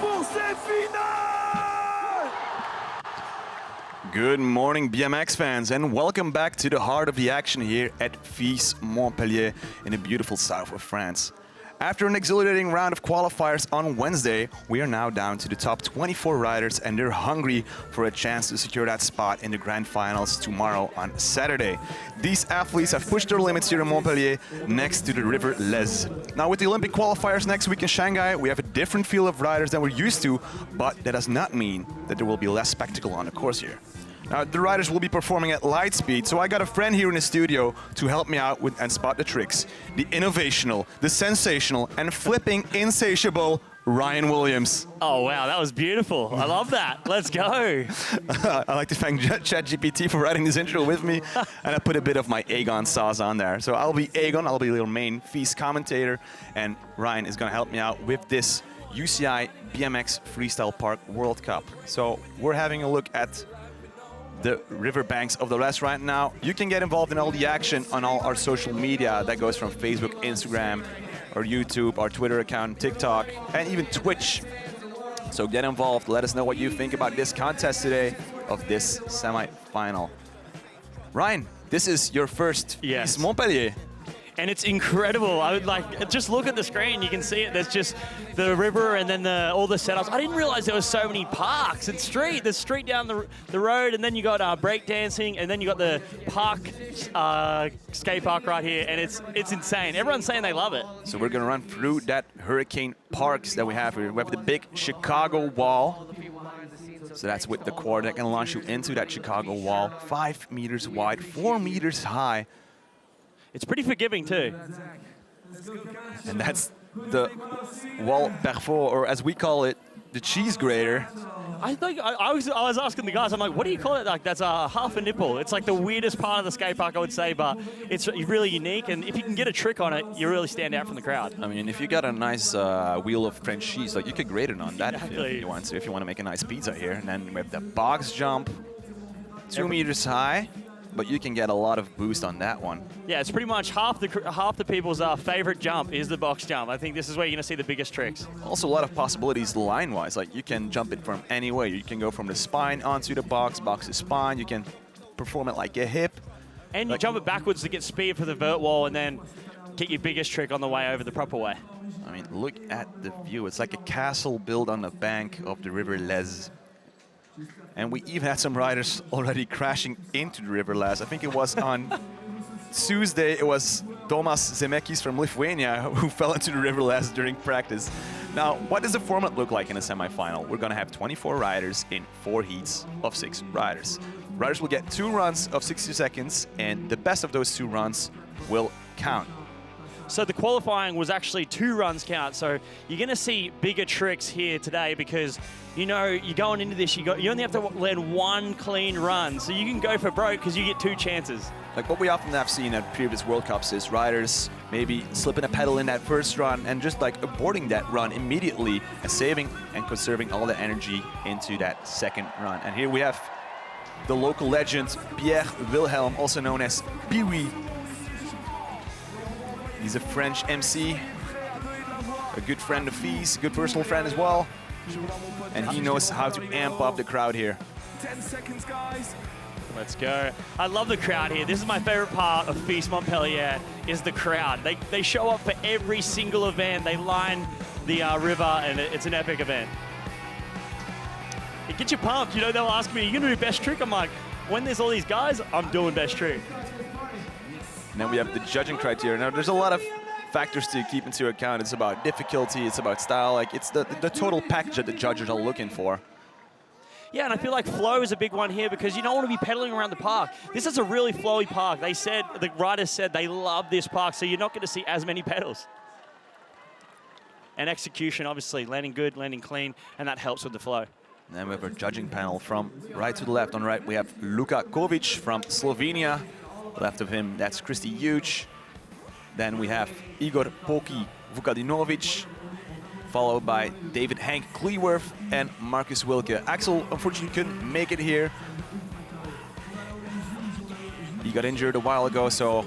pour Semifinal! Good morning, BMX fans, and welcome back to the heart of the action here at FISE Montpellier in the beautiful south of France. After an exhilarating round of qualifiers on Wednesday, we are now down to the top 24 riders, and they're hungry for a chance to secure that spot in the grand finals tomorrow on Saturday. These athletes have pushed their limits here in Montpellier next to the river Lez. Now, with the Olympic qualifiers next week in Shanghai, we have a different field of riders than we're used to, but that does not mean that there will be less spectacle on the course here. Now, the riders will be performing at light speed, so I got a friend here in the studio to help me out with and spot the tricks. The innovational, the sensational, and flipping insatiable Ryan Williams. Oh, wow, that was beautiful. I love that. Let's go. I'd like to thank ChatGPT for writing this intro with me, and I put a bit of my Aegon sauce on there. So I'll be Aegon, I'll be your main FISE commentator, and Ryan is going to help me out with this UCI BMX Freestyle Park World Cup. So we're having a look at the riverbanks of the Lez right now. You can get involved in all the action on all our social media. That goes from Facebook, Instagram, our YouTube, our Twitter account, TikTok, and even Twitch. So get involved. Let us know what you think about this contest today of this semi-final. Ryan, this is your first FISE Montpellier. And it's incredible. I would like, just look at the screen, you can see it. There's just the river and then all the setups. I didn't realize there was so many parks and street. There's street down the road, and then you got breakdancing, and then you got the park, skate park right here, and it's insane. Everyone's saying they love it. So we're gonna run through that hurricane parks that we have here. We have the big Chicago wall. So that's with the quad that can launch you into that Chicago wall. 5 meters wide, 4 meters high. It's pretty forgiving too. And that's the wall parfois, or as we call it, the cheese grater. I think I was asking the guys, I'm like, what do you call it? Like, that's half a nipple. It's like the weirdest part of the skate park, I would say, but it's really unique. And if you can get a trick on it, you really stand out from the crowd. I mean, if you got a nice wheel of French cheese, like you could grate it on that if you want to. If you want to make a nice pizza here, and then we have the box jump, 2 meters high. But you can get a lot of boost on that one. Yeah, it's pretty much half the people's favorite jump is the box jump. I think this is where you're going to see the biggest tricks. Also, a lot of possibilities line-wise. Like, you can jump it from anywhere. You can go from the spine onto the box to spine. You can perform it like a hip. And you jump it backwards to get speed for the vert wall, and then get your biggest trick on the way over the proper way. I mean, look at the view. It's like a castle built on the bank of the river Lez. And we even had some riders already crashing into the river Lez. I think it was on Tuesday, it was Tomas Zemekis from Lithuania who fell into the river Lez during practice. Now, what does the format look like in a semifinal? We're gonna have 24 riders in 4 heats of 6 riders. Riders will get 2 runs of 60 seconds, and the best of those 2 runs will count. So the qualifying was actually 2 runs count. So you're going to see bigger tricks here today because, you know, you're going into this, you only have to land 1 clean run. So you can go for broke because you get 2 chances. Like what we often have seen at previous World Cups is riders maybe slipping a pedal in that first run and just like aborting that run immediately and saving and conserving all the energy into that second run. And here we have the local legend, Pierre Wilhelm, also known as Pee-wee. He's a French MC, a good friend of FISE, good personal friend as well. And he knows how to amp up the crowd here. 10 seconds, guys. Let's go. I love the crowd here. This is my favorite part of FISE Montpellier, is the crowd. They show up for every single event. They line the river, and it's an epic event. It gets you pumped. You know, they'll ask me, are you going to do best trick? I'm like, when there's all these guys, I'm doing best trick. And then we have the judging criteria. Now, there's a lot of factors to keep into account. It's about difficulty, it's about style. Like, it's the total package that the judges are looking for. Yeah, and I feel like flow is a big one here because you don't want to be pedaling around the park. This is a really flowy park. They said, the riders said they love this park, so you're not going to see as many pedals. And execution, obviously, landing good, landing clean, and that helps with the flow. And then we have our judging panel from right to the left. On the right, we have Luka Kovic from Slovenia. Left of him, that's Kristi Huge. Then we have Igor Poki Vukadinovic, followed by David Hank Cleworth and Marcus Wilke. Axel, unfortunately, couldn't make it here. He got injured a while ago, so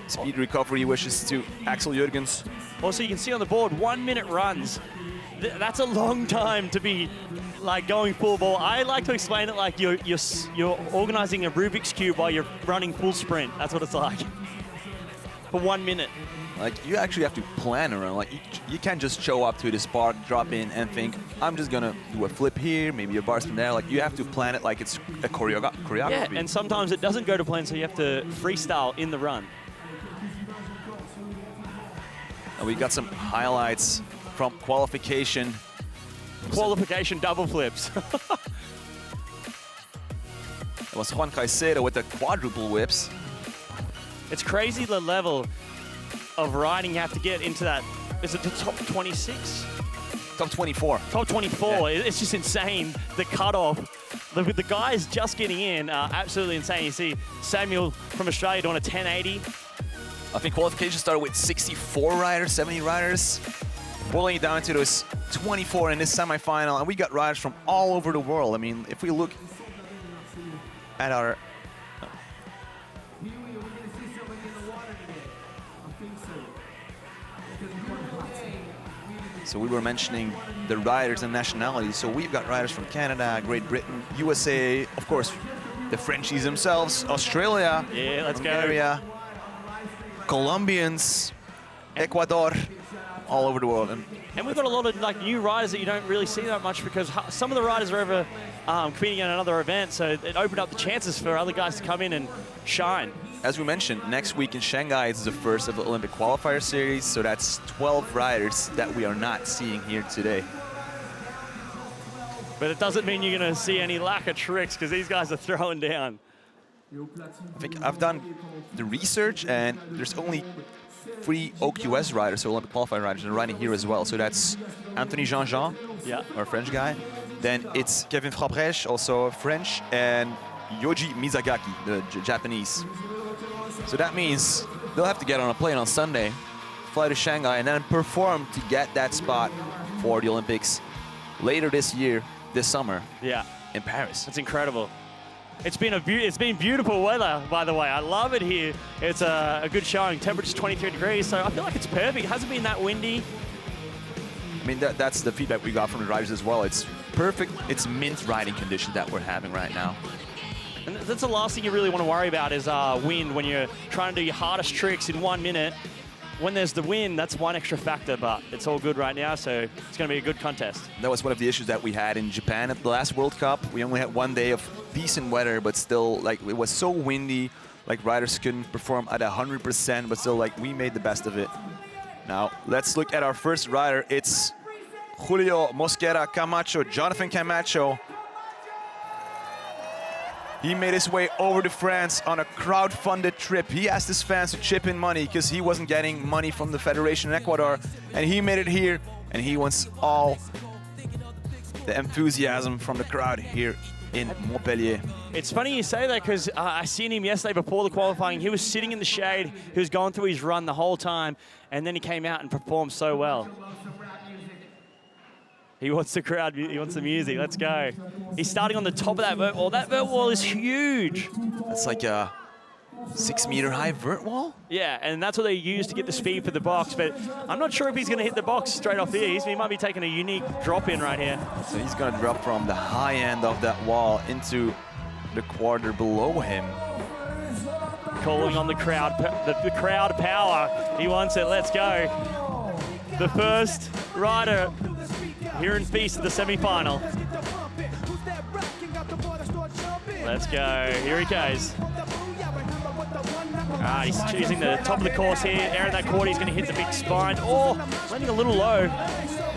speed recovery wishes to Axel Jurgens. Also, you can see on the board, 1 minute runs. that's a long time to be like going full ball. I like to explain it like you're organizing a Rubik's Cube while you're running full sprint. That's what it's like for 1 minute. Like, you actually have to plan around. Like, you can't just show up to this park, drop in, and think, I'm just gonna do a flip here, maybe a bar spin there. Like, you have to plan it like it's a choreography. Yeah, and sometimes it doesn't go to plan, so you have to freestyle in the run. And we got some highlights from qualification. Qualification double flips. It was Juan Caicedo with the quadruple whips. It's crazy the level of riding you have to get into that. Is it the top 26? Top 24. Top 24. Yeah. It's just insane. The cutoff. The guys just getting in are absolutely insane. You see Samuel from Australia doing a 1080. I think qualification started with 64 riders, 70 riders, boiling it down to those 24 in this semifinal, and we got riders from all over the world. I mean, if we look at our so we were mentioning the riders and nationalities. So we've got riders from Canada, Great Britain, USA, of course, the Frenchies themselves, Australia, yeah, let's Hungarian, Colombians, Ecuador, all over the world. And we've got a lot of like new riders that you don't really see that much because some of the riders are over competing in another event, so it opened up the chances for other guys to come in and shine. As we mentioned, next week in Shanghai is the first of the Olympic qualifier series, so that's 12 riders that we are not seeing here today. But it doesn't mean you're going to see any lack of tricks because these guys are throwing down. I think I've done the research, and there's only 3 OQS riders, so Olympic qualifier riders, and riding here as well. So that's Anthony Jean-Jean, yeah, our French guy. Then it's Kevin Frabrèche, also French, and Yoji Mizagaki, the Japanese. So that means they'll have to get on a plane on Sunday, fly to Shanghai, and then perform to get that spot for the Olympics later this year, this summer, yeah, in Paris. It's incredible. It's been beautiful weather, by the way. I love it here. It's a good showing. Temperature's 23 degrees, so I feel like it's perfect. It hasn't been that windy. I mean, that's the feedback we got from the riders as well. It's perfect. It's mint riding condition that we're having right now. And that's the last thing you really want to worry about is wind when you're trying to do your hardest tricks in 1 minute. When there's the wind, that's one extra factor, but it's all good right now, so it's going to be a good contest. That was one of the issues that we had in Japan at the last World Cup. We only had 1 day of decent weather, but still, like, it was so windy, like, riders couldn't perform at 100%, but still, like, we made the best of it. Now, let's look at our first rider. It's Julio Mosquera Camacho, Jonathan Camacho. He made his way over to France on a crowd-funded trip. He asked his fans to chip in money because he wasn't getting money from the federation in Ecuador. And he made it here, and he wants all the enthusiasm from the crowd here in Montpellier. It's funny you say that because I seen him yesterday before the qualifying. He was sitting in the shade. He was going through his run the whole time, and then he came out and performed so well. He wants the crowd, he wants the music, let's go. He's starting on the top of that vert wall. That vert wall is huge. That's like a 6-meter high vert wall? Yeah, and that's what they use to get the speed for the box, but I'm not sure if he's gonna hit the box straight off here. He might be taking a unique drop in right here. So he's gonna drop from the high end of that wall into the quarter below him. Calling on the crowd, the crowd power. He wants it, let's go. The first rider here in FISE, the semi-final. Let's go, here he goes. He's choosing the top of the course here. Airing that quarter, he's gonna hit the big spine. Oh, landing a little low.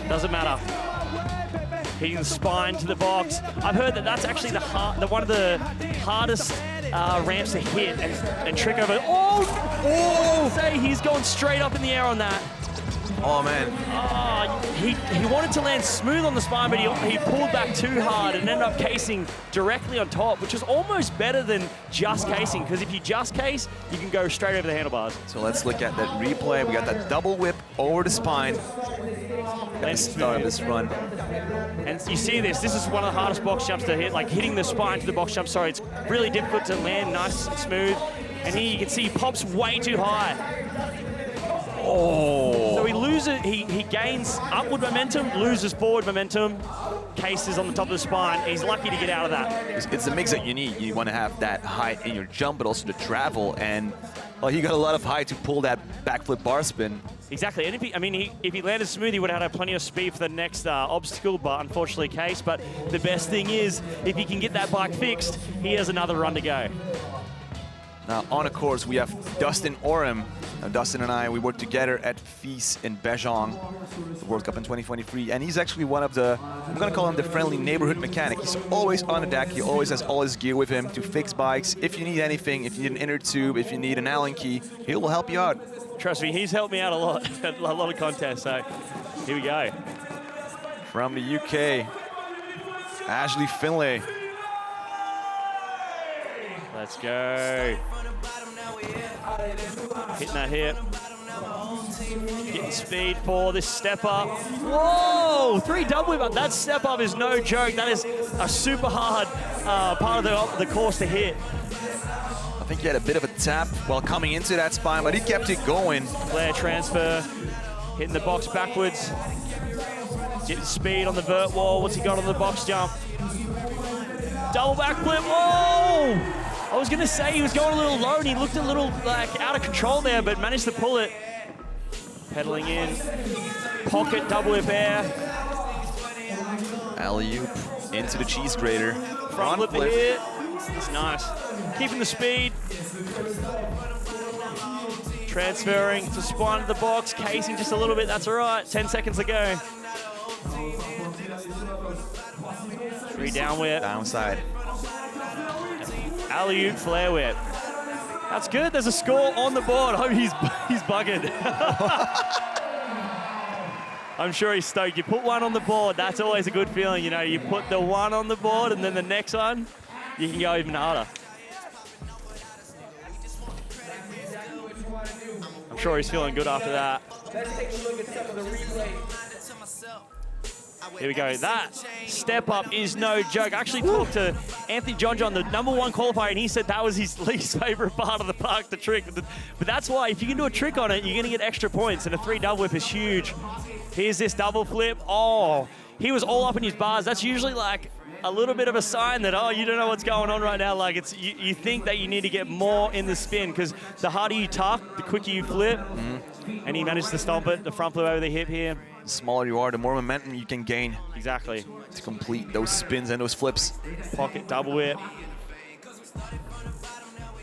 Doesn't matter. Hitting the spine to the box. I've heard that that's actually one of the hardest ramps to hit and trick over. Oh! Say he's gone straight up in the air on that. Oh, man. He wanted to land smooth on the spine, but he pulled back too hard and ended up casing directly on top, which is almost better than just casing, because if you just case, you can go straight over the handlebars. So let's look at that replay. We got that double whip over the spine at the start of this run. And you see this is one of the hardest box jumps to hit, like hitting the spine to the box jump. Sorry, it's really difficult to land nice and smooth. And here you can see he pops way too high. Oh. So he loses, he gains upward momentum, loses forward momentum. Case is on the top of the spine. He's lucky to get out of that. It's the mix that you need. You want to have that height in your jump, but also the travel. And well, he got a lot of height to pull that backflip bar spin. Exactly, and if he landed smooth, he would have had plenty of speed for the next obstacle, but unfortunately Case. But the best thing is, if he can get that bike fixed, he has another run to go. Now on a course, we have Dustin Orem. Now, Dustin and I, we worked together at FISE in Beijing, the World Cup in 2023, and he's actually one of the, I'm gonna call him the friendly neighborhood mechanic. He's always on the deck, he always has all his gear with him to fix bikes. If you need anything, if you need an inner tube, if you need an Allen key, he will help you out. Trust me, he's helped me out a lot, a lot of contests, so here we go. From the UK, Ashley Finlay. Let's go. Hitting that hip. Getting speed for this step up. Whoa! 3 double whip up. That step up is no joke. That is a super hard part of the course to hit. I think he had a bit of a tap while coming into that spine, but he kept it going. Flare transfer. Hitting the box backwards. Getting speed on the vert wall. What's he got on the box jump? Double backflip. Whoa! I was gonna say he was going a little low and he looked a little like out of control there, but managed to pull it. Pedaling in, pocket double whip air. Alley-oop into the cheese grater. Front flip here. It's nice. Keeping the speed. Transferring to spine of the box, casing just a little bit, that's all right. 10 seconds to go. 3 down whip. Downside. Alley-oop flare whip. That's good. There's a score on the board. I hope he's buggered. I'm sure he's stoked. You put one on the board, that's always a good feeling. You know, you put the one on the board and then the next one, you can go even harder. I'm sure he's feeling good after that. Let's take a look at some of the replay. Here we go. That step up is no joke. I actually talked to Anthony John, the #1 qualifier, and he said that was his least favorite part of the park, the trick. But that's why, if you can do a trick on it, you're gonna get extra points, and a 3 double whip is huge. Here's this double flip. Oh, he was all up in his bars. That's usually like a little bit of a sign that, oh, you don't know what's going on right now. Like, it's you think that you need to get more in the spin, because the harder you tuck, the quicker you flip. And he managed to stomp it, the front flip over the hip here. The smaller you are, the more momentum you can gain. Exactly. To complete those spins and those flips. Pocket double whip.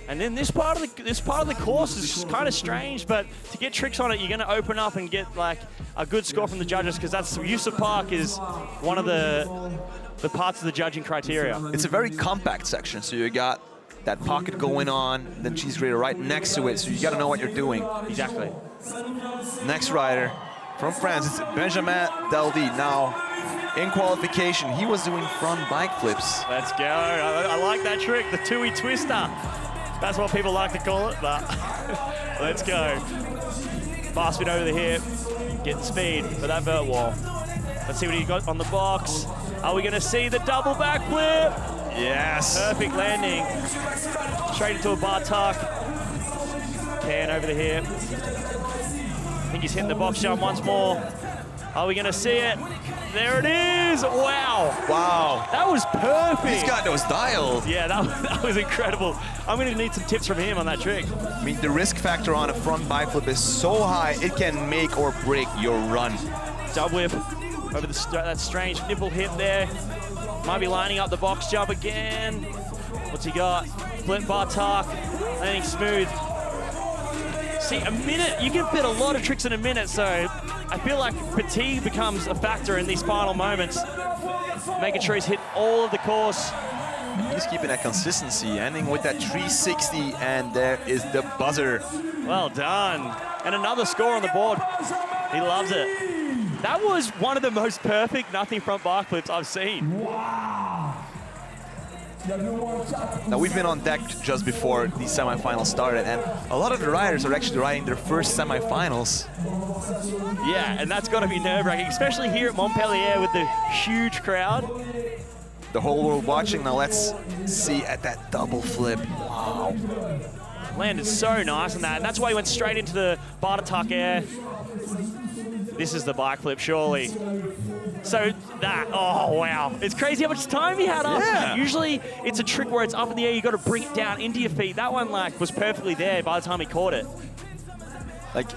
And then this part of the course is kind of strange, but to get tricks on it, you're going to open up and get like a good score from the judges, because that's use of park is one of the parts of the judging criteria. It's a very compact section, so you got that pocket going on, then cheese grater right next to it, so you got to know what you're doing. Exactly. Next rider from France, it's Benjamin Daldy. Now, in qualification, he was doing front bike flips. Let's go. I like that trick, the Tui Twister. That's what people like to call it, but let's go. Fast spin over the hip, getting speed for that vert wall. Let's see what he got on the box. Are we going to see the double backflip? Yes. Perfect landing. Straight into a bar tuck. Can over the hip. I think he's hitting the box jump once more. Are we going to see it? There it is. Wow. Wow. That was perfect. He's got those dialed. Yeah, that was incredible. I'm going to need some tips from him on that trick. I mean, the risk factor on a front bike flip is so high, it can make or break your run. Double whip over that strange nipple hip there. Might be lining up the box jump again. What's he got? Flip bar tuck, landing smooth. See, a minute, you can fit a lot of tricks in a minute, so I feel like fatigue becomes a factor in these final moments. Making sure he's hit all of the course. He's keeping that consistency, ending with that 360, and there is the buzzer. Well done. And another score on the board. He loves it. That was one of the most perfect nothing front bar flips I've seen. Wow. Now, we've been on deck just before the semifinals started, and a lot of the riders are actually riding their first semifinals. Yeah, and that's got to be nerve-wracking, especially here at Montpellier with the huge crowd. The whole world watching. Now let's see at that double flip. Wow. Landed so nice on that, and that's why he went straight into the bar to tuck air. This is the bike flip, surely. So that, oh wow. It's crazy how much time he had after that. Usually it's a trick where it's up in the air, you got to bring it down into your feet. That one like was perfectly there by the time he caught it. Like,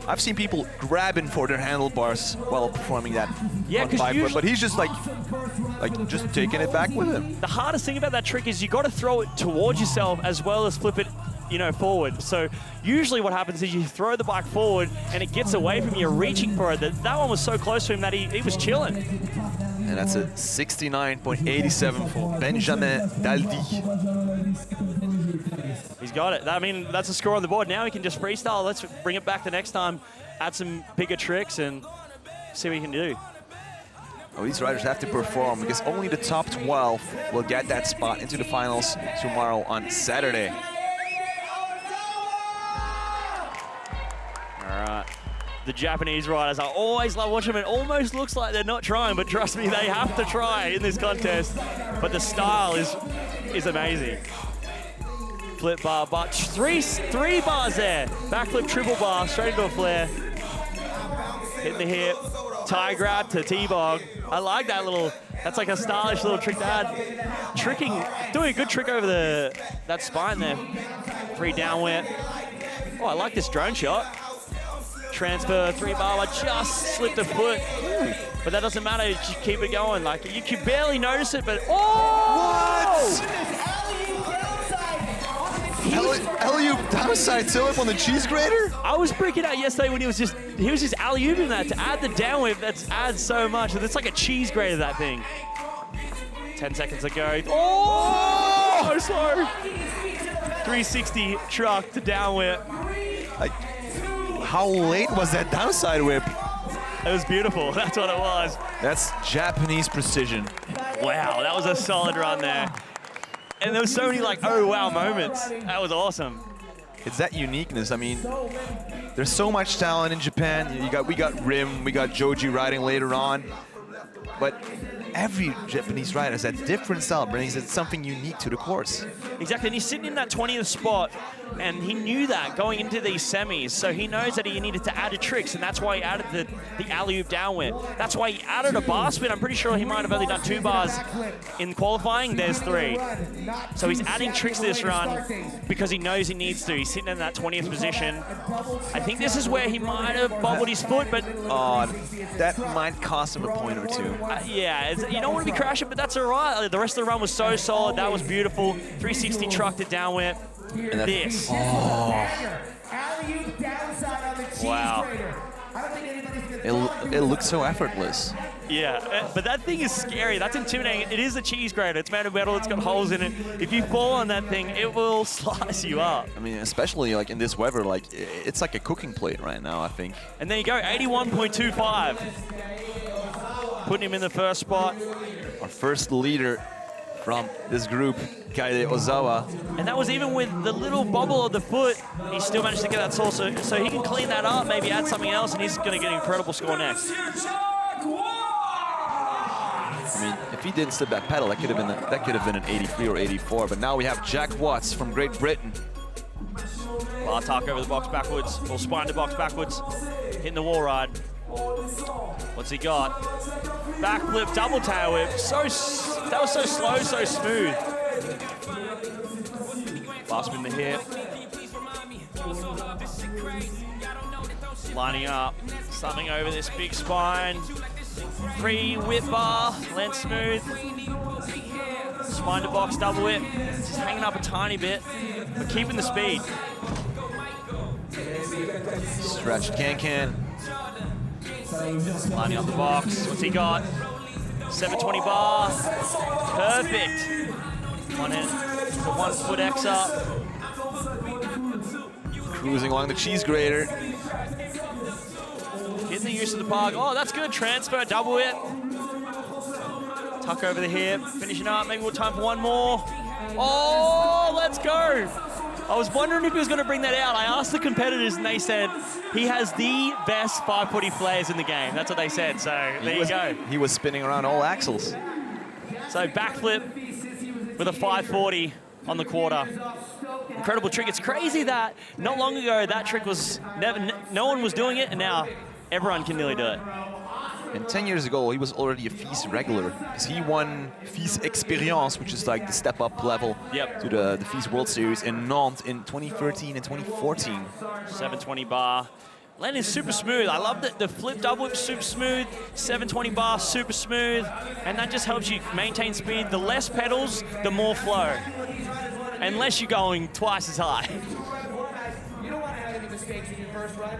I've seen people grabbing for their handlebars while performing that Yeah, on bike flip, but he's just like just taking it back with him. The hardest thing about that trick is you got to throw it towards yourself as well as flip it, you know, forward. So usually what happens is you throw the bike forward and it gets away from you, reaching for it. That one was so close to him that he was chilling. And that's a 69.87 for Benjamin Daldi. He's got it. I mean, that's a score on the board. Now he can just freestyle. Let's bring it back the next time, add some bigger tricks and see what he can do. Oh, these riders have to perform because only the top 12 will get that spot into the finals tomorrow on Saturday. All right. The Japanese riders, I always love watching them. It almost looks like they're not trying, but trust me, they have to try in this contest. But the style is amazing. Flip bar, but three bars there. Backflip, triple bar, straight into a flare. Hitting the hip, tie grab to T-bog. I like that little, that's like a stylish little trick to add. Doing a good trick over that spine there. 3 down whip. Oh, I like this drone shot. Transfer, 3 bar, I just slipped a foot. But that doesn't matter, you just keep it going. Like, you can barely notice it, but oh! What? Alley-oop downside tip on the cheese grater? I was freaking out yesterday when he was just alley-ooping that to add the down whip. That adds so much. It's like a cheese grater, that thing. 10 seconds to go. Oh! So slow. 360 truck to down whip. Like, how late was that downside whip? It was beautiful. That's what it was. That's Japanese precision. Wow, that was a solid run there. And there was so many like, oh wow moments. That was awesome. It's that uniqueness. I mean, there's so much talent in Japan. We got Rim, we got Joji riding later on. But every Japanese rider has that different style, brings something unique to the course. Exactly, and he's sitting in that 20th spot, and he knew that going into these semis, so he knows that he needed to add a tricks, and that's why he added the alley-oop down whip. That's why he added a bar spin. I'm pretty sure he might have only done 2 bars in qualifying. There's 3. So he's adding tricks to this run because he knows he needs to. He's sitting in that 20th position. I think this is where he might have bobbled his foot, but... Oh, that might cost him a point or 2. Yeah, you don't want to be crashing, but that's all right. The rest of the run was so solid. That was beautiful. 360 trucked it down whip. And this. Oh. Wow. It looks so effortless. Yeah, but that thing is scary. That's intimidating. It is a cheese grater. It's made of metal. It's got holes in it. If you fall on that thing, it will slice you up. I mean, especially like in this weather, like it's like a cooking plate right now, I think. And there you go, 81.25. Putting him in the first spot. Our first leader from this group, Kaide Ozawa. And that was even with the little bobble of the foot, he still managed to get that source. So he can clean that up, maybe add something else, and he's going to get an incredible score next. I mean, if he didn't slip that pedal, that could have been an 83 or 84. But now we have Jack Watts from Great Britain. Bar tuck over the box backwards, or spine to box backwards, hitting the wall ride. What's he got? Backflip, double tail whip. That was so slow, so smooth. Bar spin the hip. Lining up, something over this big spine. 3 whip bar, land smooth. Spine to box, double whip. Just hanging up a tiny bit, but keeping the speed. Stretched can. Lining up the box. What's he got? 720 bar. Perfect. One in. The 1 foot X up. Cruising along the cheese grater. Getting the use of the park. Oh, that's good. Transfer, double whip. Tuck over the hip. Finishing up. Maybe we'll time for one more. Oh, let's go. I was wondering if he was going to bring that out. I asked the competitors, and they said he has the best 540 flares in the game. That's what they said, so there you go. He was spinning around all axles. So backflip with a 540 on the quarter. Incredible trick. It's crazy that not long ago that trick was no one was doing it, and now everyone can nearly do it. And 10 years ago, he was already a FISE regular, because he won FISE Experience, which is like the step-up level to the FISE World Series in Nantes in 2013 and 2014. 720 bar. Landing super smooth. I love that the flip double whip super smooth, 720 bar super smooth, and that just helps you maintain speed. The less pedals, the more flow. Unless you're going twice as high. You don't want to have any mistakes in your first run.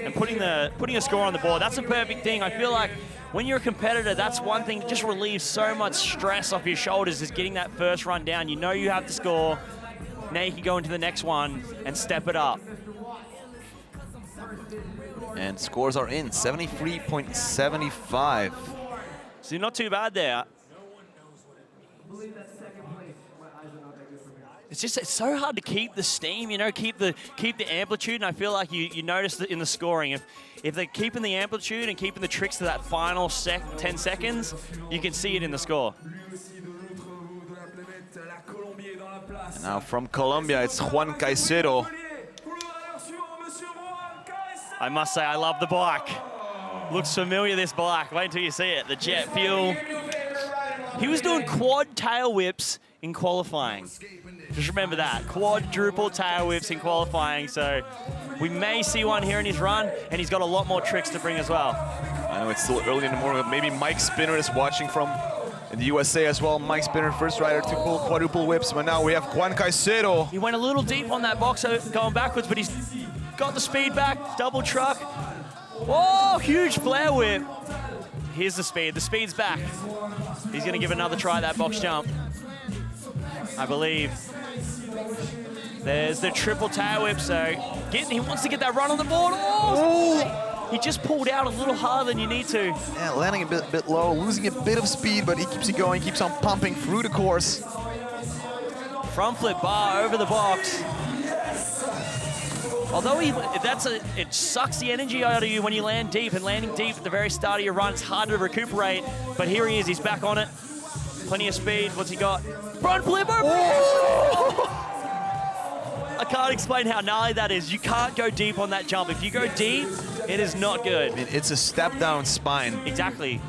And putting a score on the board, that's a perfect thing. I feel like when you're a competitor, that's one thing that just relieves so much stress off your shoulders, is getting that first run down. You know you have the score. Now you can go into the next one and step it up. And scores are in, 73.75. So not too bad there. It's so hard to keep the steam, you know, keep the amplitude, and I feel like you notice that in the scoring. If they're keeping the amplitude and keeping the tricks to that final 10 seconds, you can see it in the score. And now from Colombia, it's Juan Caicedo. I must say, I love the bike. Looks familiar, this bike. Wait until you see it. The jet fuel. He was doing quad tail whips in qualifying. Just remember that, quadruple tail whips in qualifying. So we may see one here in his run, and he's got a lot more tricks to bring as well. I know it's still early in the morning, but maybe Mike Spinner is watching from in the USA as well. Mike Spinner, first rider to pull quadruple whips, but now we have Juan Caicedo. He went a little deep on that box going backwards, but he's got the speed back, double truck. Whoa, huge flare whip. Here's the speed. The speed's back. He's going to give another try at that box jump, I believe. There's the triple tail whip, so he wants to get that run on the board. Oh! He just pulled out a little harder than you need to. Yeah, landing a bit low, losing a bit of speed, but he keeps it going, keeps on pumping through the course. Front flip bar over the box. Although it sucks the energy out of you when you land deep, and landing deep at the very start of your run, it's hard to recuperate. But here he is, he's back on it. Plenty of speed. What's he got? Front flip over! I can't explain how gnarly that is. You can't go deep on that jump. If you go deep, it is not good. I mean, it's a step down spine. Exactly.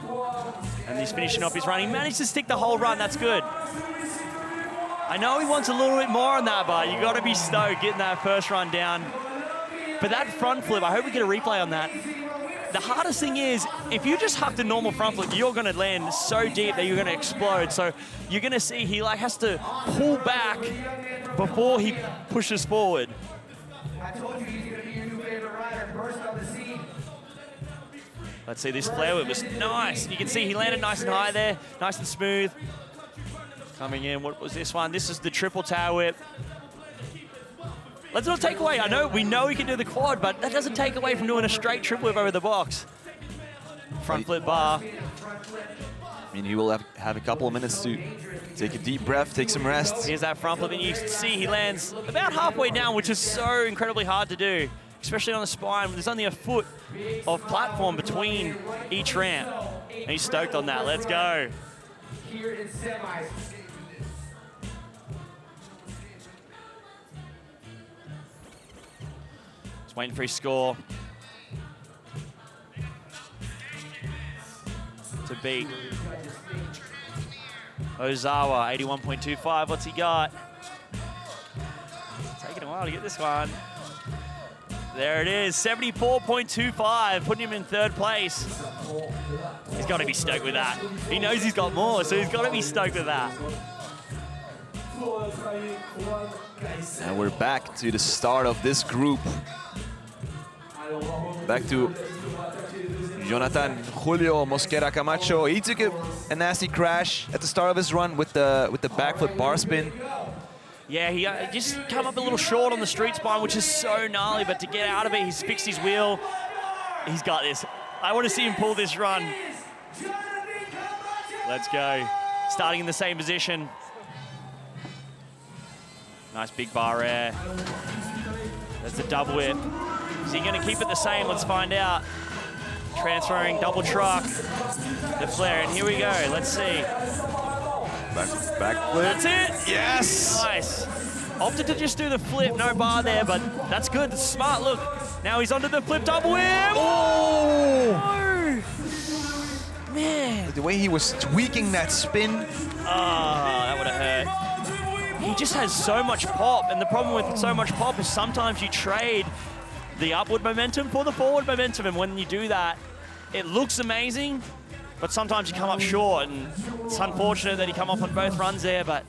And he's finishing off his run. He managed to stick the whole run. That's good. I know he wants a little bit more on that, but you got to be stoked getting that first run down. But that front flip, I hope we get a replay on that. The hardest thing is, if you just huck the normal front flip, you're going to land so deep that you're going to explode. So you're going to see he has to pull back before he pushes forward. I told you he's going to be your new favorite rider, burst on the scene. Let's see, this flare whip was nice. You can see he landed nice and high there, nice and smooth. Coming in, what was this one? This is the triple tail whip. Let's not take away, we know he can do the quad, but that doesn't take away from doing a straight triple whip over the box. Front flip bar. I mean, he will have a couple of minutes to take a deep breath, take some rest. Here's that front flip, and you can see he lands about halfway down, which is so incredibly hard to do, especially on the spine. There's only a foot of platform between each ramp. And he's stoked on that. Let's go. Here in semis. Just waiting for his score to beat Ozawa, 81.25. What's he got? Taking a while to get this one. There it is, 74.25, putting him in third place. He's got to be stoked with that. He knows he's got more, so he's got to be stoked with that. And we're back to the start of this group. Back to Jonathan Julio Mosquera Camacho. He took a nasty crash at the start of his run with the backflip bar spin. Yeah, he just come up a little short on the street spine, which is so gnarly, but to get out of it, he's fixed his wheel. He's got this. I want to see him pull this run. Let's go. Starting in the same position. Nice big bar air. There's the double whip. Is he going to keep it the same? Let's find out. Transferring double truck. The flare, and here we go. Let's see. Back flip. That's it. Yes. Nice. Opted to just do the flip, no bar there, but that's good. That's smart. Look, now he's onto the flip double whip. Oh! No. Man. The way he was tweaking that spin. Oh, that would have hurt. He just has so much pop, and the problem with so much pop is sometimes you trade the upward momentum for the forward momentum, and when you do that, it looks amazing, but sometimes you come up short, and it's unfortunate that he come off on both runs there, but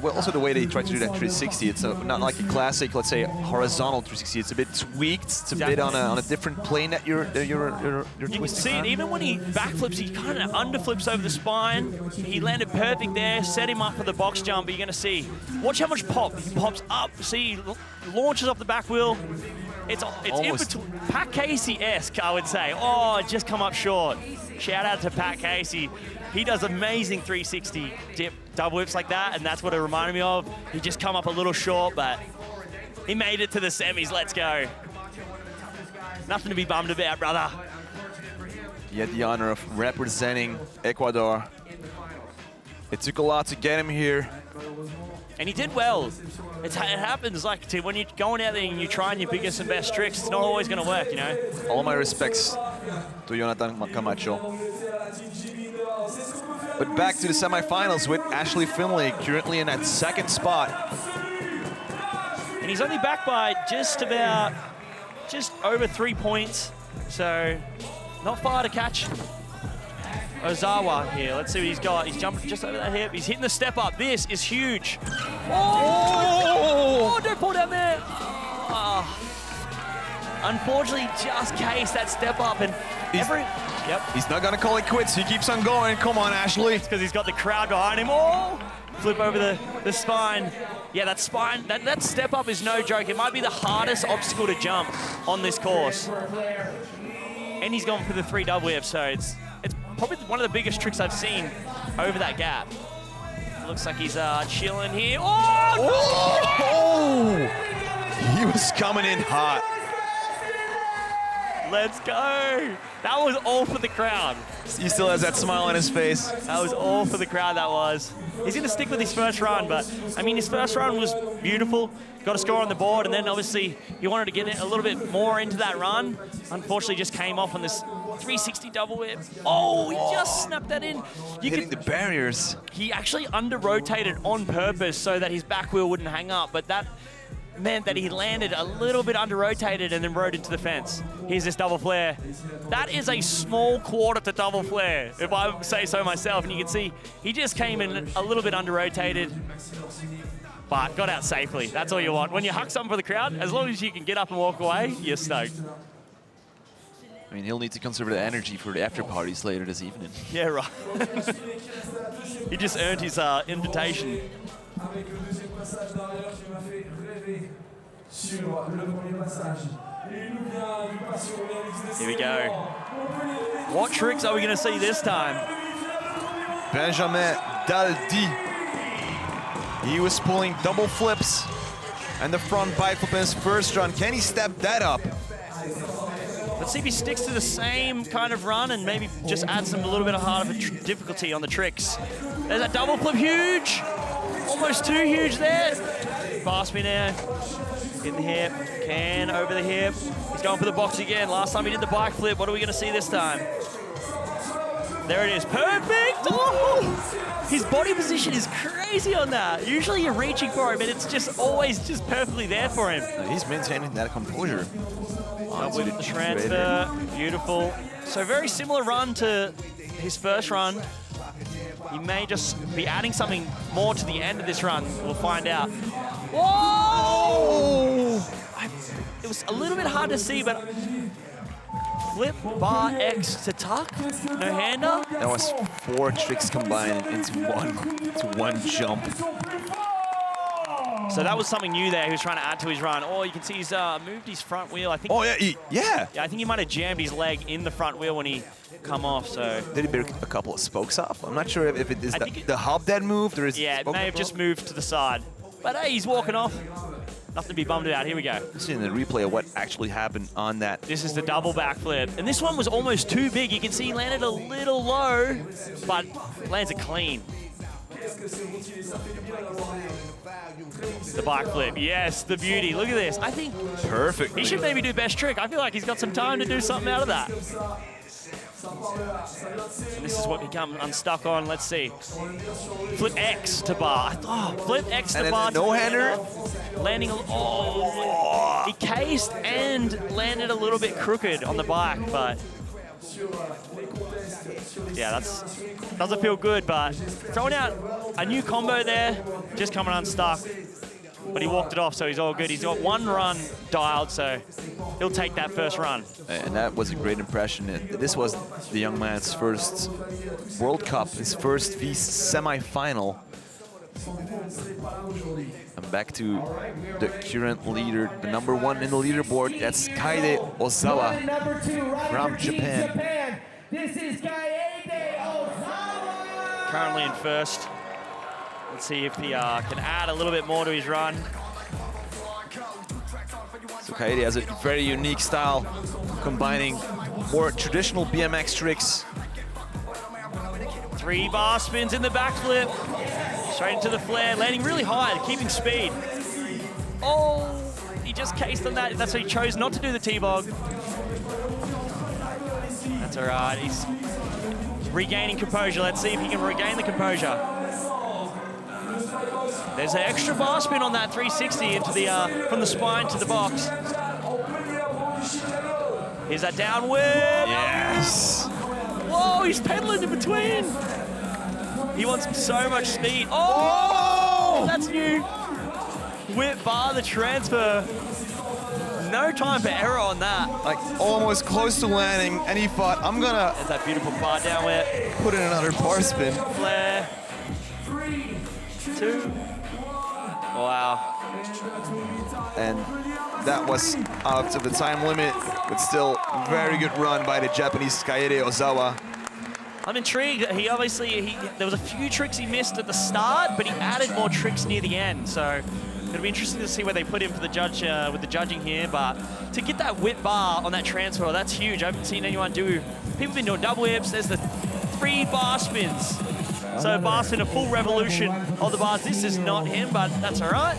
Also the way they try to do that 360, it's not like a classic, let's say, horizontal 360. It's a bit tweaked. It's a bit on a different plane that you're you twisting. can see it, on. even when he backflips, he kind of underflips over the spine. He landed perfect there, set him up for the box jump, but you're going to see. Watch how much pop. He pops up, see, he launches off the back wheel. It's in between, Pat Casey-esque, I would say. Oh, just come up short. Shout out to Pat Casey. He does amazing 360 dip double whips like that, and that's what it reminded me of. He just come up a little short, but he made it to the semis. Let's go. Nothing to be bummed about, brother. He had the honor of representing Ecuador. It took a lot to get him here. And he did well. It happens, like, when you're going out there and you're trying your biggest and best tricks, it's not always going to work, you know? All my respects to Jonathan Camacho. But back to the semifinals with Ashley Finley, currently in that second spot. And he's only back by just over 3 points. So not far to catch Ozawa here. Let's see what he's got. He's jumping just over that hip. He's hitting the step up. This is huge. Oh, don't fall down there. Oh. Unfortunately, just cased that step up, and He's not gonna call it quits. He keeps on going. Come on, Ashley. It's because he's got the crowd behind him. Oh, flip over the spine. Yeah, that spine, that step up is no joke. It might be the hardest obstacle to jump on this course. And he's gone for the 3 double whip, so it's probably one of the biggest tricks I've seen over that gap. Looks like he's chilling here. Oh! He was coming in hot. Let's go. That was all for the crowd. He still has that smile on his face. That was all for the crowd, that was. He's going to stick with his first run, but, I mean, his first run was beautiful. Got a score on the board, and then, obviously, he wanted to get a little bit more into that run. Unfortunately, just came off on this 360 double whip. Oh, he just snapped that in. Hitting the barriers. He actually under-rotated on purpose so that his back wheel wouldn't hang up, but that meant that he landed a little bit under-rotated and then rode into the fence. Here's this double flare. That is a small quarter to double flare, if I say so myself. And you can see he just came in a little bit under-rotated, but got out safely. That's all you want. When you huck something for the crowd, as long as you can get up and walk away, you're stoked. I mean, he'll need to conserve the energy for the after parties later this evening. Yeah, right. He just earned his invitation. Here we go. What tricks are we going to see this time? Benjamin Daldi. He was pulling double flips and the front bike flip in his first run. Can he step that up? Let's see if he sticks to the same kind of run and maybe just adds a little bit of harder difficulty on the tricks. There's that double flip, huge. Almost too huge there. Fast spin there. In the hip, can over the hip. He's going for the box again. Last time he did the bike flip. What are we going to see this time? There it is. Perfect. Oh! His body position is crazy on that. Usually you're reaching for him, and it's just always just perfectly there for him. He's maintaining that composure. Double with the transfer. Beautiful. So very similar run to his first run. He may just be adding something more to the end of this run. We'll find out. Whoa! It was a little bit hard to see, but flip, bar, X to tuck, no hander. That was 4 tricks combined into one jump. So that was something new there he was trying to add to his run. Oh, you can see he's moved his front wheel. I think. Oh, yeah, yeah. Yeah, I think he might have jammed his leg in the front wheel when he come off, so. Did he break a couple of spokes off? I'm not sure if it is the hub that moved or is yeah, it may have just moved to the side. But hey, he's walking off. Nothing to be bummed about. Here we go. Seeing the replay of what actually happened on that. This is the double backflip. And this one was almost too big. You can see he landed a little low, but lands it clean. The backflip, yes, the beauty. Look at this. I think Perfect. he should maybe do best trick. I feel like he's got some time to do something out of that. And this is what he comes unstuck on. Let's see. Flip X to bar. Oh, flip X to And bar. then no-hander. Landing. Oh, he cased and landed a little bit crooked on the bike, but yeah, that's doesn't feel good. But throwing out a new combo there, just coming unstuck. But he walked it off, so he's all good. He's got one run dialed, so he'll take that first run. And that was a great impression. This was the young man's first World Cup, his first FISE semi-final. And back to the current leader, the #1 in the leaderboard. That's Kaede Ozawa from Japan. This is Kaede Ozawa. Currently in first. Let's see if he can add a little bit more to his run. So Kaede has a very unique style, combining more traditional BMX tricks. 3 bar spins in the backflip. Straight into the flare, landing really high, keeping speed. Oh, he just cased on that. That's why he chose not to do the T-bog. That's all right. He's regaining composure. Let's see if he can regain the composure. There's an extra bar spin on that 360 into the from the spine to the box. Here's that down whip. Yes. Whoa, he's pedaling in between. He wants so much speed. Oh, that's new. Whip bar the transfer. No time for error on that. Like almost close to landing, and he thought, I'm gonna There's that beautiful bar down whip. put in another bar spin. Flare. 2. Wow. And that was out of the time limit, but still very good run by the Japanese Kaede Ozawa. I'm intrigued. He obviously, there was a few tricks he missed at the start, but he added more tricks near the end. So it'll be interesting to see where they put him for the judge with the judging here. But to get that whip bar on that transfer, that's huge. I haven't seen anyone do. People have been doing double whips. There's the 3 bar spins. So bar spin, a full revolution of the bars. This is not him, but that's all right.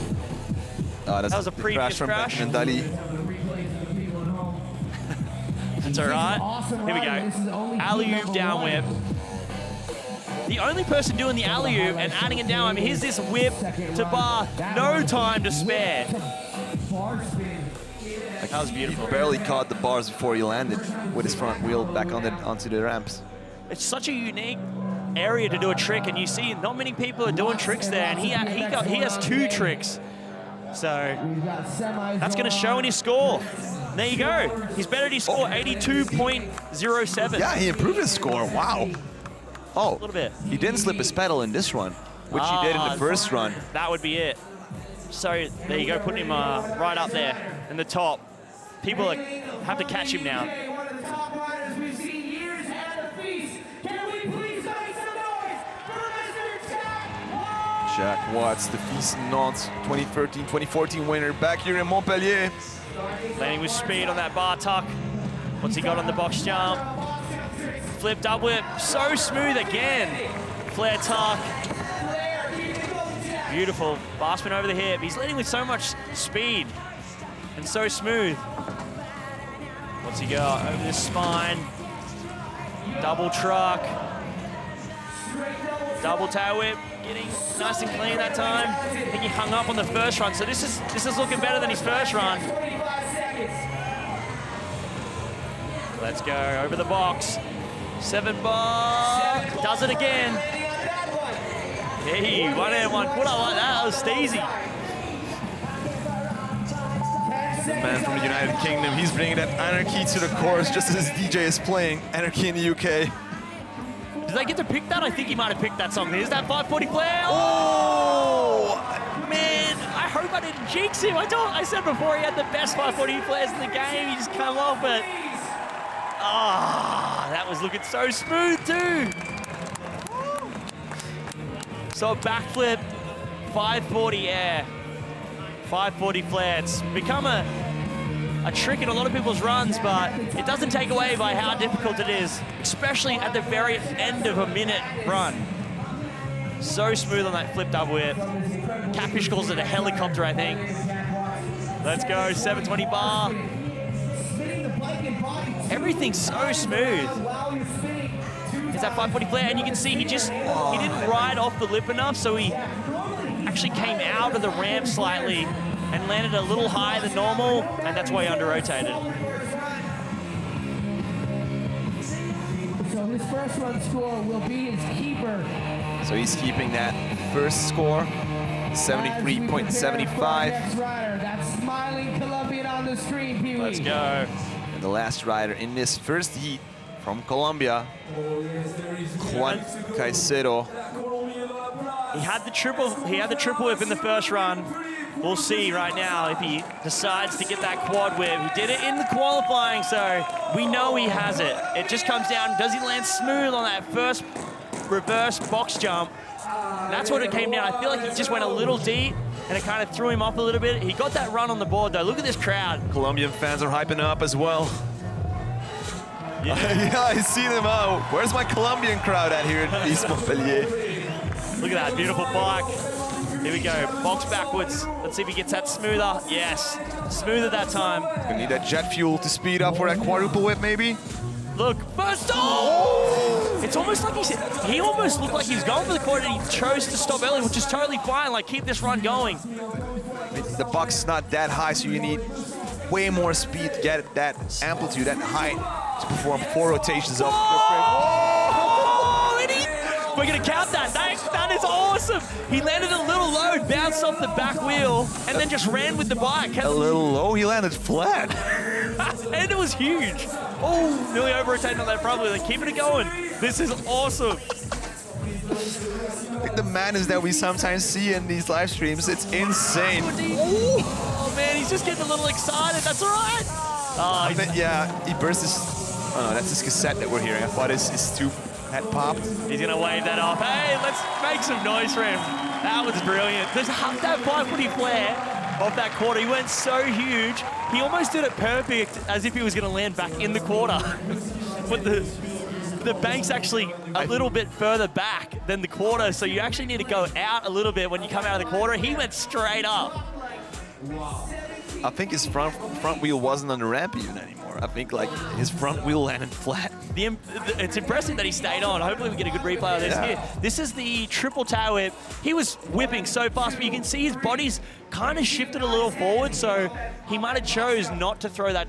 That was a previous crash. From Dali. That's all right. Here we go. Alley-oop down whip. The only person doing the alley-oop and adding it down, I mean, here's this whip to bar. No time to spare. That was beautiful. He barely caught the bars before he landed with his front wheel back onto the ramps. It's such a unique area to do a trick, and you see not many people are doing tricks there, and he has 2 tricks. So that's going to show in his score. There you go. He's bettered his score, 82.07. Yeah, he improved his score. Wow. Oh, A little bit. He didn't slip his pedal in this run, which he did in the first run. That would be it. So there you go, putting him right up there in the top. People have to catch him now. One of the top riders we've seen years at the FISE. Can we please make some noise for Mr. Jack Watts? Jack Watts, the FISE Nantes 2013-2014 winner, back here in Montpellier. Landing with speed on that bar tuck. What's he got on the box jump? Flip up whip, so smooth again. Flare tuck. Beautiful, bar spin over the hip. He's landing with so much speed and so smooth. What's he got? Over the spine. Double truck. Double tail whip, getting nice and clean that time. I think he hung up on the first run, so this is looking better than his first run. Let's go over the box. 7 bar, does it again. Hey, 1 and 1 put up like that, was steezy. The man from the United Kingdom, he's bringing that anarchy to the course just as DJ is playing Anarchy in the UK. Did they get to pick that? I think he might have picked that song. Here's that 540 flare. Oh! Man, I hope I didn't jinx him. I said before he had the best 540 flares in the game. He just come off it. That was looking so smooth too. So backflip, 540 air, 540 flare. It's become a trick in a lot of people's runs, but it doesn't take away by how difficult it is, especially at the very end of a minute run. So smooth on that flip double whip. Catfish calls it a helicopter, I think. Let's go, 720 bar. Everything's so smooth. Is that 540 flare? And you can see he didn't ride off the lip enough, so he actually came out of the ramp slightly and landed a little higher than normal, and that's why he under-rotated. So his first run score will be his keeper. So he's keeping that first score, 73.75. Next rider, that smiling Colombian on the screen, Pee-wee. Let's go. And the last rider in this first heat from Colombia, Juan Caicedo. He had the triple whip in the first run. We'll see right now if he decides to get that quad whip. He did it in the qualifying, so we know he has it. It just comes down, does he land smooth on that first reverse box jump? That's what it came down. I feel like he just went a little deep and it kind of threw him off a little bit. He got that run on the board though. Look at this crowd. Colombian fans are hyping up as well. Yeah, Yeah, I see them out. Where's my Colombian crowd at here at FISE Montpellier? Look at that beautiful bike. Here we go, box backwards. Let's see if he gets that smoother. Yes, smoother that time. We need that jet fuel to speed up for that quadruple whip, maybe. Look, first, oh! It's almost like he almost looked like he was going for the quad and he chose to stop early, which is totally fine. Like, keep this run going. The box is not that high, so you need way more speed to get that amplitude, that height, to perform 4 rotations up. Oh, and we're gonna count that. That is awesome. He landed a little low, bounced off the back wheel, and then just ran with the bike. A little low, he landed flat. And it was huge. Oh, nearly over-rotating on that front wheel. They're keeping it going. This is awesome. Like the madness that we sometimes see in these live streams, it's insane. Oh man, he's just getting a little excited. That's all right. Oh, Yeah, he burst his... Oh no, that's his cassette that we're hearing. I thought his tube had popped. he's gonna wave that off. Hey, let's make some noise for him. That was brilliant. There's that 540 flare off that quarter. He went so huge. He almost did it perfect, as if he was gonna land back in the quarter. But the bank's actually a little bit further back than the quarter, so you actually need to go out a little bit when you come out of the quarter. He went straight up. I think his front wheel wasn't on the ramp even anymore. I think like his front wheel landed flat. It's impressive that he stayed on. Hopefully we get a good replay of this here. This is the triple tail whip. He was whipping so fast, but you can see his body's kind of shifted a little forward, so he might have chose not to throw that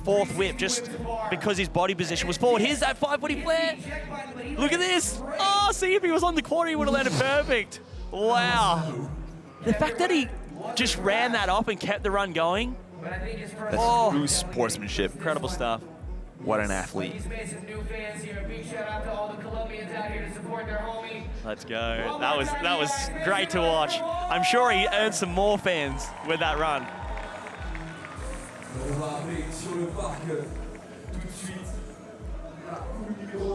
fourth whip just because his body position was forward. Here's that 540 flare. Look at this. Oh, see, if he was on the quarter, he would have landed perfect. Wow. The fact that he just ran that off and kept the run going. That's true sportsmanship. Incredible stuff. What an athlete. Let's go. That was great to watch. I'm sure he earned some more fans with that run.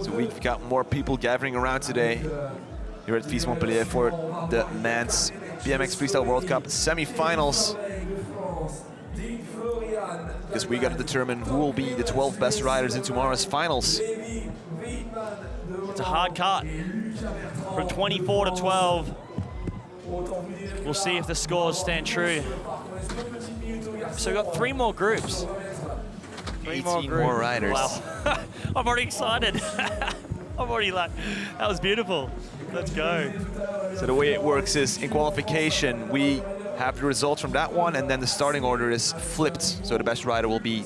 So we've got more people gathering around today here at FISE Montpellier for the men's BMX Freestyle World Cup semifinals. Because we got to determine who will be the 12 best riders in tomorrow's finals. It's a hard cut from 24 to 12. We'll see if the scores stand true. So we've got 3 more groups. 18 more riders. Wow. I'm already excited. I'm already like, that was beautiful. Let's go. So the way it works is in qualification, we have the results from that one, and then the starting order is flipped. So the best rider will be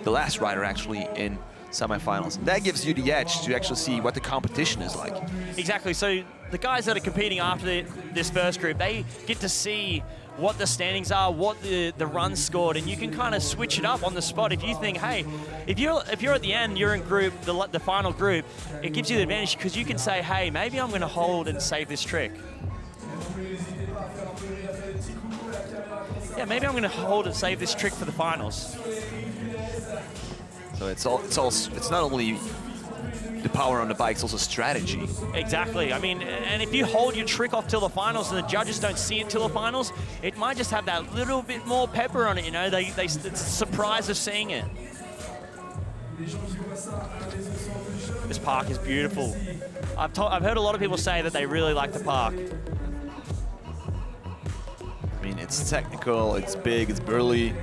the last rider actually in semifinals. That gives you the edge to actually see what the competition is like. Exactly. So the guys that are competing after this first group, they get to see what the standings are, what the runs scored, and you can kind of switch it up on the spot. If you think, hey, if you're at the end, you're in group, the final group, it gives you the advantage because you can say, hey, maybe I'm going to hold and save this trick. Yeah, maybe I'm going to hold and save this trick for the finals. So it's not only the power on the bike, it's also strategy. Exactly. I mean, and if you hold your trick off till the finals and the judges don't see it till the finals, it might just have that little bit more pepper on it, you know? It's a surprise of seeing it. This park is beautiful. I've heard a lot of people say that they really like the park. I mean, it's technical, it's big, it's burly.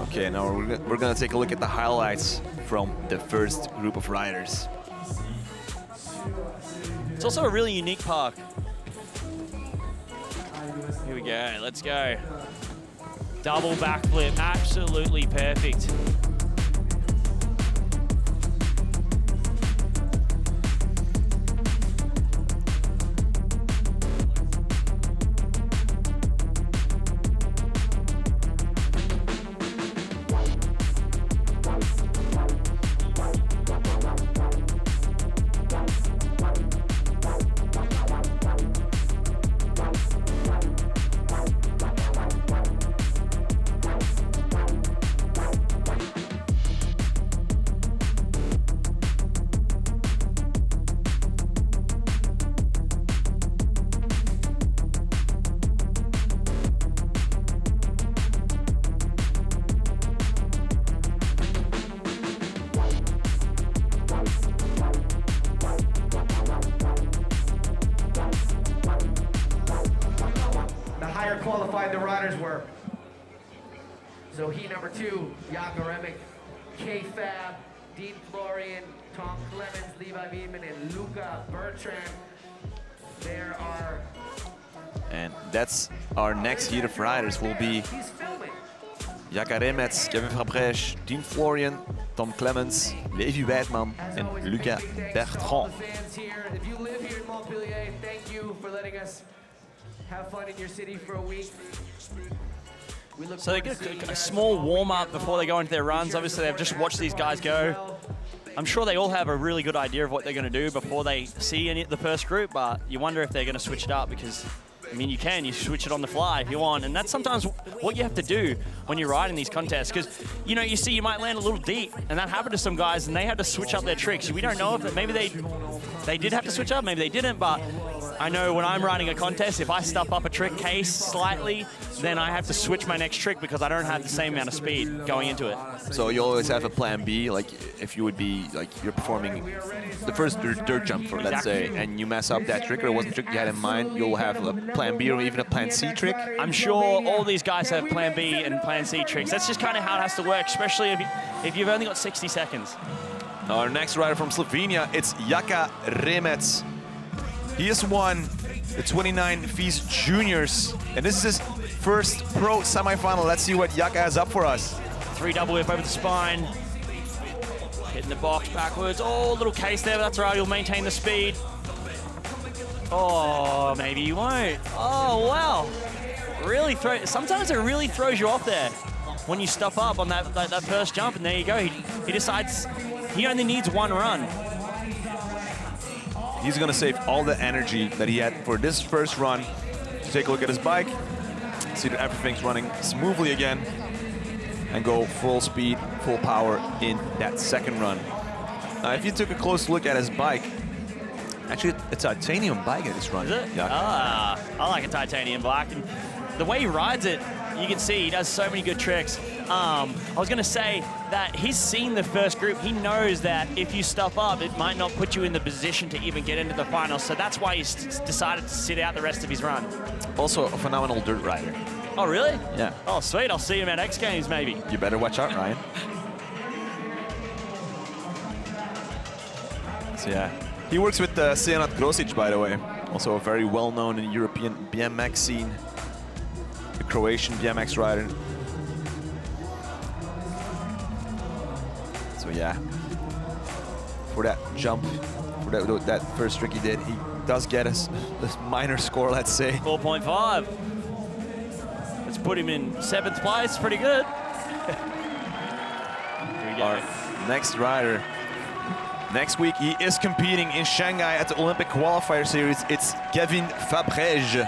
Okay, now we're gonna take a look at the highlights from the first group of riders. It's also a really unique park. Here we go, let's go. Double backflip, absolutely perfect. Qualified the riders were. So heat number 2, Jakob Remick, K-Fab, Dean Florian, Tom Clemens, Levi Wiedman, and Luca Bertrand. There are... And that's our next heat of riders will be Jakob Remick, Kevin Fabrèche, Dean Florian, Tom Clemens, Levi Wiedman, and Luca Bertrand. If you live here in Montpellier, thank you for letting us have fun in your city for a week. So they get a small warm-up before they go into their runs. Obviously, they've just watched these guys go. I'm sure they all have a really good idea of what they're going to do before they see the first group, but you wonder if they're going to switch it up because, I mean, you switch it on the fly if you want, and that's sometimes what you have to do when you're riding these contests, because, you know, you might land a little deep, and that happened to some guys, and they had to switch up their tricks. We don't know if maybe they did have to switch up, maybe they didn't, but I know when I'm riding a contest, if I stuff up a trick case slightly, then I have to switch my next trick because I don't have the same amount of speed going into it. So you always have a plan B, like if you would be, like you're performing the first dirt jump, for, let's say, and you mess up that trick or it wasn't a trick you had in mind, you'll have a plan B or even a plan C trick. I'm sure all these guys have plan B and plan C tricks. That's just kind of how it has to work, especially if you've only got 60 seconds. Our next rider from Slovenia, it's Jakob Remick. He has won the 29 FISE Juniors, and this is his first pro semifinal. Let's see what Jakob has up for us. 3 double whip over the spine. Hitting the box backwards. Oh, little case there, but that's all right. He'll maintain the speed. Oh, maybe he won't. Oh, wow. Sometimes it really throws you off there when you stuff up on that first jump, and there you go. He decides he only needs one run. He's gonna save all the energy that he had for this first run to take a look at his bike, see that everything's running smoothly again, and go full speed, full power in that second run. Now, if you took a close look at his bike, actually, it's a titanium bike at this run. Is it? Yeah. Ah, I like a titanium black. And the way he rides it, you can see he does so many good tricks. I was going to say that he's seen the first group. He knows that if you stuff up, it might not put you in the position to even get into the finals. So that's why he's decided to sit out the rest of his run. Also a phenomenal dirt rider. Oh, really? Yeah. Oh, sweet. I'll see him at X Games, maybe. You better watch out, Ryan. So yeah, he works with Senad Grosic, by the way. Also a very well-known in European BMX scene. The Croatian BMX rider. So yeah, for that jump, for that first trick he did, he does get us this minor score, let's say. 4.5. Let's put him in 7th place, pretty good. Here we go. Our next rider. Next week, he is competing in Shanghai at the Olympic Qualifier Series. It's Kevin Fabrèche.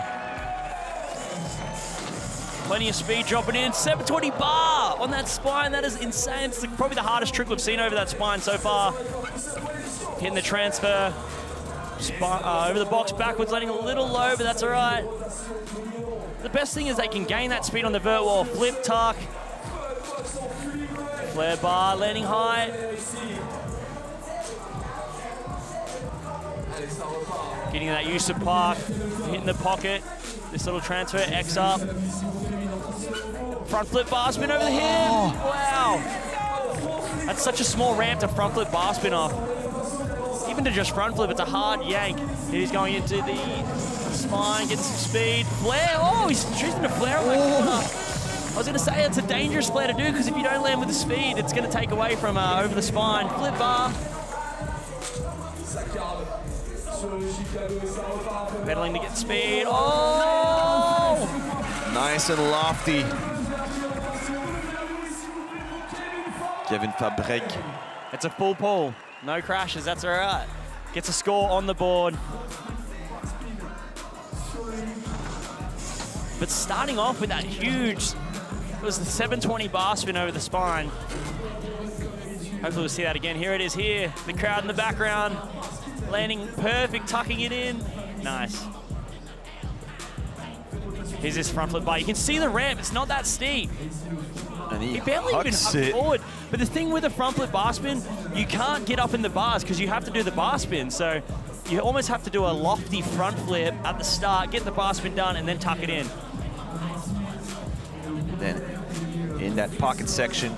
Plenty of speed dropping in, 720 bar on that spine. That is insane. It's probably the hardest trick we've seen over that spine so far. Hitting the transfer, over the box backwards, landing a little low, but that's all right. The best thing is they can gain that speed on the vert wall, flip, tuck, Flare bar, landing high. Getting that use of park, hitting the pocket. This little transfer, X up. Front flip bar spin over the hip. Wow. That's such a small ramp to front flip bar spin off. Even to just front flip, it's a hard yank. He's going into the spine, getting some speed. Flare, oh, he's choosing to flare on that corner. I was going to say it's a dangerous flare to do because if you don't land with the speed, it's going to take away from over the spine. Flip bar. Pedaling to get speed. Oh! Nice and lofty. Kevin Fabric. It's a full pull. No crashes, that's all right. Gets a score on the board. But starting off with that huge, it was the 720 bar spin over the spine. Hopefully we'll see that again. Here it is here. The crowd in the background. Landing perfect, tucking it in. Nice. Here's this front flip bar. You can see the ramp, it's not that steep. And he barely even hucks up it forward. But the thing with a front flip bar spin, you can't get up in the bars because you have to do the bar spin. So you almost have to do a lofty front flip at the start, get the bar spin done, and then tuck it in. Then in that pocket section.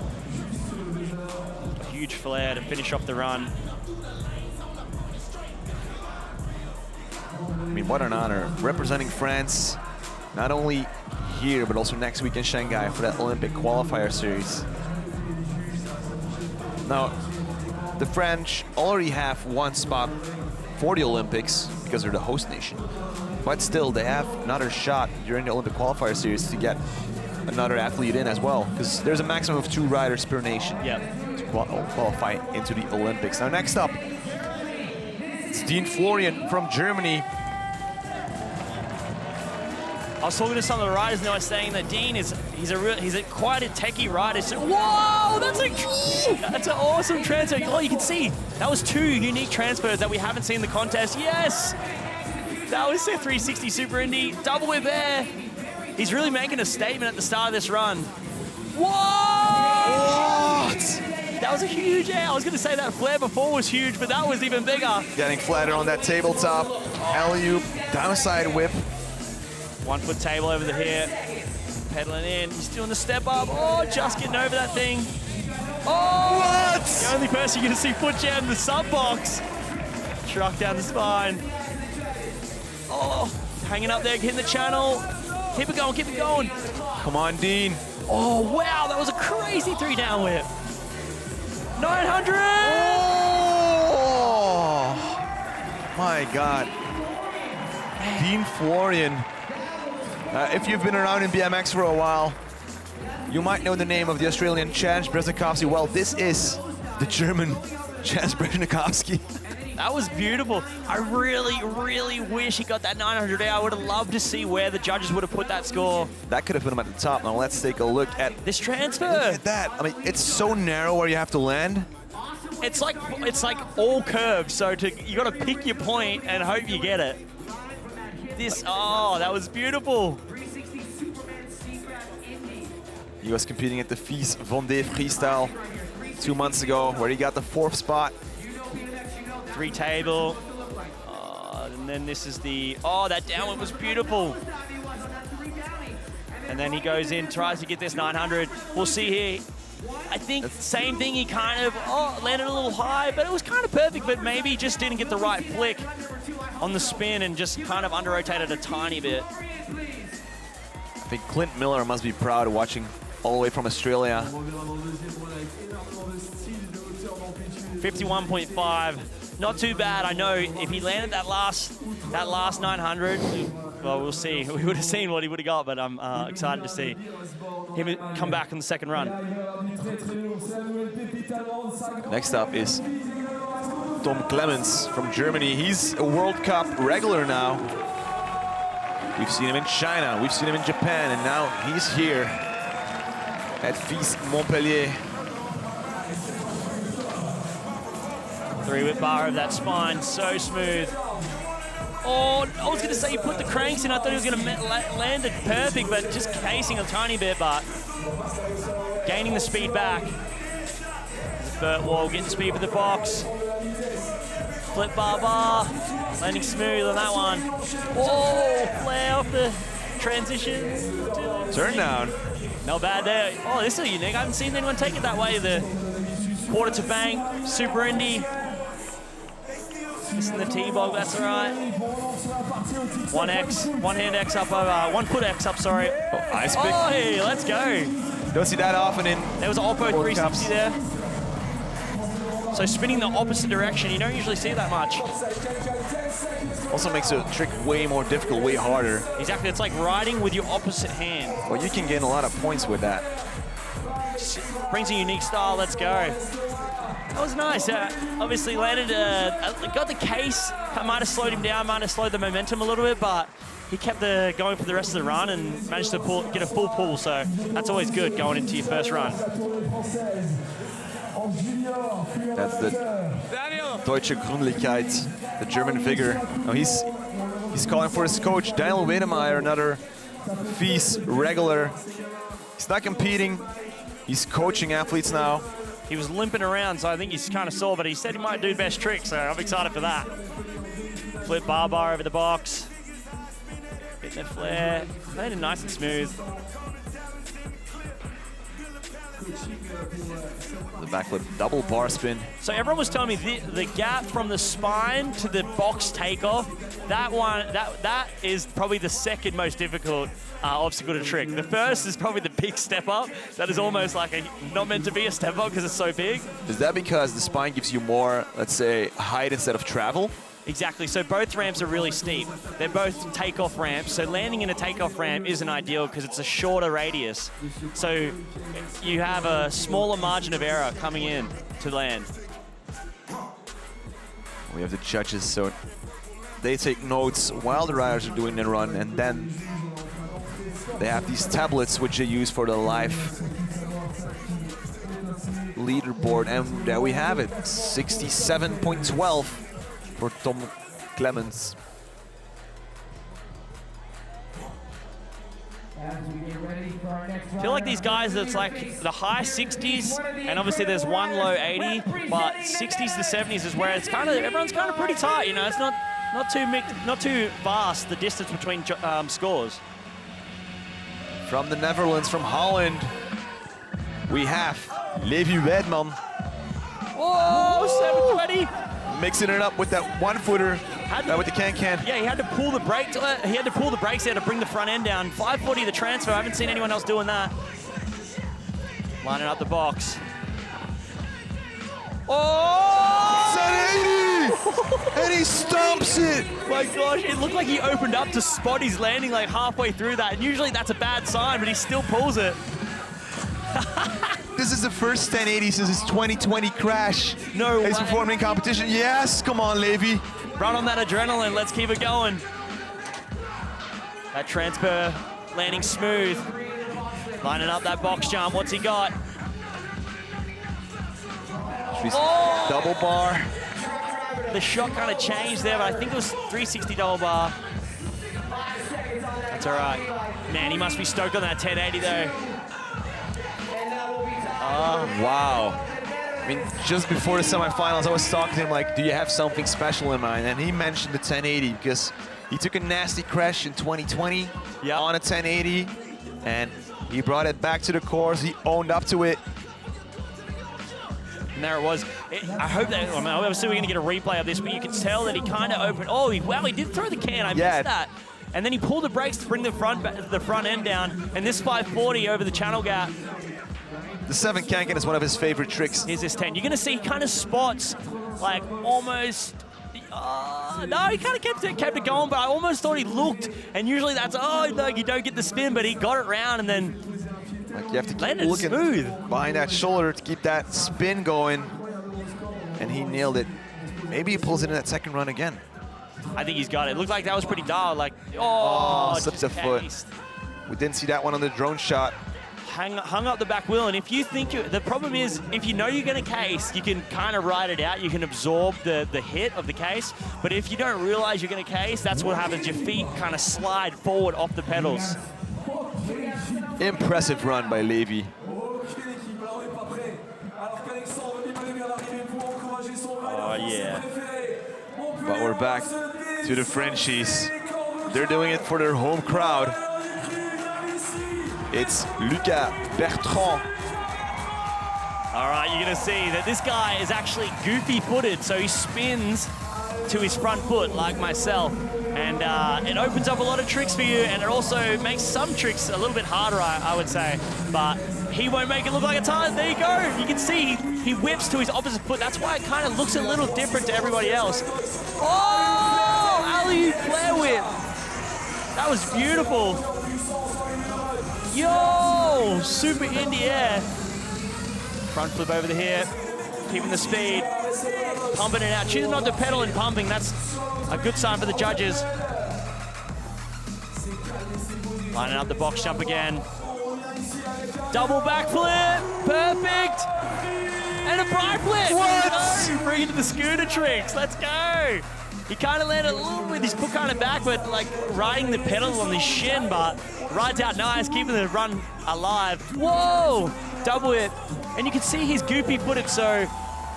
A huge flare to finish off the run. I mean, what an honor. Representing France, not only here, but also next week in Shanghai for that Olympic qualifier series. Now, the French already have one spot for the Olympics because they're the host nation. But still, they have another shot during the Olympic qualifier series to get another athlete in as well, because there's a maximum of 2 riders per nation to qualify into the Olympics. Now, next up, it's Dean Florian from Germany. I was talking to some of the riders and they were saying that Dean he's quite a techie rider. So, whoa, that's an awesome transfer. Oh, you can see that was 2 unique transfers that we haven't seen in the contest. Yes, that was a 360 Super Indy double whip air. He's really making a statement at the start of this run. What? That was a huge air. I was going to say that flare before was huge, but that was even bigger. Getting flatter on that tabletop. Alley-oop, downside whip. 1 foot table over the hip. Pedaling in. He's doing the step up. Oh, just getting over that thing. Oh! What? The only person you're going to see foot jam the sub box. Truck down the spine. Oh, hanging up there, hitting the channel. Keep it going, keep it going. Come on, Dean. Oh, wow, that was a crazy 3 down whip. 900! Oh! My God. Dean Florian. If you've been around in BMX for a while, you might know the name of the Australian Chance Breznikovsky. Well, this is the German Chance Breznikovsky. That was beautiful. I really, really wish he got that 900 out. I would have loved to see where the judges would have put that score. That could have put him at the top. Now let's take a look at this transfer. Look at that. I mean, it's so narrow where you have to land. It's like all curves. So you got to pick your point and hope you get it. Oh, that was beautiful. He was competing at the FISE MONTPELLIER Freestyle 2 months ago, where he got the 4th spot. 3 table. And then this is that downward was beautiful. And then he goes in, tries to get this 900. We'll see here. I think same thing, he kind of landed a little high, but it was kind of perfect, but maybe just didn't get the right flick on the spin and just kind of under-rotated a tiny bit. I think Clint Miller must be proud of watching all the way from Australia. 51.5, not too bad. I know if he landed that last 900, well, we'll see. We would have seen what he would have got, but I'm excited to see him come back in the second run. Next up is Tom Clemens from Germany. He's a World Cup regular now. We've seen him in China, we've seen him in Japan, and now he's here at FISE Montpellier. 3-whip bar of that spine, so smooth. Oh, I was going to say you put the cranks in. I thought he was going to land it perfect, but just casing a tiny bit, but gaining the speed back. Vert wall, getting speed for the box. Flip bar, landing smooth on that one. Whoa, flare off the transition. Turn down. Not bad there. Oh, this is unique. I haven't seen anyone take it that way. The quarter to bank, super indie. Missing the T-bog, that's all right. 1X, one hand X up over, 1 foot X up, sorry. Oh, ice pick. Oh, hey, let's go. Don't see that often in There was an Oppo World 360 Cups. there. So spinning the opposite direction, you don't usually see that much. Also makes the trick way more difficult, way harder. Exactly, it's like riding with your opposite hand. Well, you can gain a lot of points with that. Brings a unique style, let's go. That was nice. Obviously landed, got the case. Might have slowed him down, might have slowed the momentum a little bit, but he kept going for the rest of the run and managed to get a full pull. So that's always good going into your first run. That's the Deutsche Gründlichkeit, the German vigor. Oh, he's calling for his coach, Daniel Wedemeyer, another FISE regular. He's not competing. He's coaching athletes now. He was limping around, so I think he's kind of sore, but he said he might do best trick, so I'm excited for that. Flip bar over the box. Hitting the flare. Landed nice and smooth. The backflip double bar spin. So everyone was telling me the gap from the spine to the box takeoff, that is probably the second most difficult obstacle to trick. The first is probably the big step up. That is almost like not meant to be a step up because it's so big. Is that because the spine gives you more, let's say, height instead of travel? Exactly, so both ramps are really steep. They're both takeoff ramps, so landing in a takeoff ramp isn't ideal because it's a shorter radius. So you have a smaller margin of error coming in to land. We have the judges, so they take notes while the riders are doing the run, and then they have these tablets which they use for the live leaderboard, and there we have it, 67.12 for Tom Clemens. I feel like these guys, it's like the high 60s, and obviously there's one low 80, but 60s to 70s is where it's kind of, everyone's kind of pretty tight, you know, it's not too mixed, not too vast, the distance between scores. From the Netherlands, from Holland, we have Levi Wedman. Oh, 720. Mixing it up with that one-footer, with the can-can. Yeah, he had to pull the brakes. He had to pull the brakes there to bring the front end down. 540 the transfer. I haven't seen anyone else doing that. Lining up the box. Oh! 1080! And he stomps it! My gosh, it looked like he opened up to spot his landing like halfway through that. And usually that's a bad sign, but he still pulls it. This is the first 1080 since his 2020 crash. No way. He's performing in competition. Yes, come on, Levi. Run on that adrenaline, let's keep it going. That transfer landing smooth. Lining up that box jump, what's he got? Oh! Double bar. The shot kind of changed there, but I think it was 360 double bar. That's all right. Man, he must be stoked on that 1080 though. Oh, wow. I mean, just before the semifinals, I was talking to him like, do you have something special in mind? And he mentioned the 1080 because he took a nasty crash in 2020 on a 1080, and he brought it back to the course. He owned up to it. And there it was. I hope that, I mean, obviously we're going to get a replay of this, but you can tell that he kind of opened. Oh, wow, he did throw the can. I missed that. And then he pulled the brakes to bring the front end down, and this 540 over the channel gap. The 7 can-can is one of his favorite tricks. Here's this 10. You're going to see kind of spots, like almost... no, he kind of kept it going, but I almost thought he looked, and usually that's, oh, no, you don't get the spin, but he got it round, and then like you have to keep looking smooth behind that shoulder to keep that spin going, and he nailed it. Maybe he pulls it in that second run again. I think he's got it. It looked like that was pretty dialed, like, slips a foot. We didn't see that one on the drone shot. Hung up the back wheel, and if you think the problem is, if you know you're going to case, you can kind of ride it out. You can absorb the hit of the case, but if you don't realize you're going to case, that's what happens. Your feet kind of slide forward off the pedals. Impressive run by Levi. Oh, yeah. But we're back to the Frenchies. They're doing it for their home crowd. It's Lucas Bertrand. All right, you're gonna see that this guy is actually goofy-footed, so he spins to his front foot like myself. And it opens up a lot of tricks for you, and it also makes some tricks a little bit harder, I would say. But he won't make it look like a time. There you go. You can see he whips to his opposite foot. That's why it kind of looks a little different to everybody else. Oh, alley-oop flare whip. That was beautiful. Yo, super in the air. Front flip over the hip, keeping the speed, pumping it out. Choosing not to pedal and pumping, that's a good sign for the judges. Lining up the box jump again. Double backflip, perfect. And a bri flip. What? Bring it to the scooter tricks, let's go. He kind of landed a little with his foot kind of backward, like riding the pedal on his shin, but rides out nice, keeping the run alive. Whoa, double whip. And you can see he's goofy footed, so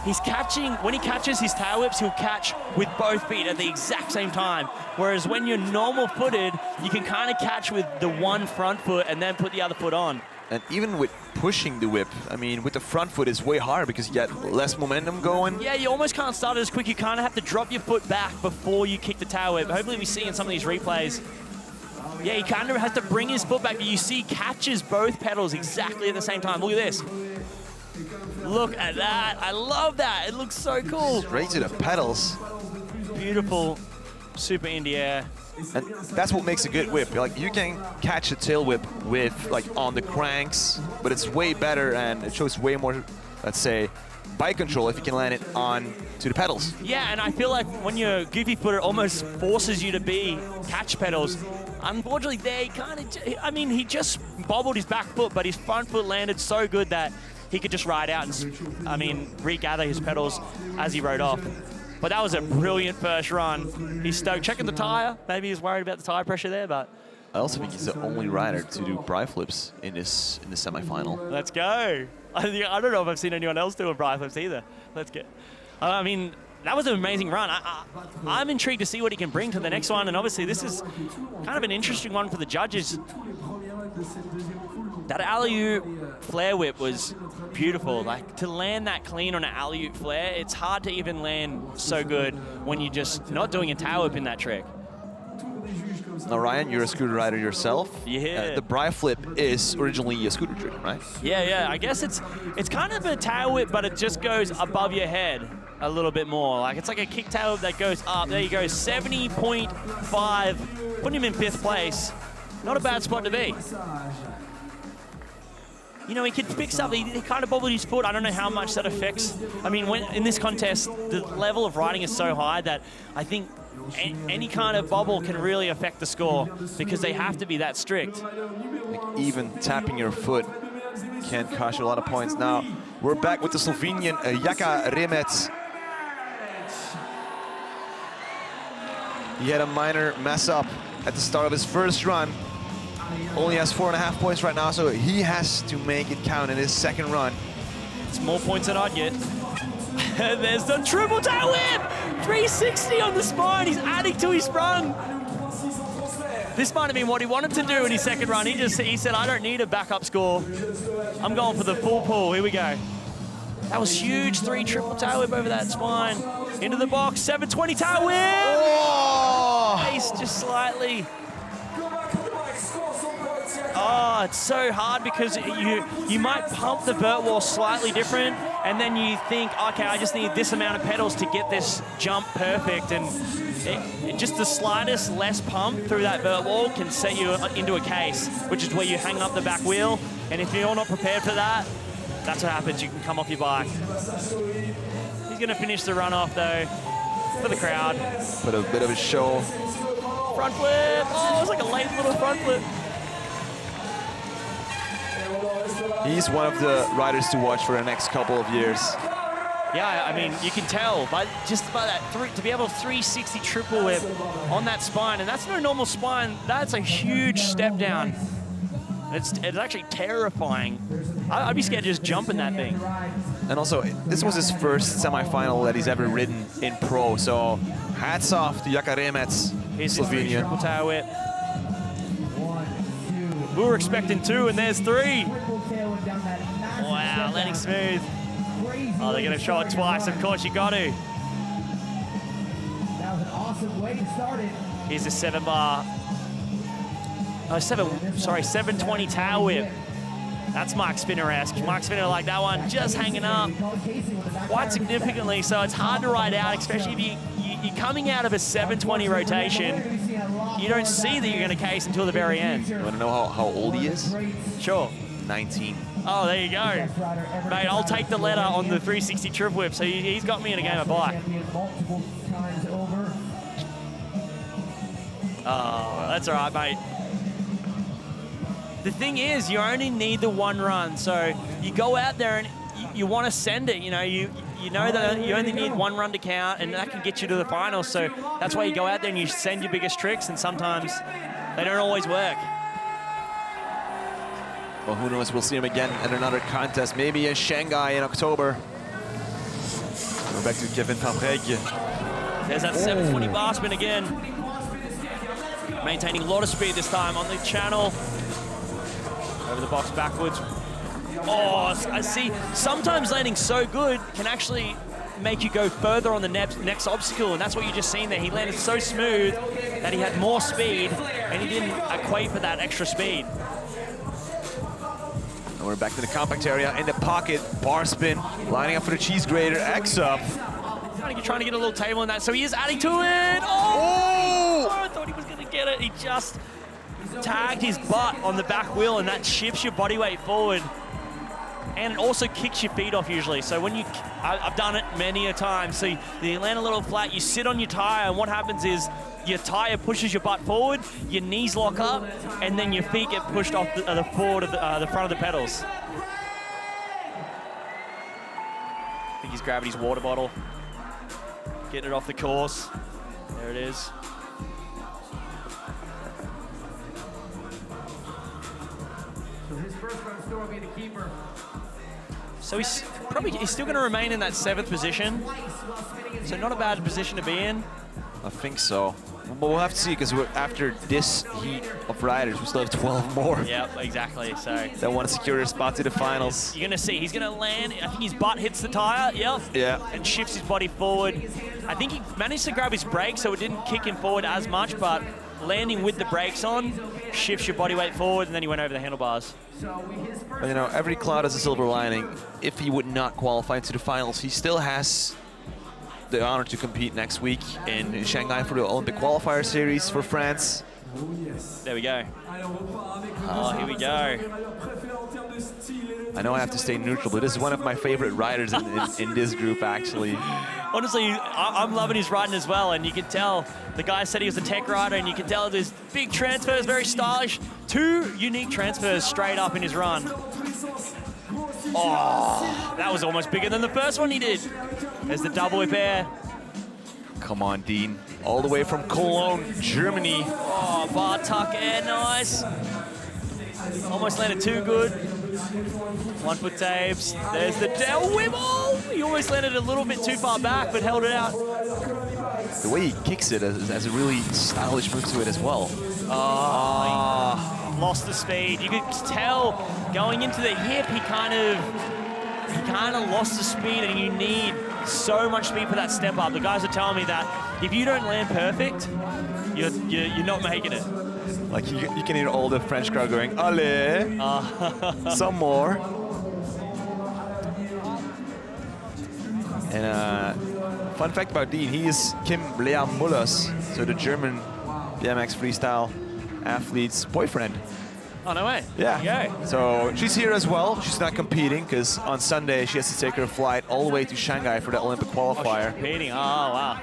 he's catching, when he catches his tail whips, he'll catch with both feet at the exact same time. Whereas when you're normal footed, you can kind of catch with the one front foot and then put the other foot on. And even with pushing the whip, I mean, with the front foot, it's way harder because you get less momentum going. Yeah, you almost can't start it as quick. You kind of have to drop your foot back before you kick the tail whip. Hopefully we see in some of these replays. Yeah, he kind of has to bring his foot back, but you see catches both pedals exactly at the same time. Look at this. Look at that. I love that. It looks so cool. Straight to the pedals. Beautiful. Super in the air. And that's what makes a good whip. Like, you can catch a tail whip with, like, on the cranks, but it's way better and it shows way more, let's say, bike control if you can land it on to the pedals. Yeah, and I feel like when you're goofy footer, it almost forces you to be catch pedals. Unfortunately, there he kind of, I mean, he just bobbled his back foot, but his front foot landed so good that he could just ride out and, I mean, regather his pedals as he rode off. But that was a brilliant first run. He's stoked. Checking the tire. Maybe he's worried about the tire pressure there, but I also think he's the only rider to do bri flips in the semifinal. Let's go. I don't know if I've seen anyone else doing bri flips either. Let's get. I mean, that was an amazing run. I'm intrigued to see what he can bring to the next one, and obviously this is kind of an interesting one for the judges. That alley-oop flare whip was beautiful. Like, to land that clean on an alley-oop flare, it's hard to even land so good when you're just not doing a tail whip in that trick. Now, Ryan, you're a scooter rider yourself. Yeah. The bri flip is originally a scooter trick, right? Yeah. I guess it's kind of a tail whip, but it just goes above your head a little bit more. Like, it's like a kick tail whip that goes up. There you go, 70.5, putting him in 5th place. Not a bad spot to be. You know, he could fix up, he kind of bobbled his foot. I don't know how much that affects. I mean, when in this contest, the level of riding is so high that I think any kind of bobble can really affect the score because they have to be that strict. Like, even tapping your foot can cost you a lot of points. Now, we're back with the Slovenian Jaka Remec. He had a minor mess up at the start of his first run. Only has 4.5 points right now, so he has to make it count in his second run. It's more points than I'd get. There's the triple tail whip! 360 on the spine, he's adding to his sprung. This might have been what he wanted to do in his second run. He said, I don't need a backup score. I'm going for the full pull, here we go. That was huge, 3 triple tail whip over that spine. Into the box, 720 tail whip! Oh! Pace just slightly. Oh, it's so hard because you might pump the vert wall slightly different, and then you think, okay, I just need this amount of pedals to get this jump perfect, and just the slightest less pump through that vert wall can set you into a case, which is where you hang up the back wheel, and if you're not prepared for that, that's what happens. You can come off your bike. He's going to finish the run off, though, for the crowd. Put a bit of a show. Front flip. Oh, it's like a late little front flip. He's one of the riders to watch for the next couple of years. Yeah, I mean, you can tell by that to be able to 360 triple whip on that spine, and that's no normal spine. That's a huge step down. It's actually terrifying. I'd be scared to just jump in that thing. And also, this was his first semifinal that he's ever ridden in pro, so hats off to Jaka Remec, Here's his Slovenian. triple tail whip. We were expecting 2, and there's 3. Wow, landing smooth. Oh, they're going to show it twice. Of course, you got to. That was an awesome way to start it. Here's a 7-bar. Oh, 720 tail whip. That's Mark Spinner-esque. Mark Spinner like that one, just hanging up quite significantly, so it's hard to ride out, especially if you're coming out of a 720 rotation. You don't see that you're going to case until the very end. You want to know how old he is? Sure. 19. Oh, there you go. Mate, I'll take the letter on the 360 trip whip, so he's got me in a game of bike. Oh, that's all right, mate. The thing is, you only need the 1 run, so you go out there and you want to send it. You know that you only need 1 run to count, and that can get you to the final. So that's why you go out there and you send your biggest tricks, and sometimes they don't always work. Well, who knows? We'll see him again at another contest, maybe in Shanghai in October. Go back to Kevin Fabreg. There's that 720 bar spin again. Maintaining a lot of speed this time on the channel. Over the box backwards. Oh, I see. Sometimes landing so good can actually make you go further on the next obstacle, and that's what you just seen there. He landed so smooth that he had more speed, and he didn't equate for that extra speed. And we're back to the compact area in the pocket. Bar spin, lining up for the cheese grater. X up. Trying to get a little table in that, so he is adding to it. Oh! I thought he was going to get it. He just tagged his butt on the back wheel, and that shifts your body weight forward. And it also kicks your feet off usually. So when I've done it many a time. So you land a little flat, you sit on your tire, and what happens is your tire pushes your butt forward, your knees lock up, and then your feet get pushed off the forward of the front of the pedals. I think he's grabbing his water bottle, getting it off the course. There it is. So his first run store will be the keeper. So he's still going to remain in that 7th position. So not a bad position to be in. I think so. But we'll have to see, because after this heat of riders, we still have 12 more. Yep, exactly. So that want to secure their spot to the finals. You're going to see. He's going to land. I think his butt hits the tire. Yep. Yeah. And shifts his body forward. I think he managed to grab his brakes, so it didn't kick him forward as much, but landing with the brakes on shifts your body weight forward, and then he went over the handlebars. But, you know, every cloud has a silver lining. If he would not qualify into the finals, he still has the honor to compete next week in Shanghai for the Olympic qualifier series for France. There we go. Oh, here we go. I know I have to stay neutral, but this is one of my favorite riders in this group, actually. Honestly, I'm loving his riding as well, and you can tell the guy said he was a tech rider, and you can tell there's big transfers, very stylish. 2 unique transfers straight up in his run. Oh, that was almost bigger than the first one he did. There's the double whip air. Come on, Dean. All the way from Cologne, Germany. Oh, bar tuck air, nice. Almost landed too good. 1 foot tapes. There's the Del whip. Oh, he almost landed a little bit too far back, but held it out. The way he kicks it has a really stylish move to it as well. Oh, lost the speed. You could tell going into the hip, he kind of lost the speed, and you need so much speed for that step up. The guys are telling me that if you don't land perfect, you're not making it. Like you can hear all the French crowd going, allez, some more. And fun fact about Dean, he is Kim Lea Muller's, so the German BMX Freestyle athlete's boyfriend. Oh, no way. Yeah. There you go. So she's here as well. She's not competing because on Sunday she has to take her flight all the way to Shanghai for the Olympic qualifier. Competing. Oh, wow.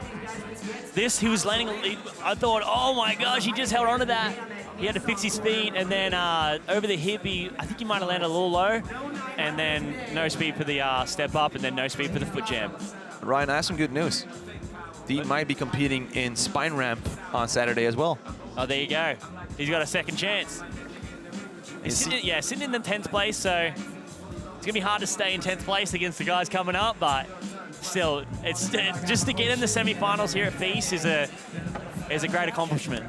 He was landing, I thought, oh my gosh, he just held on to that. He had to fix his feet, and then over the hip, I think he might have landed a little low, and then no speed for the step up, and then no speed for the foot jam. Ryan, I have some good news. Dean might be competing in spine ramp on Saturday as well. Oh, there you go. He's got a second chance. He's sitting in the 10th place, so gonna be hard to stay in 10th place against the guys coming up, but still, it's just to get in the semi-finals here at FISE is a great accomplishment.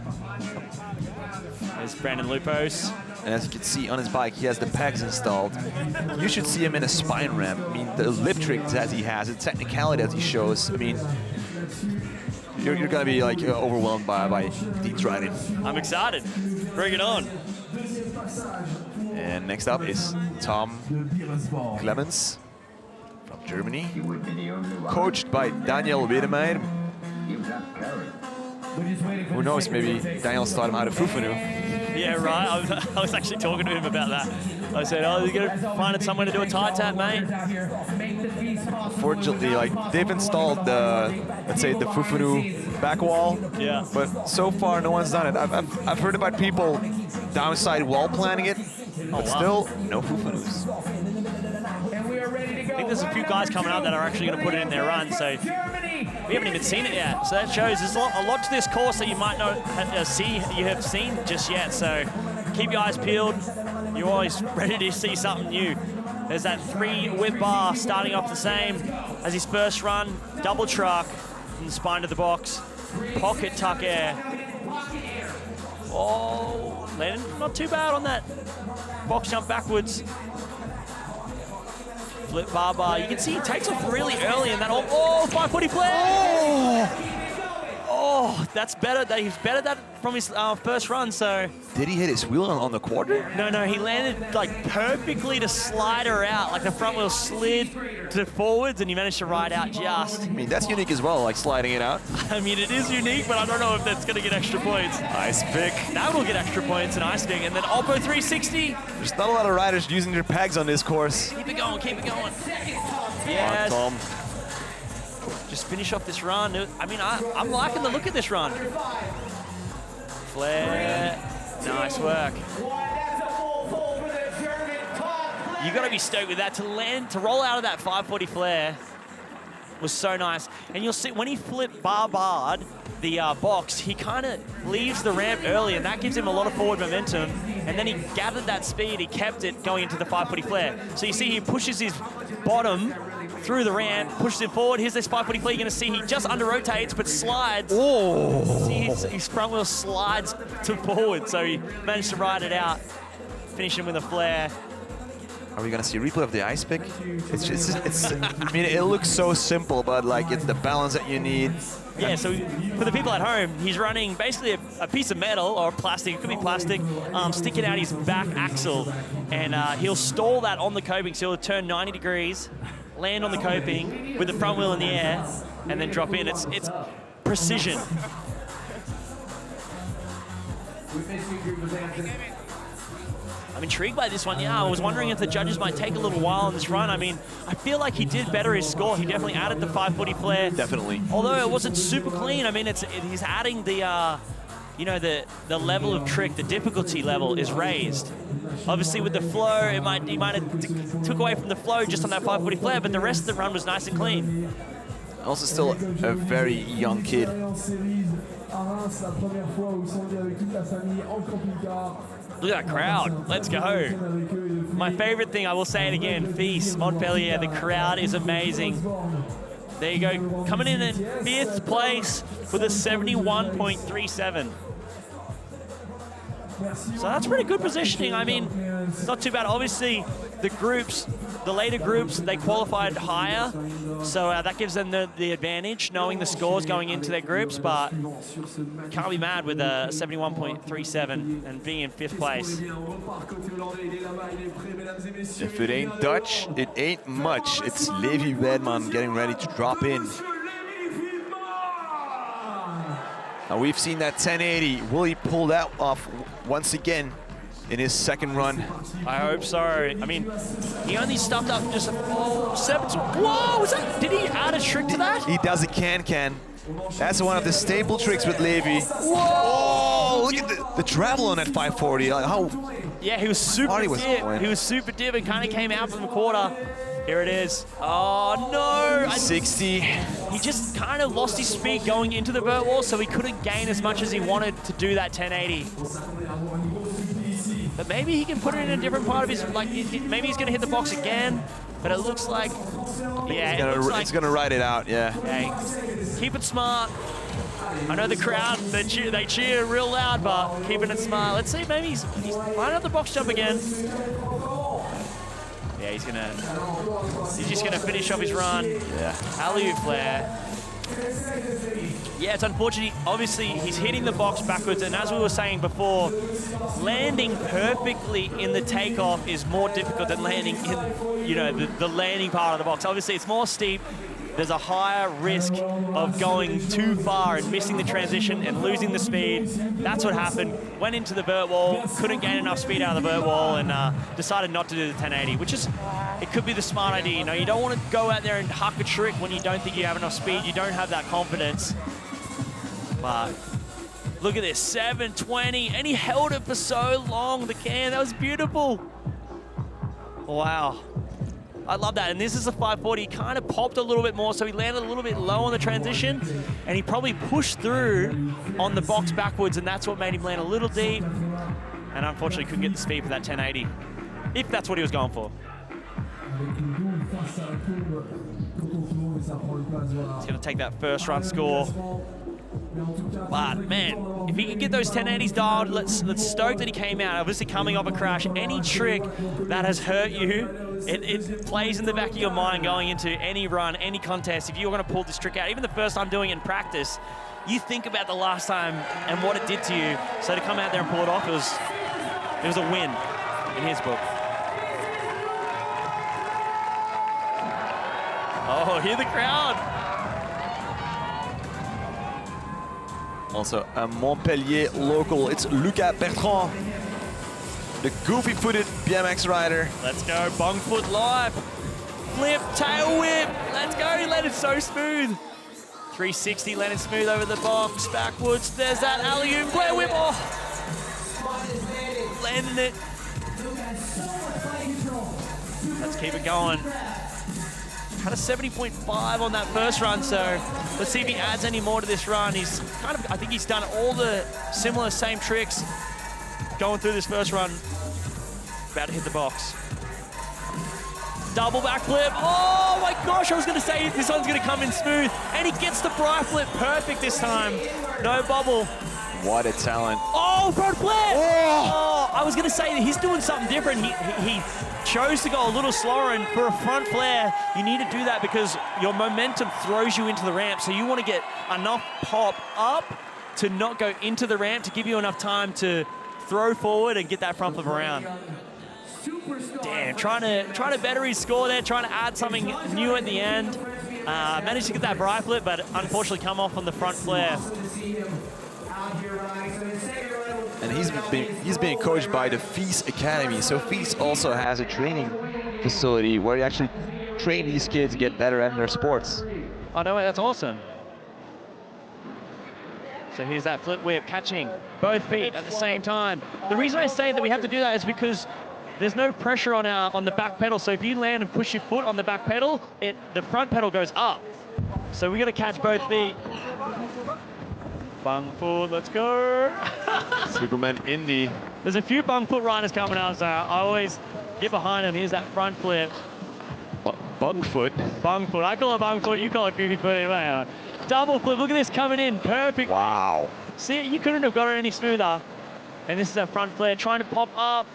There's Brandon Lupos. And as you can see on his bike, he has the pegs installed. You should see him in a spine ramp. I mean, the lip tricks that he has, the technicality that he shows. I mean, you're gonna be like overwhelmed by Dean's riding. I'm excited. Bring it on. And next up is Tom Clemens from Germany, coached by Daniel Wiedemeyer. Who knows, maybe Daniel taught him how to fufanu. Yeah, right. I was actually talking to him about that. I said, "Oh, you're gonna find somewhere to do a tie tap, mate." Fortunately, like they've installed the, let's say, the fufanu back wall. Yeah. But so far, no one's done it. I've heard about people downside wall planning it, but still no fufanus. I think there's a few guys coming up that are actually going to put it in their run, so we haven't even seen it yet. So that shows there's a lot to this course that you might not have seen just yet. So keep your eyes peeled. You're always ready to see something new. There's that 3 whip bar starting off the same as his first run, double truck from the spine to the box, pocket tuck air. Oh, landed not too bad on that box jump backwards. Flip bar. You can see he takes off really early in that. Oh, 540 flare! Oh, that's better. He's better that from his first run. So Did he hit his wheel on the quarter? no, he landed like perfectly to slide her out. Like the front wheel slid to forwards, and he managed to ride out just. I mean, that's unique as well, like sliding it out. I mean, it is unique, but I don't know if that's going to get extra points. Nice pick. That will get extra points in ice pick, and then Oppo 360. There's not a lot of riders using their pegs on this course. Keep it going. Yes. Come on, Tom. Just finish off this run. I mean, I'm liking the look of this run. Flare. Nice work. You got to be stoked with that. To roll out of that 540 flare was so nice. And you'll see when he flipped barred the box, he kind of leaves the ramp early, and that gives him a lot of forward momentum. And then he gathered that speed. He kept it going into the 540 flare. So you see he pushes his bottom through the ramp, pushes it forward. Here's this 540 flare. You're going to see he just under-rotates, but slides. Oh! See his front wheel slides to forward, so he managed to ride it out, finishing with a flare. Are we gonna see a replay of the ice pick? It's I mean, it looks so simple, but like it's the balance that you need. Yeah, so for the people at home, he's running basically a piece of metal or plastic, it could be plastic, sticking out his back axle, and he'll stall that on the coping, so he'll turn 90 degrees, land on the coping with the front wheel in the air, and then drop in. It's precision. I'm intrigued by this one. Yeah, I was wondering if the judges might take a little while on this run. I mean, I feel like he did better his score. He definitely added the 540 flare. Definitely. Although it wasn't super clean. I mean, he's adding the, the level of trick, the difficulty level is raised. Obviously, with the flow, he might have took away from the flow just on that 540 flare, but the rest of the run was nice and clean. Also, still a very young kid. Look at that crowd. Let's go. My favorite thing, I will say it again, FISE Montpellier, the crowd is amazing. There you go, coming in 5th place with a 71.37. So that's pretty good positioning. I mean, it's not too bad. Obviously, the later groups, they qualified higher, so that gives them the advantage, knowing the scores going into their groups, but can't be mad with a 71.37 and being in 5th place. If it ain't Dutch, it ain't much. It's Levi Wedman getting ready to drop in. Now we've seen that 1080. Will he pull that off once again in his second run? I hope so. I mean, he only stuffed up just whoa, was that, did he add a trick to that? He does a can-can. That's one of the staple tricks with Levi. Whoa! Look at the travel on that 540. Like how? Yeah, he was super div. He was super div and kind of came out from the quarter. Here it is. Oh no! 60. He just kind of lost his speed going into the vert wall, so he couldn't gain as much as he wanted to do that 1080. But maybe he can put it in a different part of his, like, maybe he's going to hit the box again. But it looks like, yeah, it's gonna ride it out, yeah. Okay. Keep it smart. I know the crowd, they cheer real loud, but keeping it smart. Let's see, maybe he's lining up the box jump again. Yeah, he's just gonna finish off his run. Yeah. Alley-oop flare. Yeah, it's unfortunate. Obviously, he's hitting the box backwards, and as we were saying before, landing perfectly in the takeoff is more difficult than landing in, you know, the landing part of the box. Obviously, it's more steep. There's a higher risk of going too far and missing the transition and losing the speed. That's what happened. Went into the vert wall, couldn't gain enough speed out of the vert wall, and decided not to do the 1080, which is, it could be the smart idea. You know, you don't want to go out there and huck a trick when you don't think you have enough speed. You don't have that confidence. But look at this, 720, and he held it for so long, the can. That was beautiful. Wow. I love that, and this is a 540. He kind of popped a little bit more, so he landed a little bit low on the transition, and he probably pushed through on the box backwards, and that's what made him land a little deep, and unfortunately couldn't get the speed for that 1080, if that's what he was going for. He's gonna take that first run score. But man, if he can get those 1080s dialed, let's stoke that he came out. Obviously coming off a crash, any trick that has hurt you, it plays in the back of your mind going into any run, any contest. If you're going to pull this trick out, even the first time doing it in practice, you think about the last time and what it did to you. So to come out there and pull it off, it was a win in his book. Oh, hear the crowd. Also a Montpellier local, it's Lucas Bertrand, the goofy-footed BMX rider. Let's go, bung foot live. Flip, tail whip, let's go, he landed so smooth. 360, landed smooth over the box, backwards, there's that alley-oop, flare whip, oh! Landing it. Let's keep it going. Had a 70.5 on that first run, so let's see if he adds any more to this run. He's kind of, I think he's done all the similar, same tricks going through this first run. About to hit the box. Double backflip. Oh my gosh, I was gonna say this one's gonna come in smooth. And he gets the bri flip perfect this time. No bubble. What a talent. Oh, front flip! Oh, I was gonna say that he's doing something different. He chose to go a little slower, and for a front flare, you need to do that because your momentum throws you into the ramp. So you want to get enough pop up to not go into the ramp to give you enough time to throw forward and get that front flip around. Damn, trying to better his score there, trying to add something new at the end. Managed to get that bri flip, but unfortunately come off on the front flare. And he's being coached by the FISE Academy. So FISE also has a training facility where you actually train these kids to get better at their sports. Oh no, that's awesome. So here's that flip whip, catching both feet at the same time. The reason I say that we have to do that is because there's no pressure on the back pedal. So if you land and push your foot on the back pedal, the front pedal goes up. So we got to catch both feet. Bung foot, let's go. Superman Indy. There's a few bung foot riders coming out, so I always get behind them. Here's that front flip. Bung foot? Bung foot. I call it bung foot, you call it goofy foot. Double flip, look at this coming in, perfect. Wow. See, you couldn't have got it any smoother. And this is a front flare trying to pop up.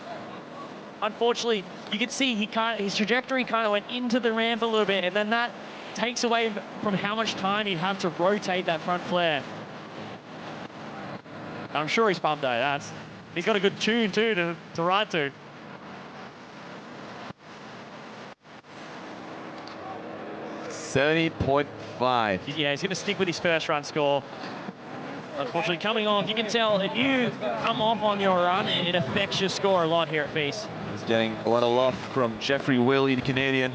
Unfortunately, you can see his trajectory kind of went into the ramp a little bit, and then that takes away from how much time he'd have to rotate that front flare. I'm sure he's pumped though. He's got a good tune too to ride to. $70.5. Yeah, he's going to stick with his first run score. Unfortunately, coming off, you can tell if you come off on your run, it affects your score a lot here at FISE. He's getting a lot of love from Jeffrey Willey, the Canadian.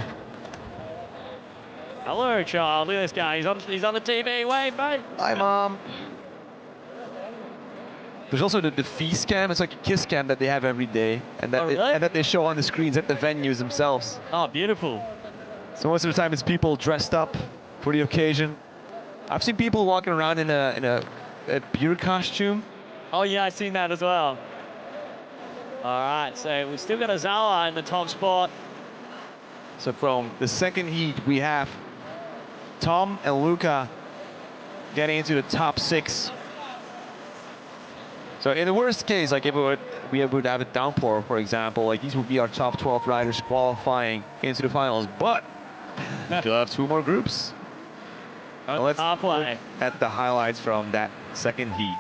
Hello, child. Look at this guy. He's on the TV. Wait, mate. Hi, Mom. There's also the FISE cam. It's like a kiss cam that they have every day, and that, really? and that they show on the screens at the venues themselves. Oh, beautiful. So most of the time it's people dressed up for the occasion. I've seen people walking around in a beer costume. Oh yeah, I've seen that as well. All right, so we've still got Azawa in the top spot. So from the second heat, we have Tom and Luca getting into the top 6. So in the worst case, like if we would have a downpour, for example, like these would be our top 12 riders qualifying into the finals. But still have 2 more groups. Let's look at the highlights from that second heat.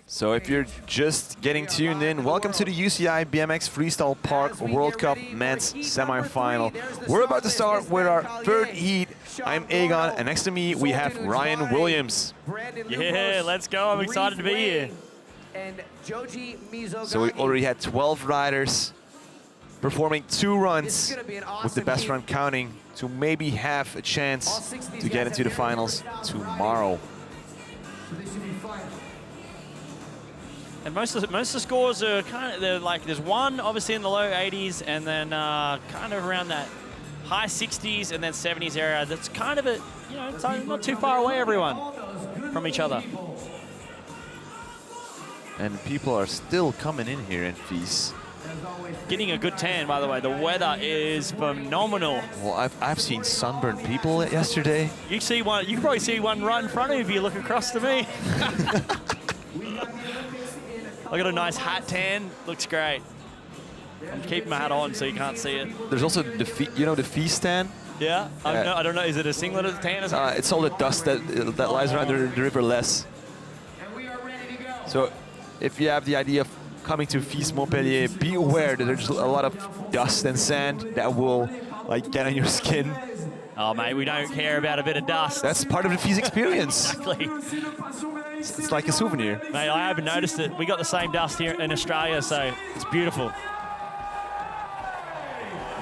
So if you're just getting tuned in, welcome to the UCI BMX Freestyle Park World Cup Men's Semifinal. We're about to start with our third heat. I'm Aegon, and next to me we have Ryan Williams. Yeah, let's go. I'm excited to be here. So we already had 12 riders performing 2 runs, with the best run counting to maybe have a chance to get into the finals tomorrow. And most of the scores are they're like, there's one obviously in the low 80s, and then kind of around that high 60s and then 70s area. That's kind of it's not too far away, everyone, from each other. And people are still coming in here in FISE. Getting a good tan, by the way. The weather is phenomenal. Well, I've seen sunburned people yesterday. You see one. You can probably see one right in front of you if you look across to me. I got a nice hat tan. Looks great. I'm keeping my hat on so you can't see it. There's also the FISE tan. Yeah. I don't know. Is it a singlet or a tan? It's all the dust that lies around the river less. So if you have the idea of coming to FISE Montpellier, be aware that there's a lot of dust and sand that will get on your skin. Oh, mate, we don't care about a bit of dust. That's part of the FISE experience. Exactly. It's like a souvenir. Mate, I haven't noticed it. We got the same dust here in Australia, so it's beautiful.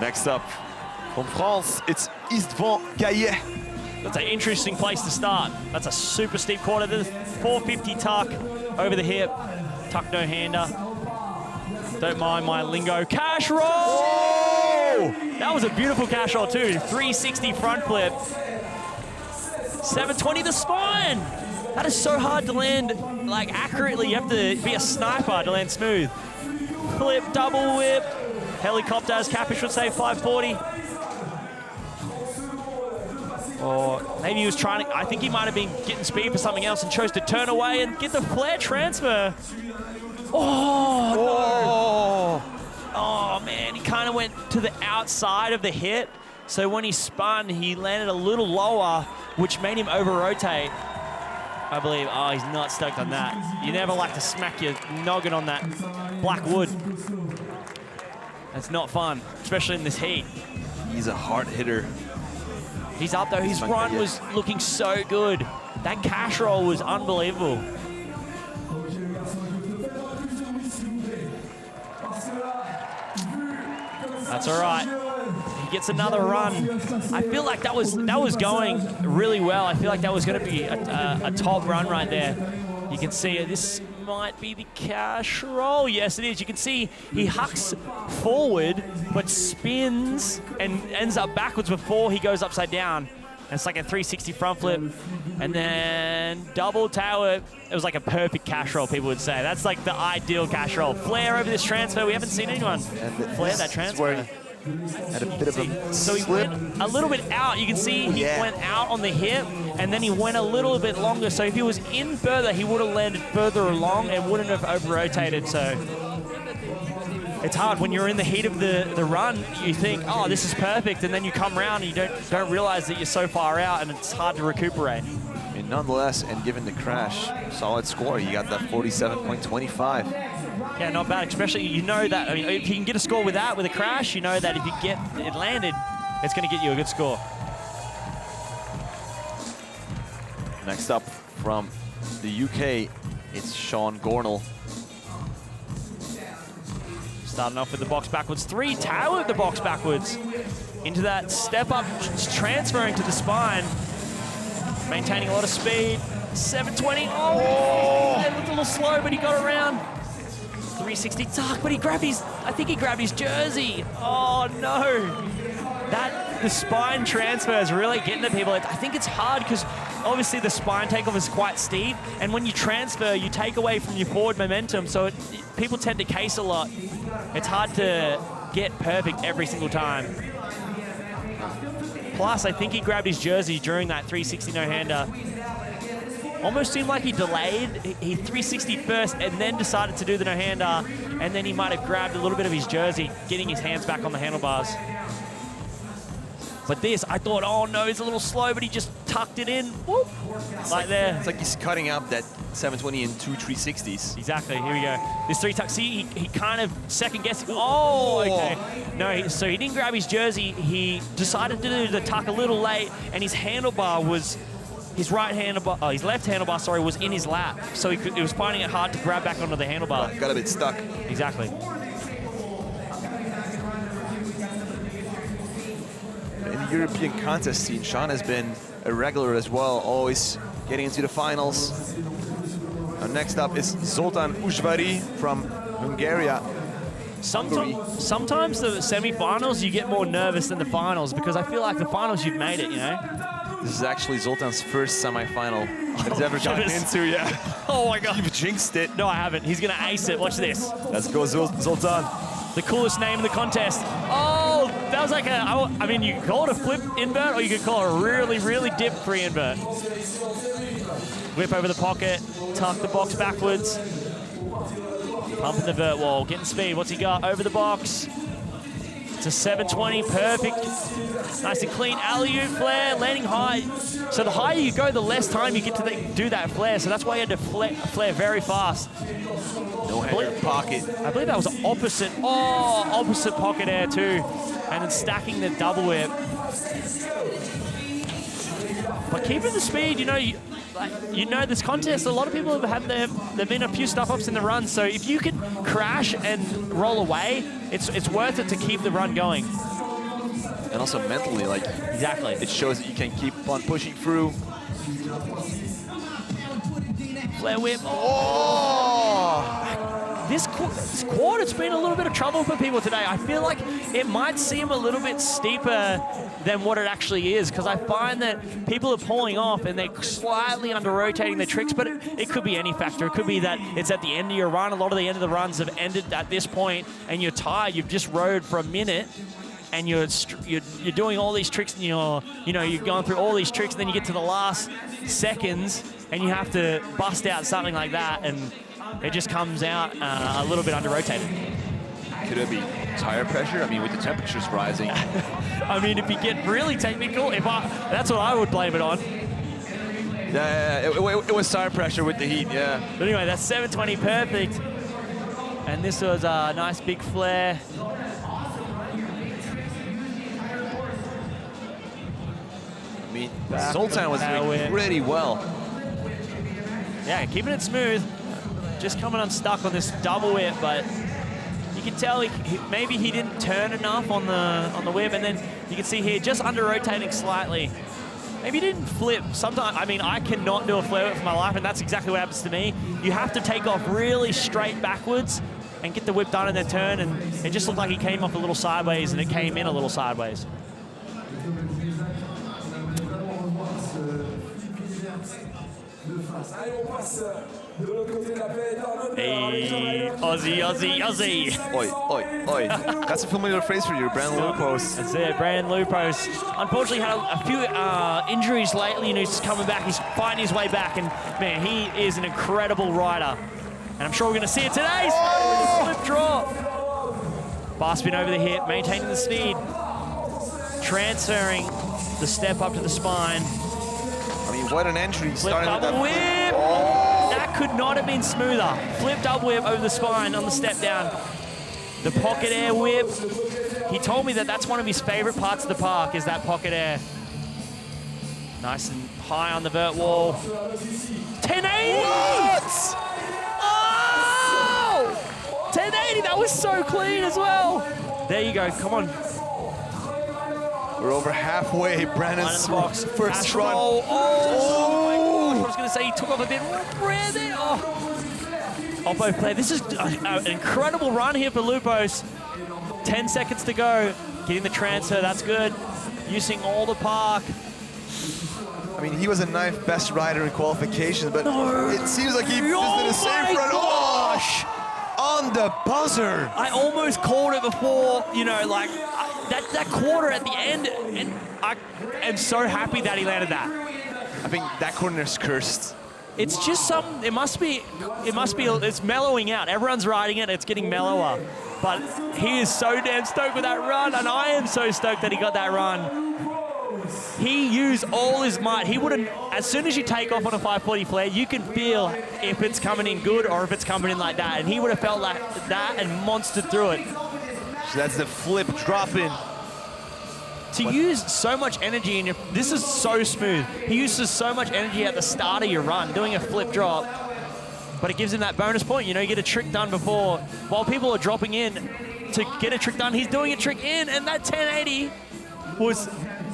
Next up, from France, it's Istvan Gaillet. That's an interesting place to start. That's a super steep quarter. There's 450 tuck over the hip, tuck no hander. Don't mind my lingo. Cash roll! Whoa! That was a beautiful cash roll too. 360 front flip. 720 the spine. That is so hard to land accurately. You have to be a sniper to land smooth. Flip, double whip. Helicopter, as Capish would say, 540. Or maybe he was trying to, I think he might have been getting speed for something else and chose to turn away and get the flare transfer. Oh, kind of went to the outside of the hit. So when he spun, he landed a little lower, which made him over-rotate. I believe. Oh, he's not stoked on that. You never like to smack your noggin on that black wood. That's not fun, especially in this heat. He's a hard hitter. He's up though. His run was looking so good. That cash roll was unbelievable. That's all right. He gets another run. I feel like that was going really well. I feel like that was going to be a top run right there. You can see it. This might be the cash roll. Yes, it is. You can see he hucks forward, but spins and ends up backwards before he goes upside down. And it's like a 360 front flip. And then double tower. It was like a perfect cash roll, people would say. That's like the ideal cash roll. Flare over this transfer. We haven't seen anyone flare that transfer. Had a bit of a So he went a little bit out. You can see he went out on the hip, and then he went a little bit longer. So if he was in further, he would have landed further along and wouldn't have over-rotated. So it's hard when you're in the heat of the run. You think, oh, this is perfect, and then you come around and you don't realize that you're so far out, and it's hard to recuperate. And nonetheless, and given the crash, solid score. You got that 47.25. Yeah, not bad, especially you know that, I mean, if you can get a score with that, with a crash, you know that if you get it landed, it's going to get you a good score. Next up from the UK, it's Sean Gornall. Starting off with the box backwards, 3 tower the box backwards. Into that step up, transferring to the spine. Maintaining a lot of speed. 720, it looked a little slow, but he got around. 360 tuck, but I think he grabbed his jersey. Oh no. The spine transfer is really getting to people. I think it's hard because obviously the spine takeoff is quite steep, and when you transfer, you take away from your forward momentum, so people tend to case a lot. It's hard to get perfect every single time. Plus, I think he grabbed his jersey during that 360 no-hander. Almost seemed like he delayed. He 360 first and then decided to do the no-hander, and then he might have grabbed a little bit of his jersey, getting his hands back on the handlebars. But this, I thought, oh no, he's a little slow, but he just tucked it in. Whoop, like there. It's like he's cutting up that 720 in 2 360s. Exactly, here we go. This 3 tuck, see, he kind of second guessing. Oh, okay. No, so he didn't grab his jersey. He decided to do the tuck a little late, and his handlebar was, his left handlebar, sorry, was in his lap. So he was finding it hard to grab back onto the handlebar. Got a bit stuck. Exactly. In the European contest scene, Sean has been a regular as well, always getting into the finals. Next up is Zoltán Uzsváry from Hungary. Sometimes the semi-finals, you get more nervous than the finals, because I feel like the finals, you've made it, you know? This is actually Zoltán's first semi-final that he's ever gotten into, yeah. Oh my God. You've jinxed it. No, I haven't. He's going to ace it. Watch this. Let's go, Zoltán. The coolest name in the contest. Oh, that was like I mean, you could call it a flip invert, or you could call it a really, really dip free invert. Whip over the pocket, tuck the box backwards. Pumping the vert wall, getting speed. What's he got? Over the box. It's a 720, perfect. Nice and clean alley-oop flare, landing high. So the higher you go, the less time you get to do that flare. So that's why you had to flare very fast. No hander pocket. I believe that was opposite. Oh, opposite pocket air too. And then stacking the double whip. But keeping the speed, you know this contest, a lot of people have had there've been a few stuff-ups in the run, so if you can crash and roll away, it's worth it to keep the run going. And also mentally, like, exactly, it shows that you can keep on pushing through. Flare whip. Oh! This quad, it's been a little bit of trouble for people today. I feel like it might seem a little bit steeper than what it actually is, because I find that people are pulling off and they're slightly under-rotating their tricks, but it could be any factor. It could be that it's at the end of your run. A lot of the end of the runs have ended at this point, and you're tired. You've just rode for a minute, and you're doing all these tricks, and you're going through all these tricks, and then you get to the last seconds, and you have to bust out something like that, and it just comes out a little bit under-rotated. Could it be tire pressure? I mean, with the temperatures rising. I mean, if you get really technical, that's what I would blame it on. Yeah, it was tire pressure with the heat, yeah. But anyway, that's 720 perfect. And this was a nice big flare. I mean, Zoltan was doing pretty well. Yeah, keeping it smooth. Just coming unstuck on this double whip, but you can tell maybe he didn't turn enough on the whip, and then you can see here just under rotating slightly. Maybe he didn't flip. Sometimes, I mean, I cannot do a flare whip for my life, and that's exactly what happens to me. You have to take off really straight backwards and get the whip done in the turn, and it just looked like he came off a little sideways, and it came in a little sideways. Hey, Aussie. Oi. That's a familiar phrase for you, Brandon Lupos. That's it, Brandon Lupos. Unfortunately, had a few injuries lately, and he's coming back. He's finding his way back, and man, he is an incredible rider. And I'm sure we're going to see it today. Flip drop. Bar spin over the hip, maintaining the speed. Transferring the step up to the spine. I mean, what an entry. Flip double whip. Oh. That could not have been smoother. Flip double whip over the spine on the step down. The pocket air whip. He told me that that's one of his favorite parts of the park, is that pocket air. Nice and high on the vert wall. 1080! What? Oh! 1080, that was so clean as well. There you go, come on. We're over halfway. Brandon's first run. Oh my gosh, I was going to say he took off a bit rare there. Oppo play. This is an incredible run here for Lupos. 10 seconds to go. Getting the transfer, that's good. Using all the park. I mean, he was a ninth best rider in qualifications, but it seems like he just did the same front. Gosh! On the buzzer. I almost called it before, you know, like that quarter at the end, and I am so happy that he landed that. I think that corner is cursed. It's just it's mellowing out. Everyone's riding it, it's getting mellower. But he is so damn stoked with that run, and I am so stoked that he got that run. He used all his might. He wouldn't, as soon as you take off on a 540 flare, you can feel if it's coming in good or if it's coming in like that. And he would have felt like that and monstered through it. So that's the flip drop in. To use so much energy in your, this is so smooth. He uses so much energy at the start of your run, doing a flip drop. But it gives him that bonus point. You know, you get a trick done before. While people are dropping in to get a trick done, he's doing a trick in, and that 1080 was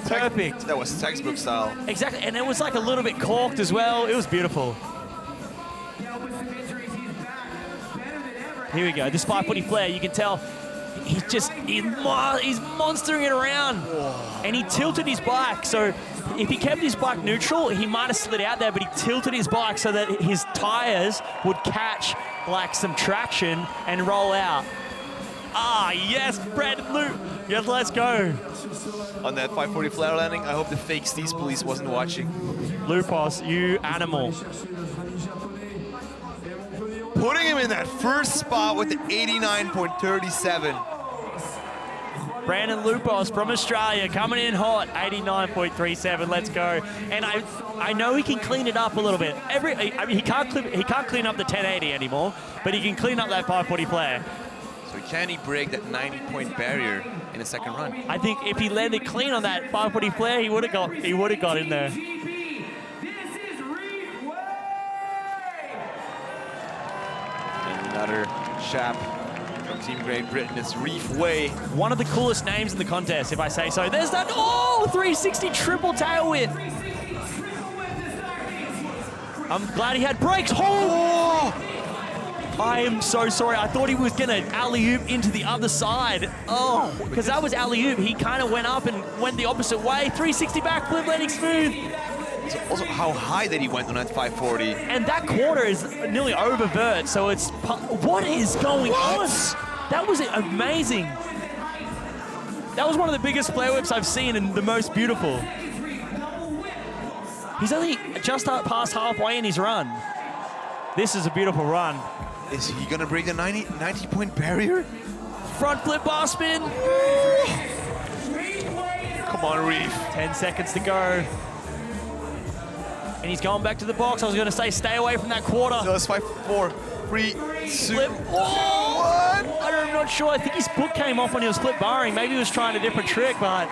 perfect. That was textbook style. Exactly, and it was like a little bit corked as well. It was beautiful. Here we go, this 540 flare, you can tell he's monstering it around. Whoa. And he tilted his bike, so if he kept his bike neutral, he might have slid out there, but he tilted his bike so that his tires would catch like some traction and roll out. Ah, yes, Brandon Luke. Yes, let's go. On that 540 flare landing, I hope the fake Steez police wasn't watching. Lupos, you animal. Putting him in that first spot with the 89.37. Brandon Lupos from Australia coming in hot, 89.37. Let's go. And I know he can clean it up a little bit. I mean, he can't clean up the 1080 anymore, but he can clean up that 540 flare. So can he break that 90-point barrier in a second run? I think if he landed clean on that 540 flare, he would have got in there. And another chap from Team Great Britain is Reef Way. One of the coolest names in the contest, if I say so. There's that, 360 triple tail whip. I'm glad he had brakes. I am so sorry. I thought he was going to alley-oop into the other side. Because that was alley-oop. He kind of went up and went the opposite way. 360 backflip, landing smooth. So also how high that he went on that 540. And that quarter is nearly over vert, so it's... What is going on? That was amazing. That was one of the biggest flare whips I've seen and the most beautiful. He's only just past halfway in his run. This is a beautiful run. Is he gonna break the 90-point barrier? front flip bar spin. Come on, Reef. 10 seconds to go. And he's going back to the box. I was going to say, stay away from that quarter. So it's 5, 4, 3, 2, Flip. 1. I'm not sure. I think his foot came off when he was flip barring. Maybe he was trying a different trick, but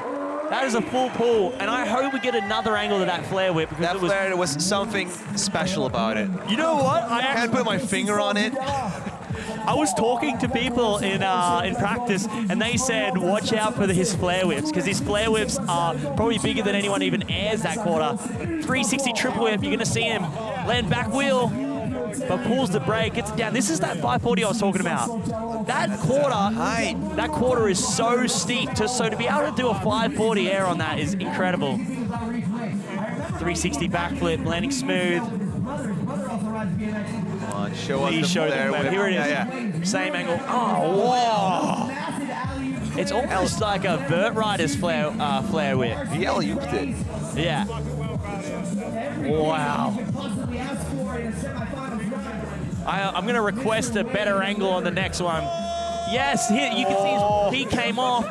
that is a full pull. And I hope we get another angle to that flare whip. Because That flare, there was something special about it. You know what? I can't put my finger on it. I was talking to people in practice, and they said, watch out for his flare whips, because his flare whips are probably bigger than anyone even airs that quarter. 360 triple whip, you're going to see him land back wheel, but pulls the brake, gets it down. This is that 540 I was talking about. That quarter is so steep, so to be able to do a 540 air on that is incredible. 360 backflip, landing smooth. Come on, show us the Showed flare them. whip. Here it is. Yeah. Same angle. Oh, wow. It's almost like a vert rider's flare whip. He alley-ooped it. Yeah. Wow. I'm going to request a better angle on the next one. Yes, here you can see his feet came off.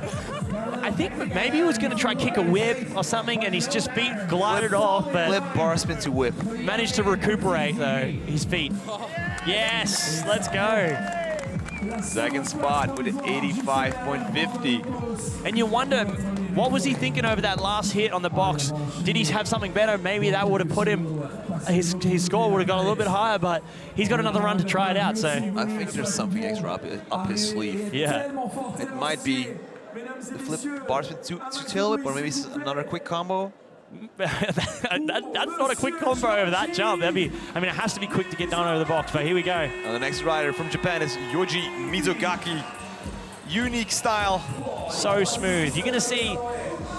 I think maybe he was going to try kick a whip or something, and his just feet glided off, but Flip, bar spin to whip. managed to recuperate, though, his feet. Yes, let's go. Second spot with an 85.50. And you wonder, what was he thinking over that last hit on the box? Did he have something better? Maybe that would have put him, his score would have gone a little bit higher, but he's got another run to try it out, so. I think there's something extra up his sleeve. Yeah. It might be the flip bar spin to tail whip, or maybe another quick combo. That's not a quick combo over that jump. That'd be, I mean, it has to be quick to get down over the box, but here we go. The next rider from Japan is Yoji Mizugaki. Unique style. So smooth. You're going to see,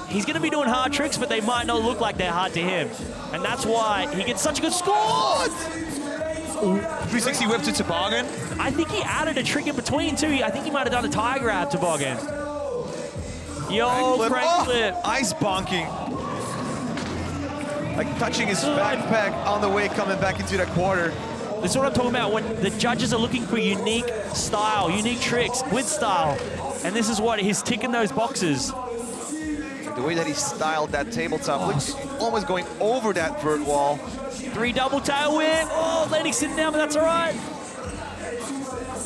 he's going to be doing hard tricks, but they might not look like they're hard to him. And that's why he gets such a good score. 360 whip to toboggan. I think he added a trick in between, too. I think he might have done a tie grab toboggan. Yo, crank flip. Ice bonking. Like touching his backpack on the way coming back into that quarter. This is what I'm talking about when the judges are looking for unique style, unique tricks with style. And this is what he's ticking those boxes. The way that he styled that tabletop looks almost going over that vert wall. 3 double tail whip. Oh, landing sitting down, but that's all right.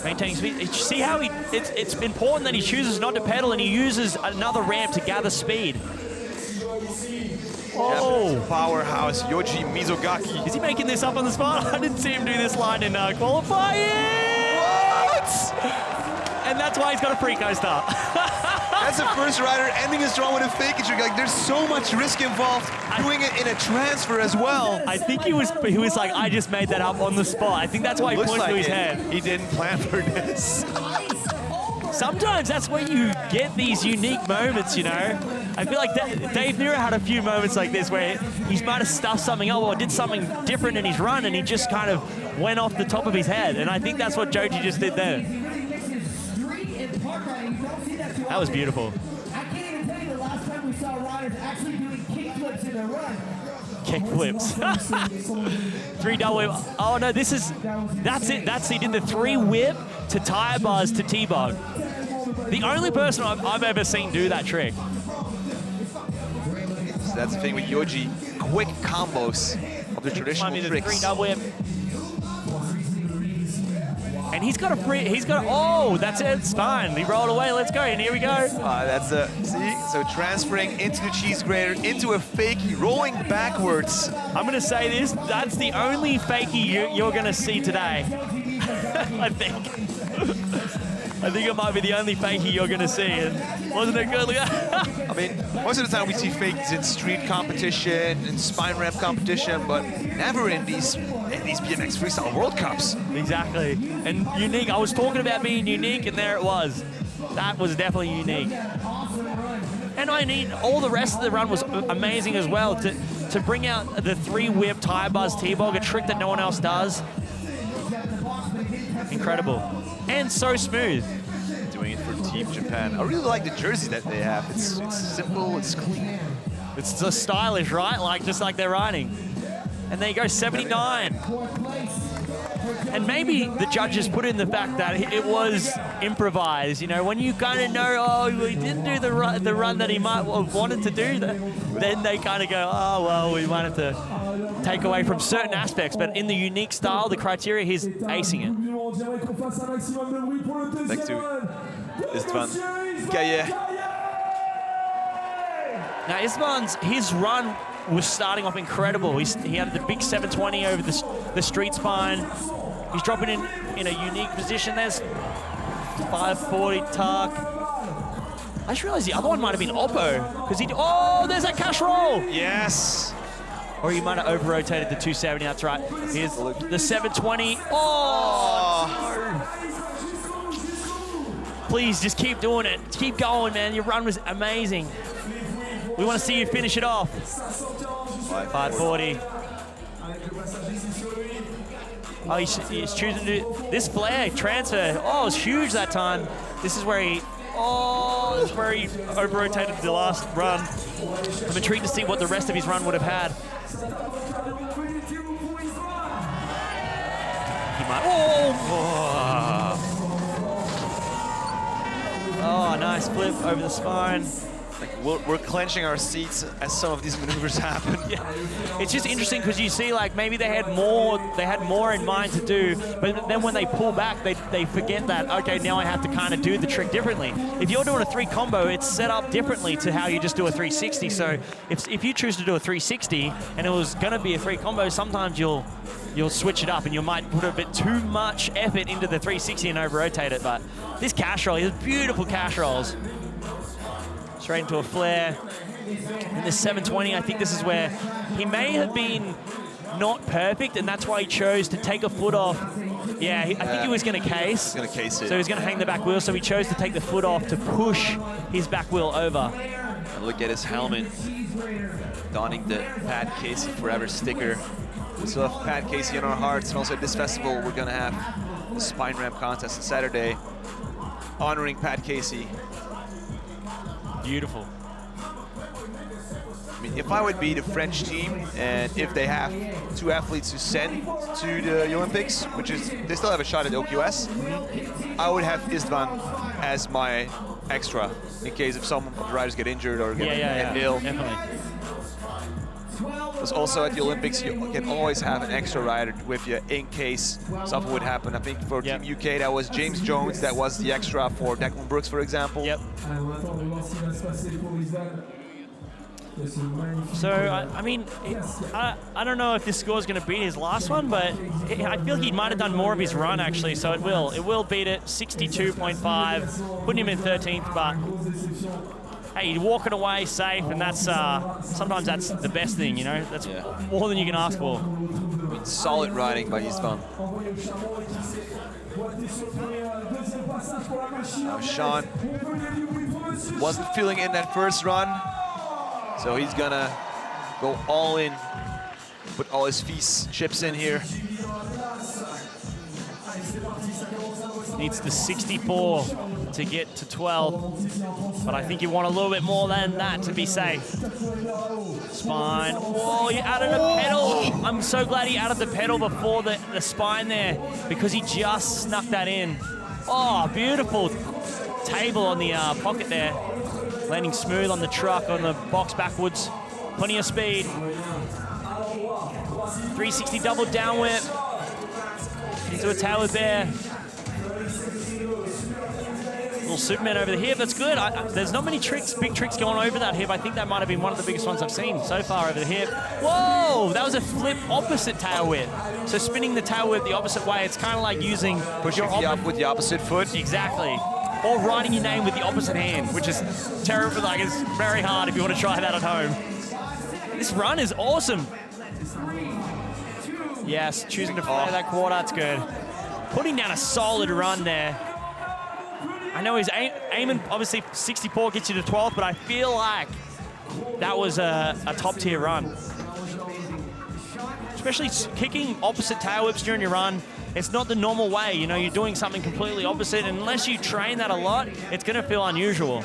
Maintaining speed. See how it's important that he chooses not to pedal and he uses another ramp to gather speed. Oh, Powerhouse Yoji Mizugaki. is he making this up on the spot? I didn't see him do this line in qualifying. What? And that's why he's got a free coaster. That's the first rider ending his draw with a fake trick. Like, there's so much risk involved doing it in a transfer as well. I think he was like, I just made that up on the spot. I think that's why he Looks pointed like to his it. head. He didn't plan for this. Sometimes that's where you get these unique moments, you know? I feel like Dave Mirra had a few moments like this where he might have stuffed something up or did something different in his run and he just kind of went off the top of his head. And I think that's what Joji just did there. That was beautiful. I can't even tell you the last time we saw riders actually doing kickflips in their run. Kick flips. 3 double whip. Oh no, that's it. He did the 3 whip to tire bars to T-bog. The only person I've ever seen do that trick. So that's the thing with Yoji. Quick combos of the traditional The 3 tricks. double whip. And he's got oh, that's it, it's fine. He rolled away, let's go, and here we go. That's see? So transferring into the cheese grater, into a fakie, rolling backwards. I'm gonna say this, that's the only fakie you're gonna see today. I think it might be the only fakie you're gonna see, and wasn't it good? I mean, most of the time we see fakes in street competition, in spine ramp competition, but never in these BMX Freestyle World Cups. Exactly, and unique. I was talking about being unique, and there it was. That was definitely unique. And all the rest of the run was amazing as well. To bring out the 3 whip tire buzz T-bog, a trick that no one else does. Incredible, and so smooth. Doing it for Team Japan. I really like the jersey that they have. It's simple, it's clean. It's just stylish, right? Just like they're riding. And there you go, 79. And maybe the judges put in the fact that it was improvised. You know, when you kind of know, oh, he didn't do the run that he might have wanted to do, then they kind of go, oh, well, we might have to take away from certain aspects. But in the unique style, the criteria, he's acing it. Back to Istvan Gaye. Now, his run was starting off incredible. He had the big 720 over the street spine. He's dropping in a unique position. There's 540 tuck. I just realized the other one might have been Oppo, because there's that cash roll. Yes. Or he might have over-rotated the 270, that's right. Here's the 720. Oh! Please, just keep doing it. Keep going, man. Your run was amazing. We want to see you finish it off. 540. Oh, he's choosing to do this flare transfer. Oh, it's huge that time. This is where he over-rotated the last run. I'm intrigued to see what the rest of his run would have had. He might. Oh, nice flip over the spine. Like we're clenching our seats as some of these maneuvers happen. Yeah. It's just interesting because you see, like, maybe they had more in mind to do, but then when they pull back, they forget that, okay, now I have to kind of do the trick differently. If you're doing a 3 combo, it's set up differently to how you just do a 360. So if you choose to do a 360 and it was going to be a 3 combo, sometimes you'll switch it up and you might put a bit too much effort into the 360 and over-rotate it. But this cash roll, these beautiful cash rolls. Straight into a flare. In the 720, I think this is where he may have been not perfect, and that's why he chose to take a foot off. Yeah, I think he was going to case. He's going to case it. So he was going to hang the back wheel, so he chose to take the foot off to push his back wheel over. And look at his helmet. Donning the Pat Casey Forever sticker. We still have Pat Casey in our hearts, and also at this festival, we're going to have the spine ramp contest on Saturday, honoring Pat Casey. Beautiful. I mean, if I would be the French team, and if they have 2 athletes to send to the Olympics, which is, they still have a shot at OQS, I would have Istvan as my extra, in case if some of the riders get injured or get ill. Definitely. Because also at the Olympics, you can always have an extra rider with you in case something would happen. I think for Team UK, that was James Jones, that was the extra for Declan Brooks, for example. Yep. So, I mean, I don't know if this score is going to beat his last one, but I feel he might have done more of his run, actually, so it will. It will beat it, 62.5, putting him in 13th, but hey, you're walking away safe, and that's sometimes that's the best thing, you know? That's more than you can ask for. I mean, solid riding by Istvan. Now Sean wasn't feeling in that first run, so he's gonna go all in, put all his FISE chips in here. Needs the 64 to get to 12, but I think you want a little bit more than that to be safe. Spine, whoa, you added a pedal. I'm so glad he added the pedal before the spine there, because he just snuck that in. Oh, beautiful table on the pocket there. Landing smooth on the truck, on the box backwards. Plenty of speed. 360 double down whip. Into a tail whip there. Little Superman over the hip, that's good. There's not many tricks, big tricks going over that hip. I think that might have been one of the biggest ones I've seen so far over the hip. Whoa, that was a flip opposite tail whip. So spinning the tail whip the opposite way, it's kind of like using pushing up with the opposite foot. Exactly. Or writing your name with the opposite hand, which is terrible. Like, it's very hard if you want to try that at home. This run is awesome. Yes, choosing to flare that quarter, that's good. Putting down a solid run there. I know he's aiming, obviously 64 gets you to 12th, but I feel like that was a top-tier run. Especially kicking opposite tail whips during your run. It's not the normal way, you know, you're doing something completely opposite. And unless you train that a lot, it's gonna feel unusual.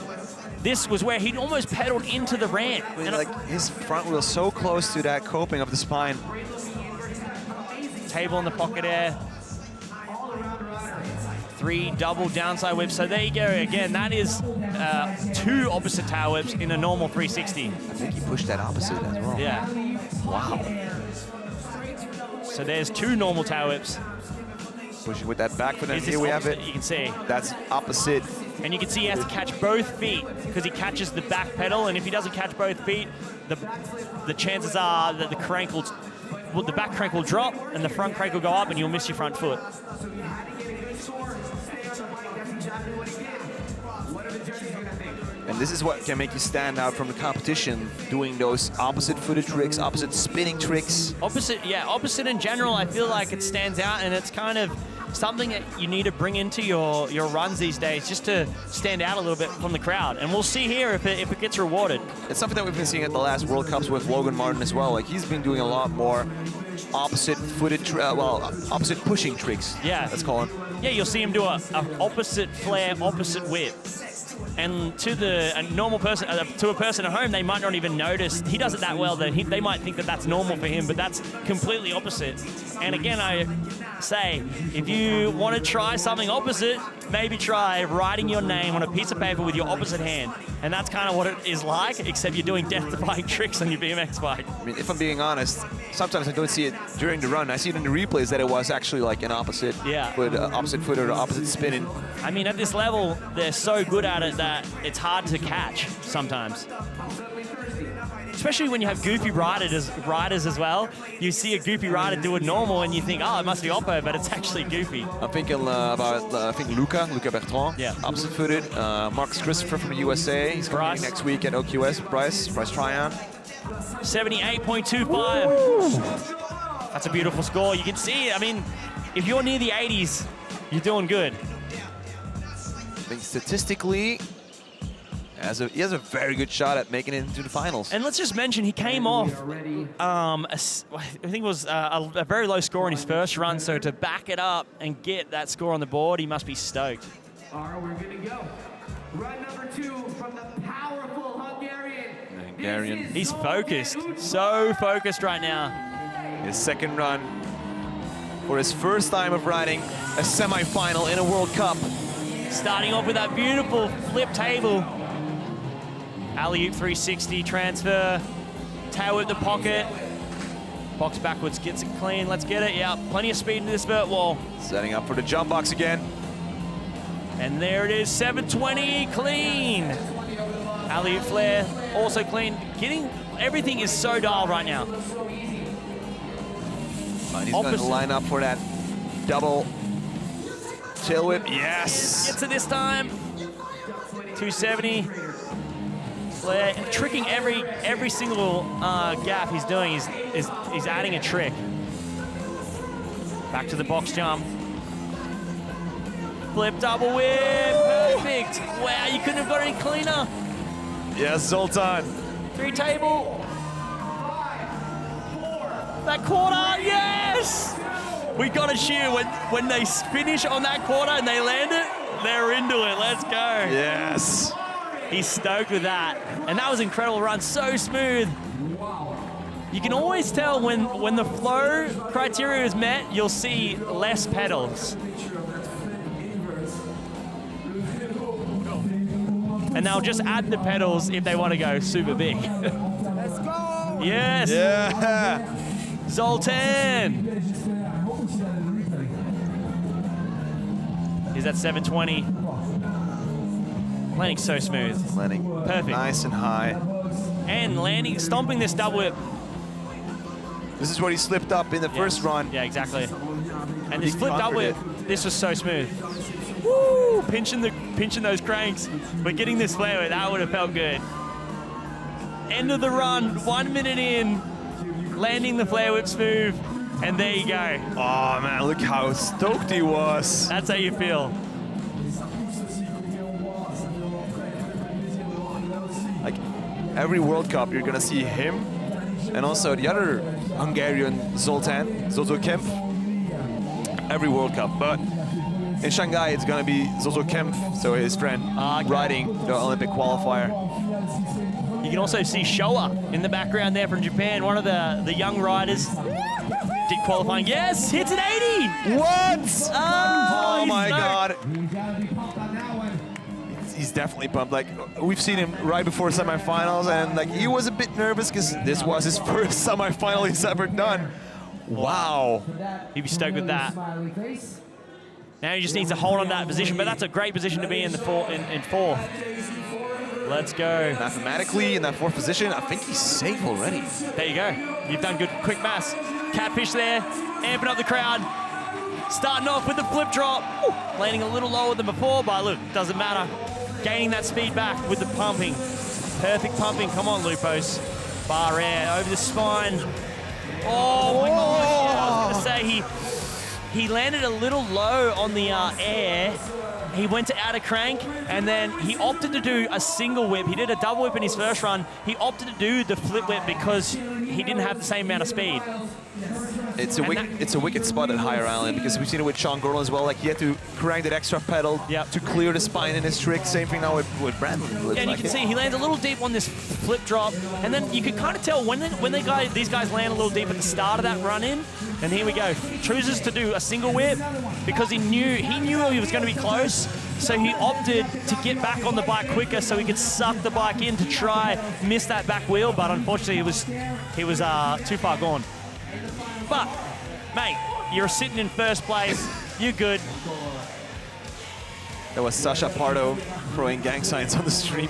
This was where he almost pedaled into the ramp. And like his front wheel so close to that coping of the spine. Table in the pocket air. 3 double downside whips. So there you go. Again, that is 2 opposite tail whips in a normal 360. I think he pushed that opposite as well. Yeah. Wow. So there's 2 normal tail whips. Pushing with that back foot, and Is this here we have opposite? it. You can see. That's opposite. And you can see he has to catch both feet because he catches the back pedal, and if he doesn't catch both feet, the chances are that the back crank will drop and the front crank will go up and you'll miss your front foot. And this is what can make you stand out from the competition, doing those opposite-footed tricks, opposite spinning tricks. Opposite in general, I feel like it stands out, and it's kind of something that you need to bring into your runs these days just to stand out a little bit from the crowd. And we'll see here if it gets rewarded. It's something that we've been seeing at the last World Cups with Logan Martin as well. Like, he's been doing a lot more opposite-footed, opposite pushing tricks. Yeah. Let's call it. Yeah, you'll see him do a opposite flare, opposite whip. And to a normal person, to a person at home, they might not even notice. He does it that well that they might think that that's normal for him, but that's completely opposite. And again, I say, if you want to try something opposite, maybe try writing your name on a piece of paper with your opposite hand. And that's kind of what it is like, except you're doing death-defying tricks on your BMX bike. I mean, if I'm being honest, sometimes I don't see it during the run. I see it in the replays that it was actually like an opposite foot, opposite foot or opposite spinning. I mean, at this level, they're so good at it that it's hard to catch sometimes. Especially when you have goofy riders as well. You see a goofy rider do it normal and you think, oh, it must be Oppo, but it's actually goofy. I'm thinking about, Luca Bertrand, opposite-footed. Marcus Christopher from the USA, he's coming next week at OQS. Bryce Tryon. 78.25. That's a beautiful score. You can see, I mean, if you're near the 80s, you're doing good. I think statistically, he has a very good shot at making it into the finals. And let's just mention, he came off, I think it was a very low score in his first run, so to back it up and get that score on the board, he must be stoked. All right, we're good to go. Run number 2 from the powerful Hungarian. He's focused, so focused right now. His second run for his first time of riding a semi-final in a World Cup. Starting off with that beautiful flip table. Alley-oop 360 transfer, tail whip the pocket, box backwards, gets it clean, let's get it, yeah, plenty of speed into this vert wall. Setting up for the jump box again. And there it is, 720, clean. Alley-oop flare, also clean. Everything is so dialed right now. And he's going to line up for that double tail whip, yes! Gets it this time, 270. Flare, tricking every single gap he's doing. He's adding a trick. Back to the box jump. Flip double whip, perfect. Wow, you couldn't have got any cleaner. Yes, Zoltan. 3 table. That quarter, yes! We got to cheer when they finish on that quarter and they land it, they're into it, let's go. Yes. He's stoked with that. And that was an incredible run, so smooth. You can always tell when the flow criteria is met, you'll see less pedals. And they'll just add the pedals if they want to go super big. Let's go! Yes! Yeah! Zoltan! He's at 720. Landing so smooth. Landing perfect. Nice and high. And landing, stomping this double whip. This is what he slipped up in the first run. Yeah, exactly. And this He flip double whip, conquered this was so smooth. Woo! Pinching those cranks. But getting this flare whip, that would have felt good. End of the run, 1 minute in. Landing the flare whip smooth. And there you go. Oh man, look how stoked he was. That's how you feel. Like every World Cup, you're gonna see him, and also the other Hungarian Zoltan Kempf. Every World Cup, but in Shanghai it's gonna be Zozo Kempf, so his friend, riding the Olympic qualifier. You can also see Showa in the background there from Japan, one of the young riders. deep qualifying. Yes, hits an 80. What? Oh my no. God. You gotta be pumped on that one. He's definitely pumped. Like, we've seen him right before semifinals, and like he was a bit nervous because this was his first semifinal he's ever done. Wow. He'd be stoked with that. Smiley face. Now he just needs to hold on to that position, but that's a great position to be in the in fourth. Let's go. Mathematically, in that fourth position, I think he's safe already. There you go. You've done good. Quick mass. Catfish there. Amping up the crowd. Starting off with the flip drop. Woo. Landing a little lower than before, but look, doesn't matter. Gaining that speed back with the pumping. Perfect pumping. Come on, Lupos. Bar air over the spine. Oh my God. I was going to say he landed a little low on the air. He went to outer crank, and then he opted to do a single whip. He did a double whip in his first run. He opted to do the flip whip because he didn't have the same amount of speed. It's a wicked spot at Higher Island because we've seen it with Sean Gordon as well. Like, he had to crank that extra pedal to clear the spine in his trick. Same thing now with Brandon. Yeah, and you can see he lands a little deep on this flip drop, and then you can kind of tell when these guys land a little deep at the start of that run in. And here we go. Chooses to do a single whip because he knew he was going to be close. So he opted to get back on the bike quicker so he could suck the bike in to try miss that back wheel, but unfortunately he was too far gone. But, mate, you're sitting in first place. You're good. That was Sasha Pardo throwing gang signs on the stream.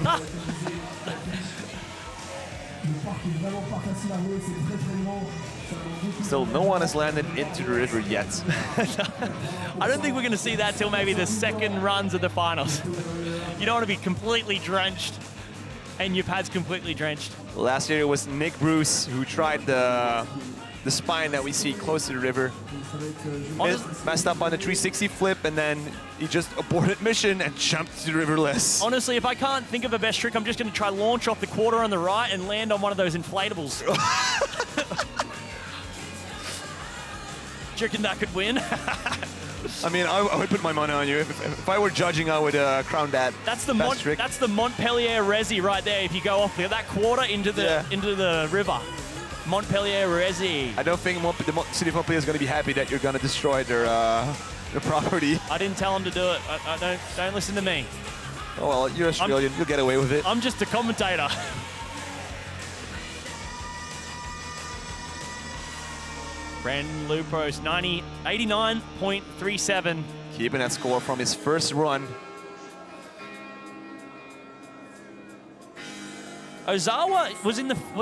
Still, no one has landed into the river yet. I don't think we're going to see that till maybe the second runs of the finals. You don't want to be completely drenched, and your pad's completely drenched. Last year it was Nick Bruce who tried the spine that we see close to the river. Messed up on the 360 flip, and then he just aborted mission and jumped to the river less. Honestly, if I can't think of a best trick, I'm just going to try launch off the quarter on the right and land on one of those inflatables. Do you reckon that could win? I mean, I would put my money on you. If I were judging, I would crown that. That's the Montpellier Resi right there. If you go off that quarter into the river. Montpellier Resi. I don't think the city of Montpellier is going to be happy that you're going to destroy their property. I didn't tell them to do it. I don't listen to me. Oh well, you're Australian. You'll get away with it. I'm just a commentator. Brandon Lupos, 89.37. Keeping that score from his first run. Ozawa was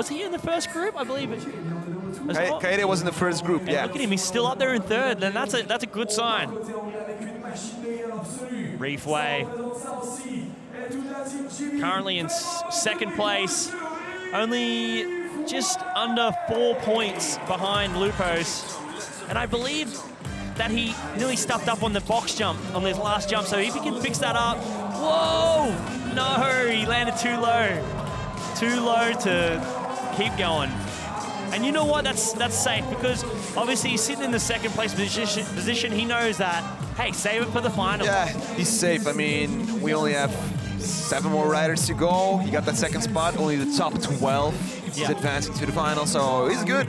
he in the first group? I believe it. Kaede was in the first group, yeah. Look at him, he's still up there in third, and that's a good sign. Reefway. Currently in second place. Only just under 4 points behind Lupos. And I believe that he nearly stuffed up on the box jump on his last jump. So if he can fix that up, whoa! No, he landed too low. Too low to keep going. And you know what? That's safe because obviously he's sitting in the second place position. He knows that, hey, save it for the final. Yeah, he's safe. I mean, we only have 7 more riders to go. He got that second spot, only the top 12. He's advancing to the final, so he's good.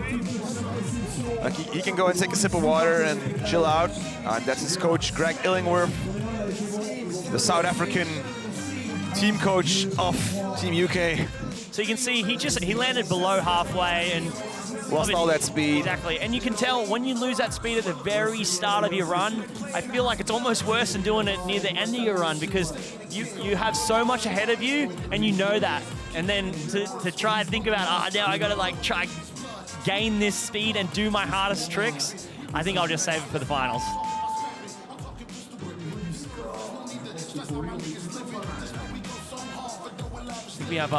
Like he can go and take a sip of water and chill out. That's his coach, Greg Illingworth, the South African team coach of Team UK. So you can see he landed below halfway and lost all that speed. Exactly, and you can tell when you lose that speed at the very start of your run, I feel like it's almost worse than doing it near the end of your run because you have so much ahead of you and you know that. And then to try and think about, now I gotta like try gain this speed and do my hardest tricks, I think I'll just save it for the finals. We have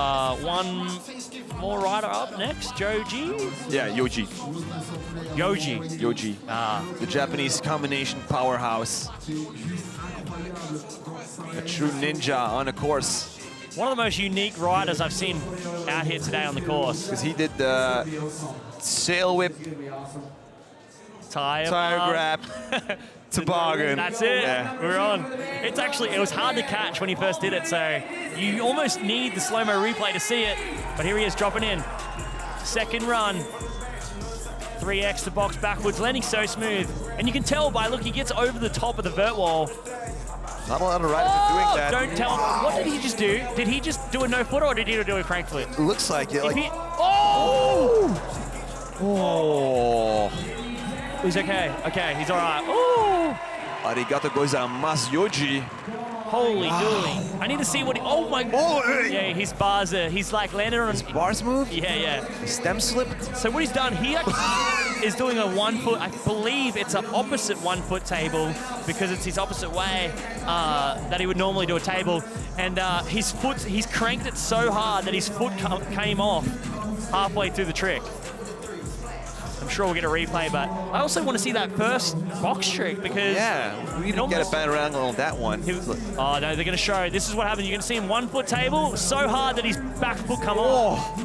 one more rider up next, Joji. Yeah, Yoji. Yoji. The Japanese combination powerhouse. A true ninja on a course. One of the most unique riders I've seen out here today on the course. Because he did the sail whip, tire grab, toboggan. That's it. Yeah. We're on. It was hard to catch when he first did it, so you almost need the slow-mo replay to see it. But here he is dropping in. Second run. 3x to box backwards, landing so smooth. And you can tell by, look, he gets over the top of the vert wall. Not a lot of riders are doing that. Don't tell me. What did he just do? Did he just do a no-footer or did he do a crank flip? It looks like it. Like, Oh! He's okay. Okay, he's all right. Oh! Arigato gozaimasu, Yoji. Holy dooly. I need to see what he... Oh, my God. Yeah, his bars are... He's like landed on... Bars move? Yeah. Stem slipped. So what he's done, he actually is doing a 1 foot... I believe it's an opposite 1 foot table because it's his opposite way that he would normally do a table. And his foot... He's cranked it so hard that his foot came off halfway through the trick. I'm sure we'll get a replay, but I also want to see that first box trick because... Yeah, we didn't get a better angle on that one. Oh, no, they're going to show. This is what happens. You're going to see him 1 foot table so hard that his back foot come off.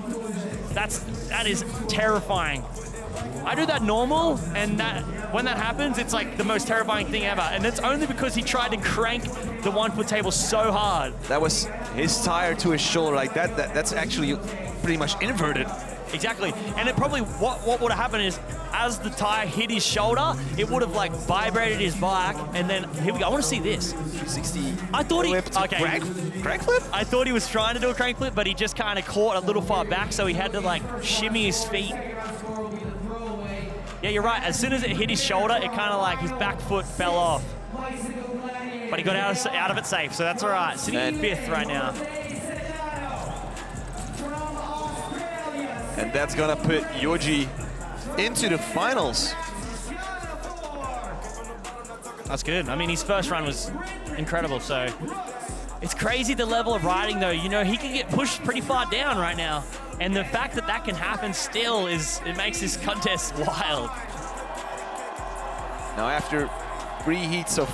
That is terrifying. I do that normal, and when that happens, it's like the most terrifying thing ever. And it's only because he tried to crank the 1 foot table so hard. That was his tire to his shoulder. Like that's actually pretty much inverted. Exactly, and it probably, what would have happened is, as the tire hit his shoulder, it would have like vibrated his bike, and then, here we go, I want to see this. 360 I thought he, crank flip? I thought he was trying to do a crank flip, but he just kind of caught a little far back, so he had to like shimmy his feet. Yeah, you're right, as soon as it hit his shoulder, it kind of like, his back foot fell off. But he got out of it safe, so that's all right. Sitting in 5th right now. And that's gonna put Yoji into the finals. That's good. I mean, his first run was incredible, so it's crazy the level of riding, though. You know, he can get pushed pretty far down right now, and the fact that that can happen still it makes this contest wild. Now, after 3 heats of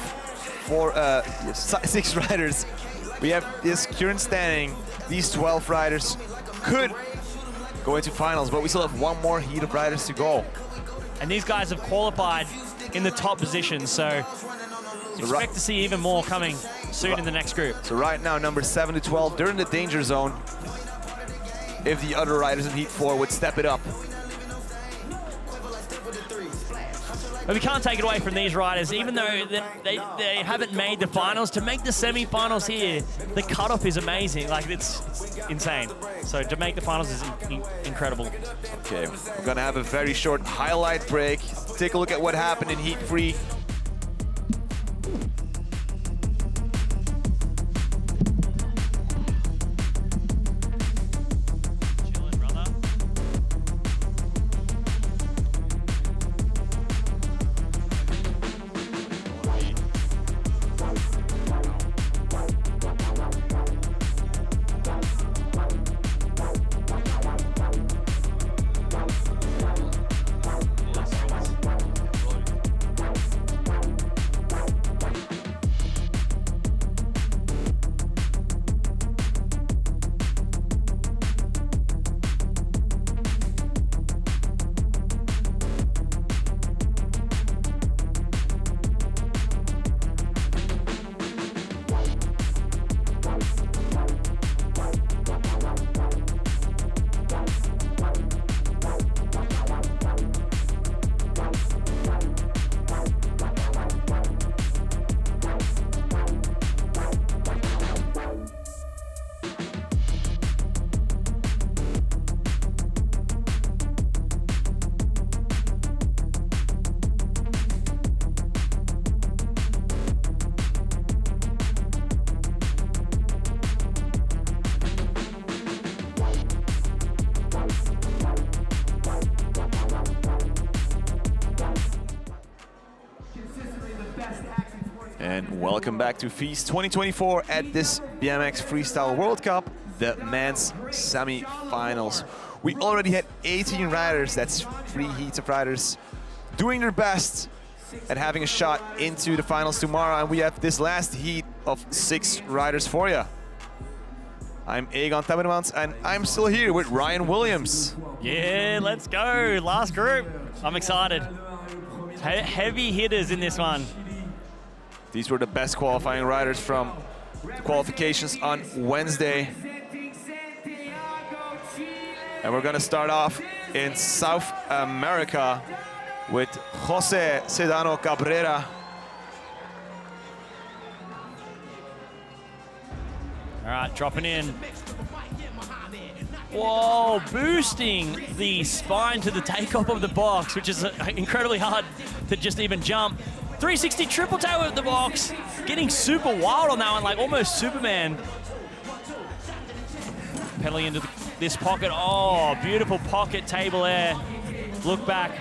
6 riders, we have this current standing. These 12 riders could go into finals, but we still have 1 more heat of riders to go. And these guys have qualified in the top position, so expect to see even more coming soon in the next group. So right now, numbers 7 to 12, they're in the danger zone. If the other riders in heat 4 would step it up. But we can't take it away from these riders, even though they haven't made the finals. To make the semi-finals here, the cutoff is amazing. Like, it's insane. So to make the finals is incredible. Okay, we're gonna have a very short highlight break. Take a look at what happened in heat 3. And welcome back to FISE 2024 at this BMX Freestyle World Cup, the men's semi-finals. We already had 18 riders, that's 3 heats of riders, doing their best at having a shot into the finals tomorrow, and we have this last heat of 6 riders for you. I'm Egon Tabermans, and I'm still here with Ryan Williams. Yeah, let's go. Last group. I'm excited. Heavy hitters in this one. These were the best qualifying riders from the qualifications on Wednesday. And we're gonna start off in South America with Jose Sedano Cabrera. All right, dropping in. Whoa, boosting the spine to the takeoff of the box, which is incredibly hard to just even jump. 360 triple tail of the box, getting super wild on that one, like almost Superman. Pedaling into this pocket. Oh, beautiful pocket table air. Look back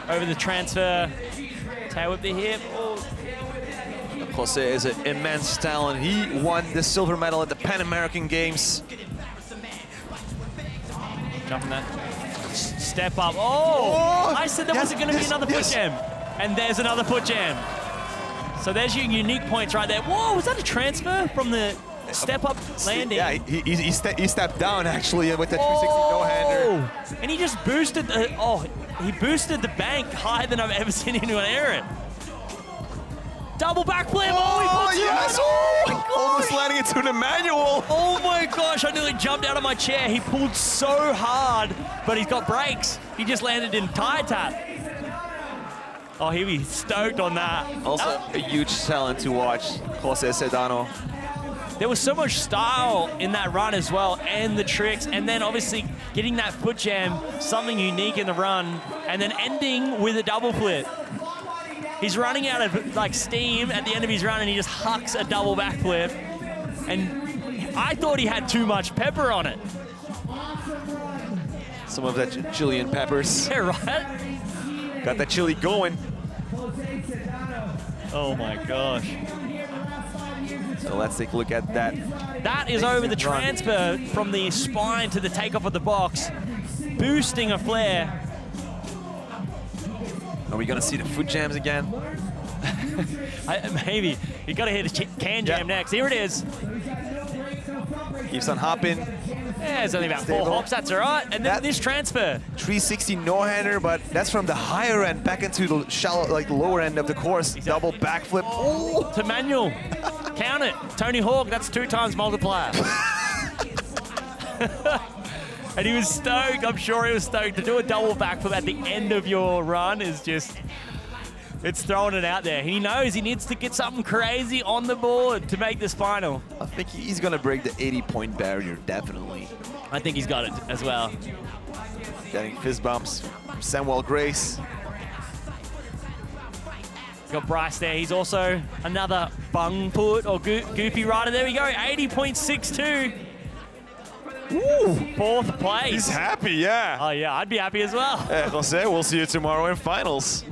over the transfer. Tail whip the hip. Oh. Jose is an immense talent. He won the silver medal at the Pan American Games. Jumping that step up. Oh! I said there wasn't going to be another foot jam. And there's another foot jam. So there's your unique points right there. Whoa, was that a transfer from the step-up landing? Yeah, he stepped down actually with the 360 no-hander. And he just boosted the, he boosted the bank higher than I've ever seen anyone air it. Double backflip. Oh, he puts yes! it on. Oh my Almost gosh. landing into the manual. Oh my gosh, I nearly jumped out of my chair. He pulled so hard, but he's got brakes. He just landed in tire tap. Oh, he'll be stoked on that. Also a huge talent to watch, Jose Sedano. There was so much style in that run as well, and the tricks, and then obviously getting that foot jam, something unique in the run, and then ending with a double flip. He's running out of like steam at the end of his run, and he just hucks a double backflip. And I thought he had too much pepper on it. Some of that Chilean peppers. Yeah, right? Got that chili going. Oh my gosh. So let's take a look at that. That is over the transfer from the spine to the takeoff of the box, boosting a flare. Are we gonna see the foot jams again? Maybe. You gotta hit a can jam next. Here it is. Keeps on hopping. Yeah, it's only about Stable. 4 hops, that's all right. And then this transfer. 360 no-hander, but that's from the higher end back into the shallow, like the lower end of the course. Double backflip. Oh! To manual. Count it. Tony Hawk, that's 2 times multiplier. And he was stoked. I'm sure he was stoked. To do a double backflip at the end of your run is just, it's throwing it out there. He knows he needs to get something crazy on the board to make this final. I think he's gonna break the 80-point barrier, definitely. I think he's got it as well. Getting fist bumps from Samuel Grace. Got Bryce there. He's also another bung put or goofy rider. There we go. 80.62. Ooh, 4th place. He's happy, yeah. Oh yeah, I'd be happy as well. Jose, we'll see you tomorrow in finals.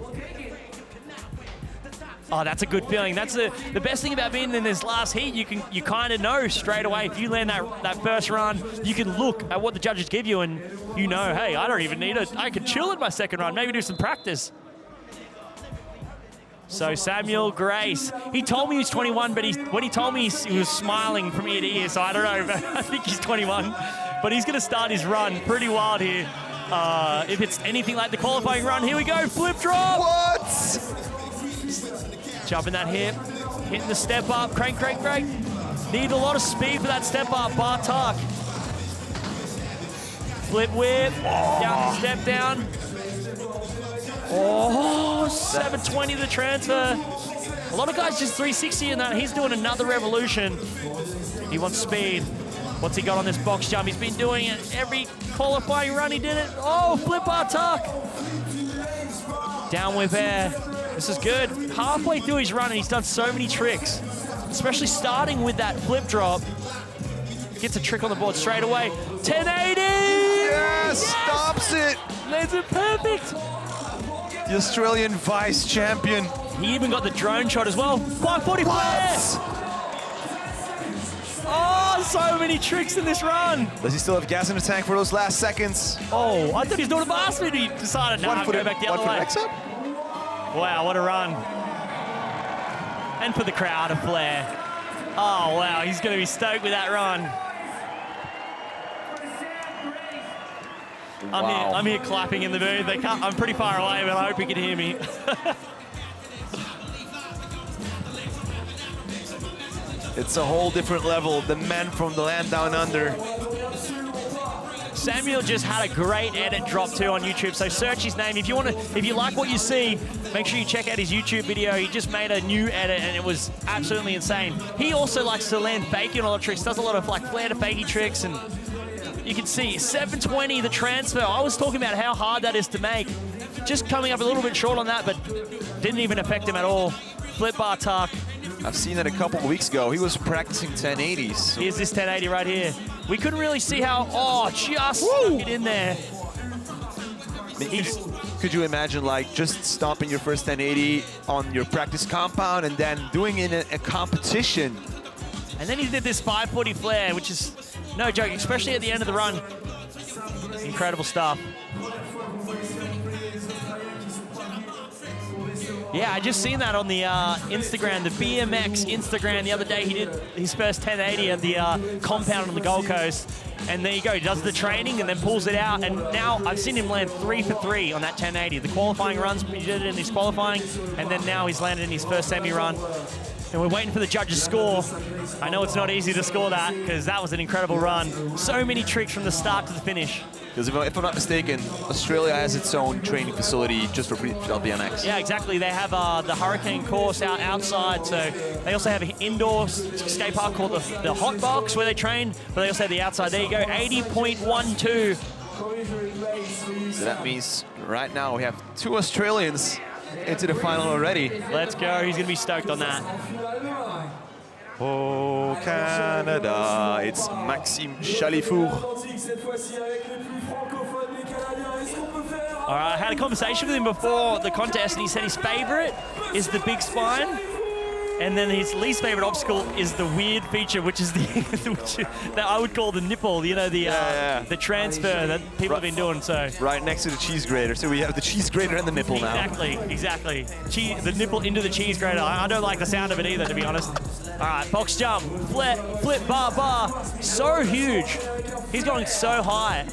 Oh, that's a good feeling. That's the best thing about being in this last heat. You kind of know straight away if you land that first run, you can look at what the judges give you and you know, hey, I don't even need it. I could chill in my second run, maybe do some practice. So Samuel Grace, he told me he was 21, but when he told me he was smiling from ear to ear, so I don't know, but I think he's 21. But he's going to start his run pretty wild here. If it's anything like the qualifying run, here we go, flip drop. What? Jumping that hip, hitting the step up, crank, crank, crank. Need a lot of speed for that step up, bar tuck. Flip whip, down, step down. Oh, 720 the transfer. A lot of guys just 360 in that. He's doing another revolution. He wants speed. What's he got on this box jump? He's been doing it every qualifying run. He did it. Oh, flip bar tuck. Down with air. This is good. Halfway through his run, and he's done so many tricks, especially starting with that flip drop. Gets a trick on the board straight away. 1080! Yes! Stops it! Lands it perfect. The Australian vice champion. He even got the drone shot as well. 540 flare! Oh, so many tricks in this run. Does he still have gas in the tank for those last seconds? Oh, I thought he was doing a bar spin. He decided, no, I'm going back the other way. Wow, what a run. And for the crowd, a flare. Oh, wow, he's going to be stoked with that run. I'm here clapping in the booth. I'm pretty far away, but I hope you can hear me. It's a whole different level. The man from the land down under. Samuel just had a great edit drop too on YouTube, so search his name. If you like what you see, make sure you check out his YouTube video. He just made a new edit and it was absolutely insane. He also likes to land fakie on a lot of tricks, does a lot of like flare to fakie tricks, and you can see 720 the transfer. I was talking about how hard that is to make. Just coming up a little bit short on that, but didn't even affect him at all. Flip bar tuck. I've seen that a couple of weeks ago. He was practicing 1080s. Here's this 1080 right here. We couldn't really see how, just stuck it in there. Could you imagine like just stopping your first 1080 on your practice compound and then doing it in a competition? And then he did this 540 flare, which is no joke, especially at the end of the run. Incredible stuff. Yeah, I just seen that on the Instagram, the BMX Instagram the other day. He did his first 1080 at the compound on the Gold Coast. And there you go, he does the training and then pulls it out. And now I've seen him land 3 for 3 on that 1080. The qualifying runs, he did it in his qualifying, and then now he's landed in his first semi-run. And we're waiting for the judges' score. I know it's not easy to score that because that was an incredible run. So many tricks from the start to the finish. Because if I'm not mistaken, Australia has its own training facility just for freestyle BMX. Yeah, exactly. They have the Hurricane course outside. So they also have an indoor skate park called the Hot Box where they train, but they also have the outside. There you go, 80.12. So that means right now we have 2 Australians into the final already. Let's go. He's going to be stoked on that. Oh, Canada. It's Maxime Chalifour. All right, I had a conversation with him before the contest, and he said his favorite is the big spine, and then his least favorite obstacle is the weird feature, which is that I would call the nipple, you know, the transfer that people have been doing. So right next to the cheese grater. So we have the cheese grater and the nipple now. Exactly. The nipple into the cheese grater. I don't like the sound of it either, to be honest. All right, box jump, flip, bar. So huge. He's going so high.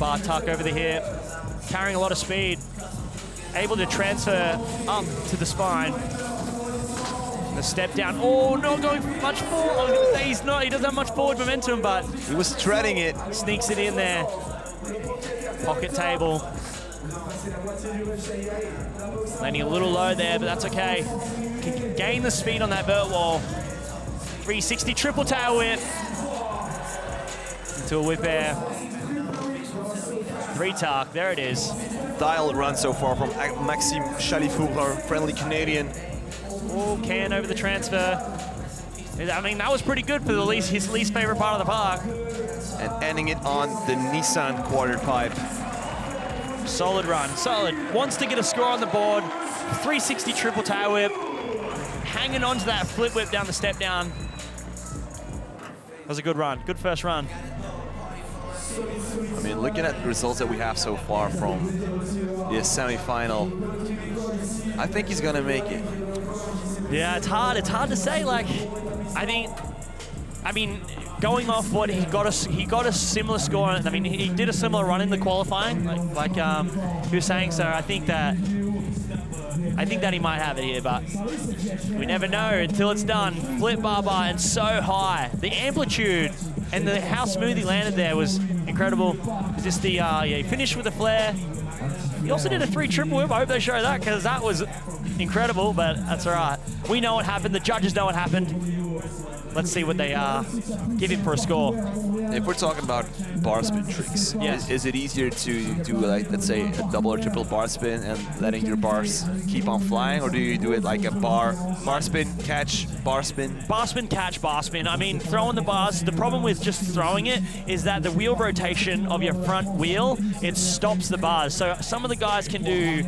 Bar tuck over the hip, carrying a lot of speed, able to transfer up to the spine. The step down. Oh, not going much forward. I was going to say he doesn't have much forward momentum, but he was treading it. Sneaks it in there. Pocket table. Landing a little low there, but that's okay. Can gain the speed on that vert wall. 360 triple tail whip. Into a whip air. 3 tuck, there it is. Dialed run so far from Maxime Chalifour, our friendly Canadian. Oh, can over the transfer. I mean, that was pretty good for his least favorite part of the park. And ending it on the Nissan quarter pipe. Solid run, solid. Wants to get a score on the board. 360 triple tail whip. Hanging on to that flip whip down the step down. That was a good run, good first run. I mean, looking at the results that we have so far from the semi-final, I think he's gonna make it. Yeah, it's hard to say. Like, I mean, going off what he got a similar score. I mean, he did a similar run in the qualifying, like he was saying. So I think that he might have it here, but we never know until it's done. Flip bar, and so high. The amplitude and how smooth he landed there was incredible. Just he finished with a flare. He also did a 3 triple whip. I hope they show that because that was incredible, but that's all right. We know what happened. The judges know what happened. Let's see what they give him for a score. If we're talking about bar spin tricks, yes. Is it easier to do, like, let's say, a double or triple bar spin and letting your bars keep on flying, or do you do it like a bar spin, catch, bar spin? Bar spin, catch, bar spin. I mean, throwing the bars, the problem with just throwing it is that the wheel rotation of your front wheel, it stops the bars. So some of the guys can do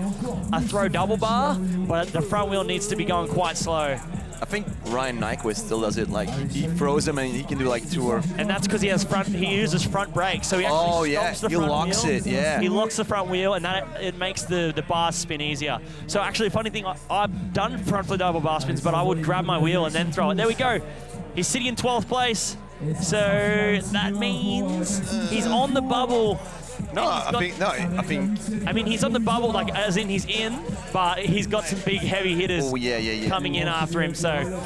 a throw double bar, but the front wheel needs to be going quite slow. I think Ryan Nyquist still does it, like he throws them and he can do like 2 or... And that's because he uses front brakes, so he actually stops the front wheel. He locks it, yeah. He locks the front wheel, and it makes the bars spin easier. So actually, funny thing, I've done front flip double bar spins, but I would grab my wheel and then throw it. There we go. He's sitting in 12th place, so that means he's on the bubble. No, I think. I mean, he's on the bubble, like as in he's in, but he's got some big heavy hitters Oh yeah. coming in after him. So,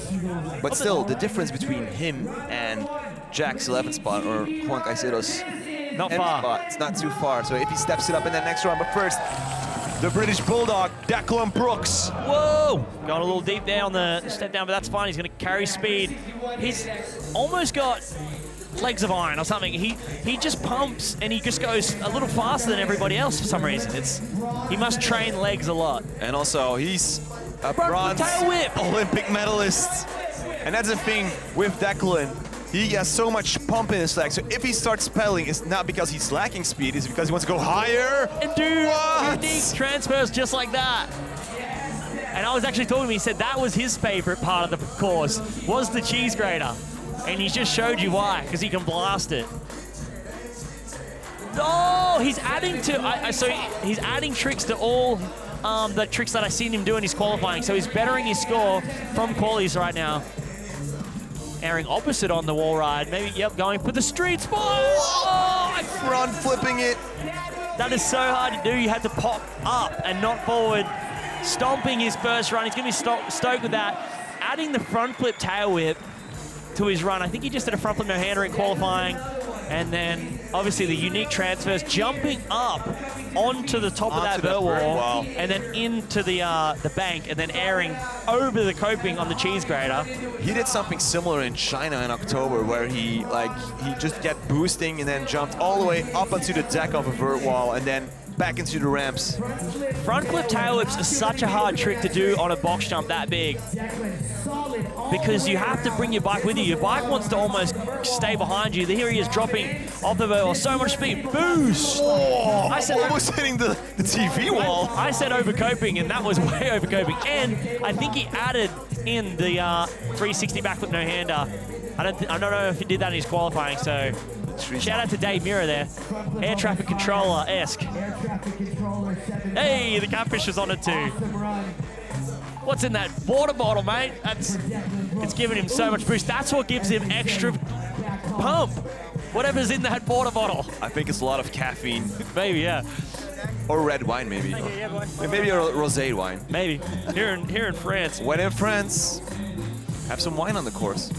But still, the difference between him and Jack's 11th spot or Juan Caicedo's not 10th far. spot, it's not too far. So if he steps it up in that next round, but first, the British Bulldog, Declan Brooks. Whoa! Got a little deep there on the step down, but that's fine. He's going to carry speed. He's almost got legs of iron or something. He just pumps and he just goes a little faster than everybody else for some reason. He must train legs a lot. And also, he's a Front bronze tail whip. Olympic medalist. And that's the thing with Declan. He has so much pump in his legs. So if he starts pedaling, it's not because he's lacking speed. It's because he wants to go higher. And do What? unique transfers just like that. And I was actually talking to him. He said that was his favorite part of the course, was the cheese grater. And he just showed you why, because he can blast it. Oh, he's adding to, so he's adding tricks to all the tricks that I've seen him do in his qualifying. So he's bettering his score from qualies right now. Airing opposite on the wall ride. Maybe, yep, going for the street spot. Oh, Front flipping it. that is so hard to do. You had to pop up and not forward. Stomping his first run. He's going to be stoked with that. Adding the front flip tail whip to his run. I think he just did a front flip no-hander in qualifying. And then, obviously, the unique transfers, jumping up onto the top of that vert wall, and then into the bank, and then airing over the coping on the cheese grater. He did something similar in China in October, where he just kept boosting and then jumped all the way up onto the deck of a vert wall, and then back into the ramps. Front flip tail whips are such a hard trick to do on a box jump that big, because you have to bring your bike with you. Your bike wants to almost stay behind you. Here he is dropping off the vert wall. So much speed. Boost! Oh, I said, almost hitting the TV wall. I said overcoping, and that was way overcoping. And I think he added in the 360 backflip no-hander. I don't know if he did that in his qualifying, so shout out to Dave Mira there. Air traffic controller-esque. Hey, the catfish is on it too. What's in that water bottle, mate? It's giving him so much boost. That's what gives him extra pump. Whatever's in that water bottle. I think it's a lot of caffeine. Maybe, yeah. Or red wine, maybe. Maybe a rosé wine. Maybe. Here in France. When in France, have some wine on the course.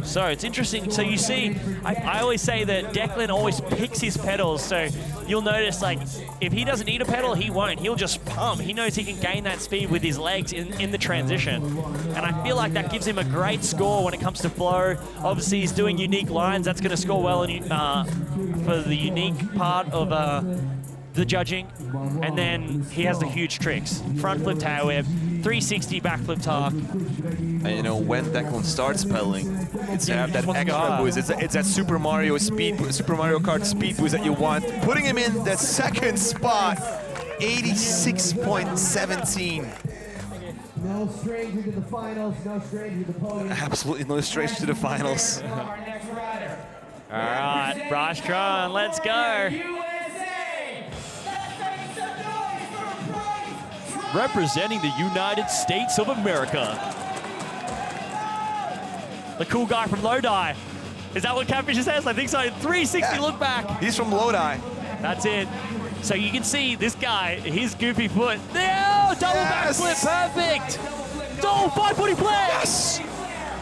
So it's interesting. So you see, I always say that Declan always picks his pedals. So you'll notice, like, if he doesn't need a pedal, he won't. He'll just pump. He knows he can gain that speed with his legs in the transition. And I feel like that gives him a great score when it comes to flow. Obviously, he's doing unique lines. That's going to score well for the unique part of the judging. And then he has the huge tricks. Front flip tail whip, 360 backflip tuck. And you know, when Declan starts pedaling, it's to have that What's extra God? boost. It's that Super Mario Kart speed boost that you want. Putting him in the second spot, 86.17. No stranger to the finals, no stranger to the podium. Absolutely no stranger to the finals. Our next rider. All right, Bryce Tron, let's go. Representing the United States of America. The cool guy from Lodi. Is that what Catfish says? I think so. 360 Yeah. look back. He's from Lodi. That's it. So you can see this guy, his goofy foot. There, double Yes. backflip, perfect. Oh, 540 flare. Yes!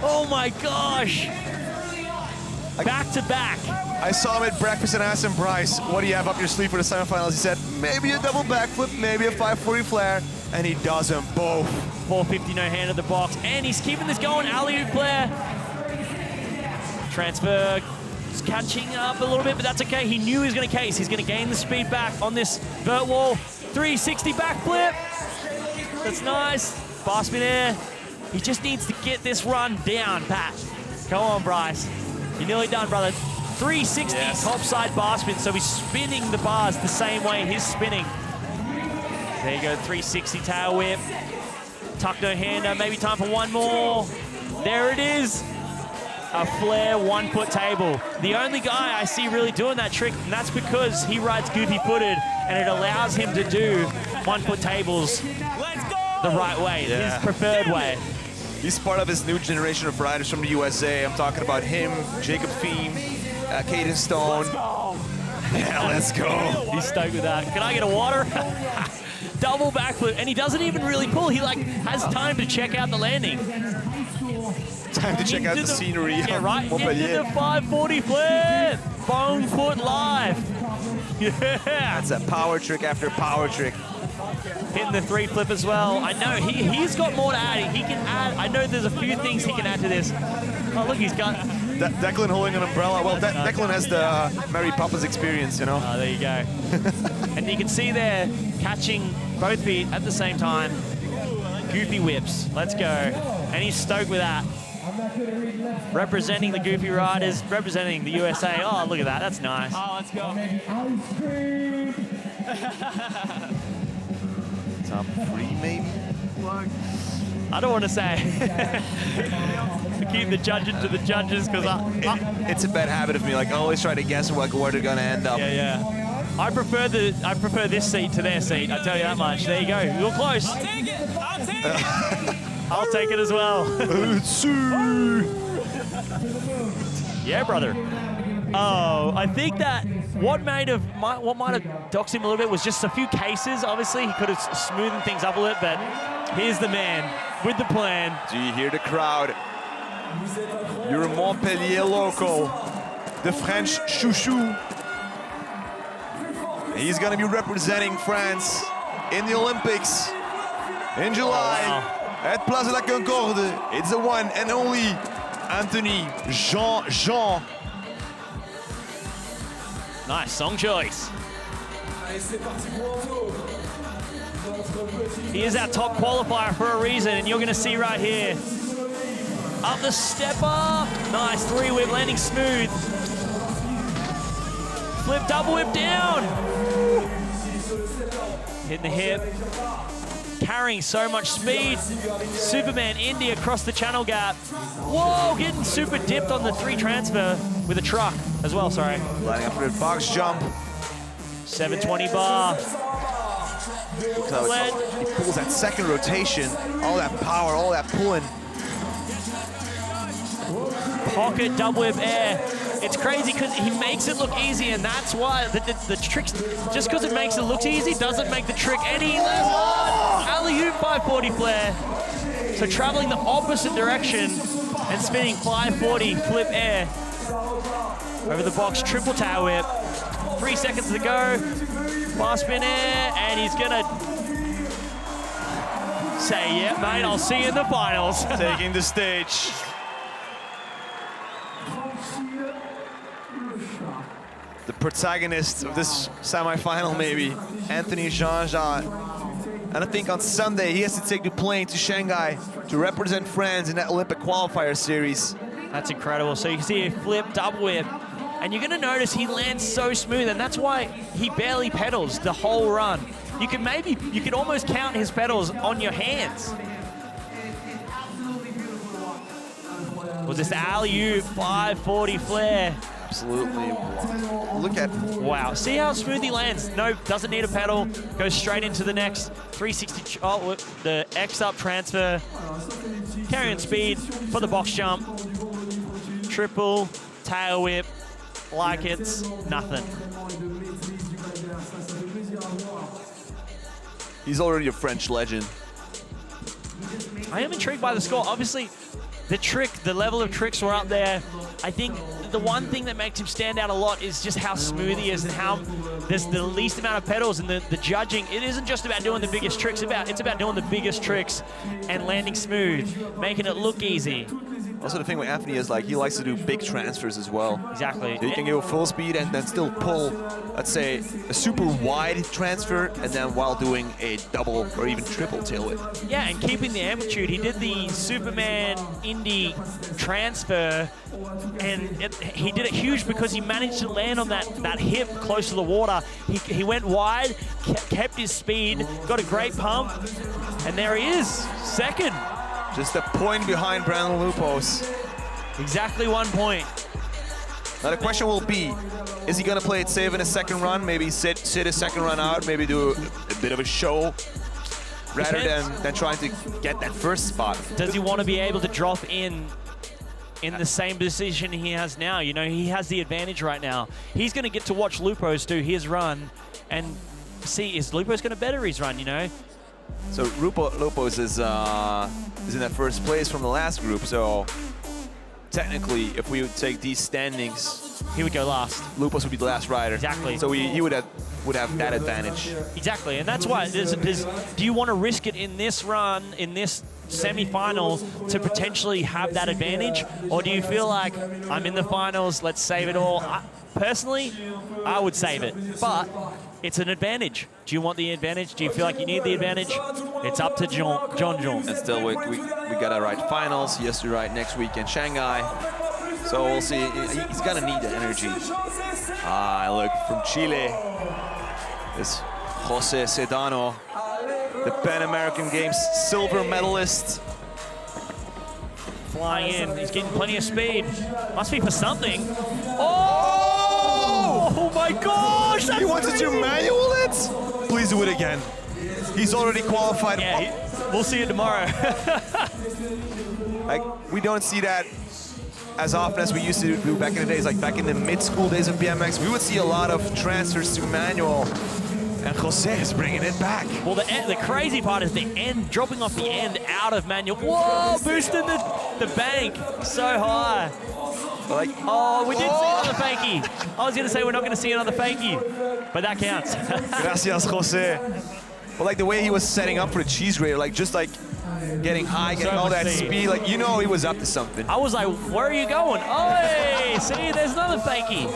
Oh my gosh. Back to back. I saw him at breakfast and asked him, Bryce, what do you have up your sleeve for the semifinals? He said, maybe a double backflip, maybe a 540 flare, and he does them both. 450 no hand in the box, and he's keeping this going. Alley-oop flare. Transfer, just catching up a little bit, but that's okay. He knew he was going to case. He's going to gain the speed back on this vert wall. 360 backflip. That's nice. Bar spin air. He just needs to get this run down, Pat. Come on, Bryce. You're nearly done, brother. 360 topside bar spin, so he's spinning the bars the same way he's spinning. There you go, 360 tail whip. Tuck no hander, maybe time for one more. There it is. A flare 1 foot table. The only guy I see really doing that trick, and that's because he rides goofy footed, and it allows him to do 1 foot tables the right way, his preferred way. He's part of this new generation of riders from the USA. I'm talking about him, Jacob Thiem, Caden Stone. Yeah, let's go. He's stoked with that. Can I get a water? Double backflip, and he doesn't even really pull. He like has time to check out the landing. Time to check out the scenery. Yeah, of right. Montpellier. Into the 540 flip. Bone foot live. Yeah. That's a power trick after power trick. Hitting the 3 flip as well. I know he's got more to add. He can add. I know there's a few things he can add to this. Oh, look, he's got. Declan holding an umbrella. Well, Declan has the Mary Poppins experience, you know. Oh, there you go. And you can see there, catching both feet at the same time. Goofy whips. Let's go. And he's stoked with that. Representing the Goofy Riders, representing the USA. Oh, look at that. That's nice. Oh, let's go. Top 3, maybe? I don't want to say. Keep the judging to the judges, because It's a bad habit of me. Like, I always try to guess where they're going to end up. yeah. I prefer this seat to their seat. I tell you that much. There you go. You're close. I'll take it. I'll take it. I'll take it as well. Yeah, brother. Oh, I think that what might have doxed him a little bit was just a few cases. Obviously, he could have smoothened things up a little, but here's the man with the plan. Do you hear the crowd? You're a Montpellier local, the French chouchou. He's gonna be representing France in the Olympics in July at Place de la Concorde. It's the one and only Anthony Jean. Nice song choice. He is our top qualifier for a reason, and you're going to see right here. Up the stepper. Nice 3-whip, landing smooth. Flip, double whip down. Hitting the hip. Carrying so much speed. Superman Indy across the channel gap. Whoa, getting super dipped on the 3 transfer with a truck as well, sorry. Lining up for the box jump. 720 bar. Look how he pulls that second rotation. All that power, all that pulling. Pocket double whip air. It's crazy because he makes it look easy, and that's why the tricks, just because it makes it look easy, doesn't make the trick any less hard. Alley-oop 540 flare. So traveling the opposite direction and spinning 540 flip air. Over the box, triple tail whip. 3 seconds to go. Bar spin air, and he's gonna say, yeah, mate, I'll see you in the finals. Taking the stage. The protagonist of this semi-final, maybe, Anthony Jean. And I think on Sunday, he has to take the plane to Shanghai to represent France in that Olympic qualifier series. That's incredible. So you can see a flip, double whip, and you're gonna notice he lands so smooth, and that's why he barely pedals the whole run. You could almost count his pedals on your hands. Was this alley-oop 540 flare? Absolutely. Look at... Wow, see how smooth he lands? No, doesn't need a pedal. Goes straight into the next 360, the X up transfer. Carrying speed for the box jump. Triple, tail whip, like it's nothing. He's already a French legend. I am intrigued by the score. Obviously, the level of tricks were up there. I think the one thing that makes him stand out a lot is just how smooth he is and how there's the least amount of pedals, and the judging. It isn't just about doing the biggest tricks. It's about doing the biggest tricks and landing smooth, making it look easy. Also, the thing with Anthony is, like, he likes to do big transfers as well. Exactly. So he can go full speed and then still pull, let's say, a super wide transfer, and then while doing a double or even triple tail whip. Yeah, and keeping the amplitude. He did the Superman Indy transfer, and he did it huge because he managed to land on that hip close to the water. He went wide, kept his speed, got a great pump, and there he is, second. Just a point behind Brandon Lupos. Exactly 1 point. Now the question will be, is he gonna play it safe in a second run? Maybe sit a second run out, maybe do a bit of a show. rather than trying to get that first spot. Does he want to be able to drop in the same position he has now? You know, he has the advantage right now. He's going to get to watch Lupos do his run and see, is Lupos going to better his run, you know? So Lupos is in that first place from the last group, so technically, if we would take these standings, he would go last. Lupos would be the last rider. Exactly. So he would have that advantage. Exactly, and that's why do you want to risk it in this run, in this semi-final, to potentially have that advantage? Or do you feel like, I'm in the finals, let's save it all? Personally, I would save it, but it's an advantage. Do you want the advantage? Do you feel like you need the advantage? It's up to John. And still, we gotta ride finals. He has to ride next week in Shanghai. So we'll see. He's gonna need the energy. Look, from Chile, is Jose Sedano, the Pan American Games silver medalist. Flying in, he's getting plenty of speed. Must be for something. Oh my gosh! He wants to manual it? Please do it again. He's already qualified. Yeah, we'll see it tomorrow. Like, we don't see that as often as we used to do back in the days. Like back in the mid-school days of BMX, we would see a lot of transfers to manual. And Jose is bringing it back. Well, the crazy part is the end, dropping off the end out of manual. Whoa, boosting the bank so high. Like, oh, we did see another fakie. I was going to say we're not going to see another fakie, but that counts. Gracias, Jose. But like the way he was setting up for the cheese grater, like just like getting high, getting all that speed, like you know he was up to something. I was like, where are you going? Oh, hey, see, there's another fakie.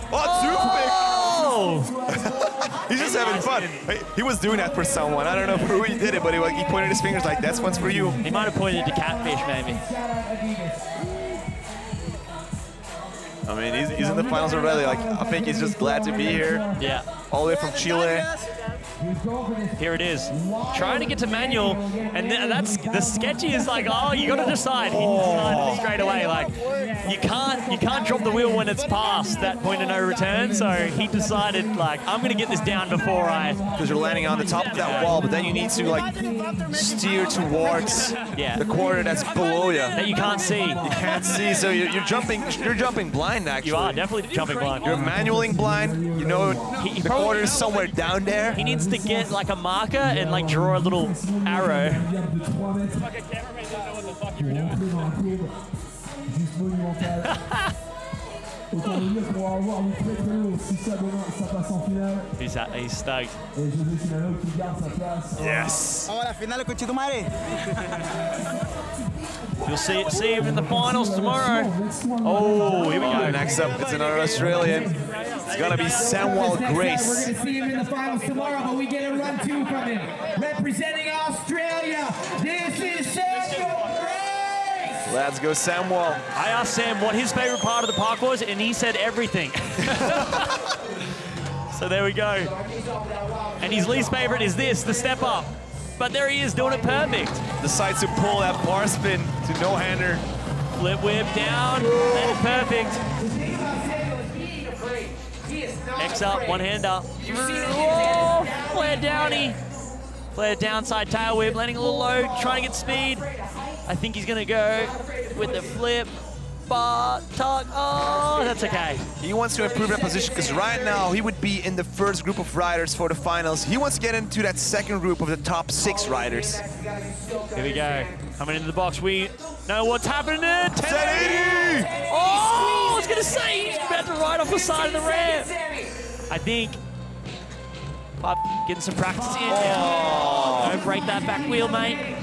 Oh, he's just having fun. He was doing that for someone. I don't know who he did it, but he pointed his fingers like, that's one's for you. He might have pointed to Catfish, maybe. I mean, he's in the finals already. Like, I think he's just glad to be here. Yeah. All the way from Chile. Here it is. Trying to get to manual, and that's the sketchy is like, oh, you got to decide. He decided straight away, like you can't drop the wheel when it's past that point of no return. So he decided, like, I'm gonna get this down before because you're landing on the top of that wall, but then you need to like steer towards the corner that's below you that you can't see. You can't see, so you're jumping blind actually. You are definitely jumping blind. You're manualing blind. You know the corner is somewhere down there. He needs to get like a marker and like draw a little arrow. He's stoked. Yes. You'll see him in the finals tomorrow. Oh, here we go. Next up, it's another Australian. It's gonna be Samuel Grace. We're gonna see him in the finals tomorrow, but we get a run two from him. Representing Australia, this is Samuel Grace! Let's go, Samuel. I asked Sam what his favorite part of the park was, and he said everything. So there we go. And his least favorite is this, the step up. But there he is, doing it perfect. Decides to pull that bar spin to no-hander. Flip whip down, and perfect. X up, one hand up. Whoa, flare downy. Flare downside tail whip, landing a little low, trying to get speed. I think he's gonna go with the flip, bar, tuck. Oh, that's okay. He wants to improve that position because right now he would be in the first group of riders for the finals. He wants to get into that second group of the top 6 riders. Here we go. Coming into the box, we know what's happening there. 1080! Oh, I was gonna say he's about to ride off the side of the ramp. I think getting some practice in now. Don't break that back wheel, mate.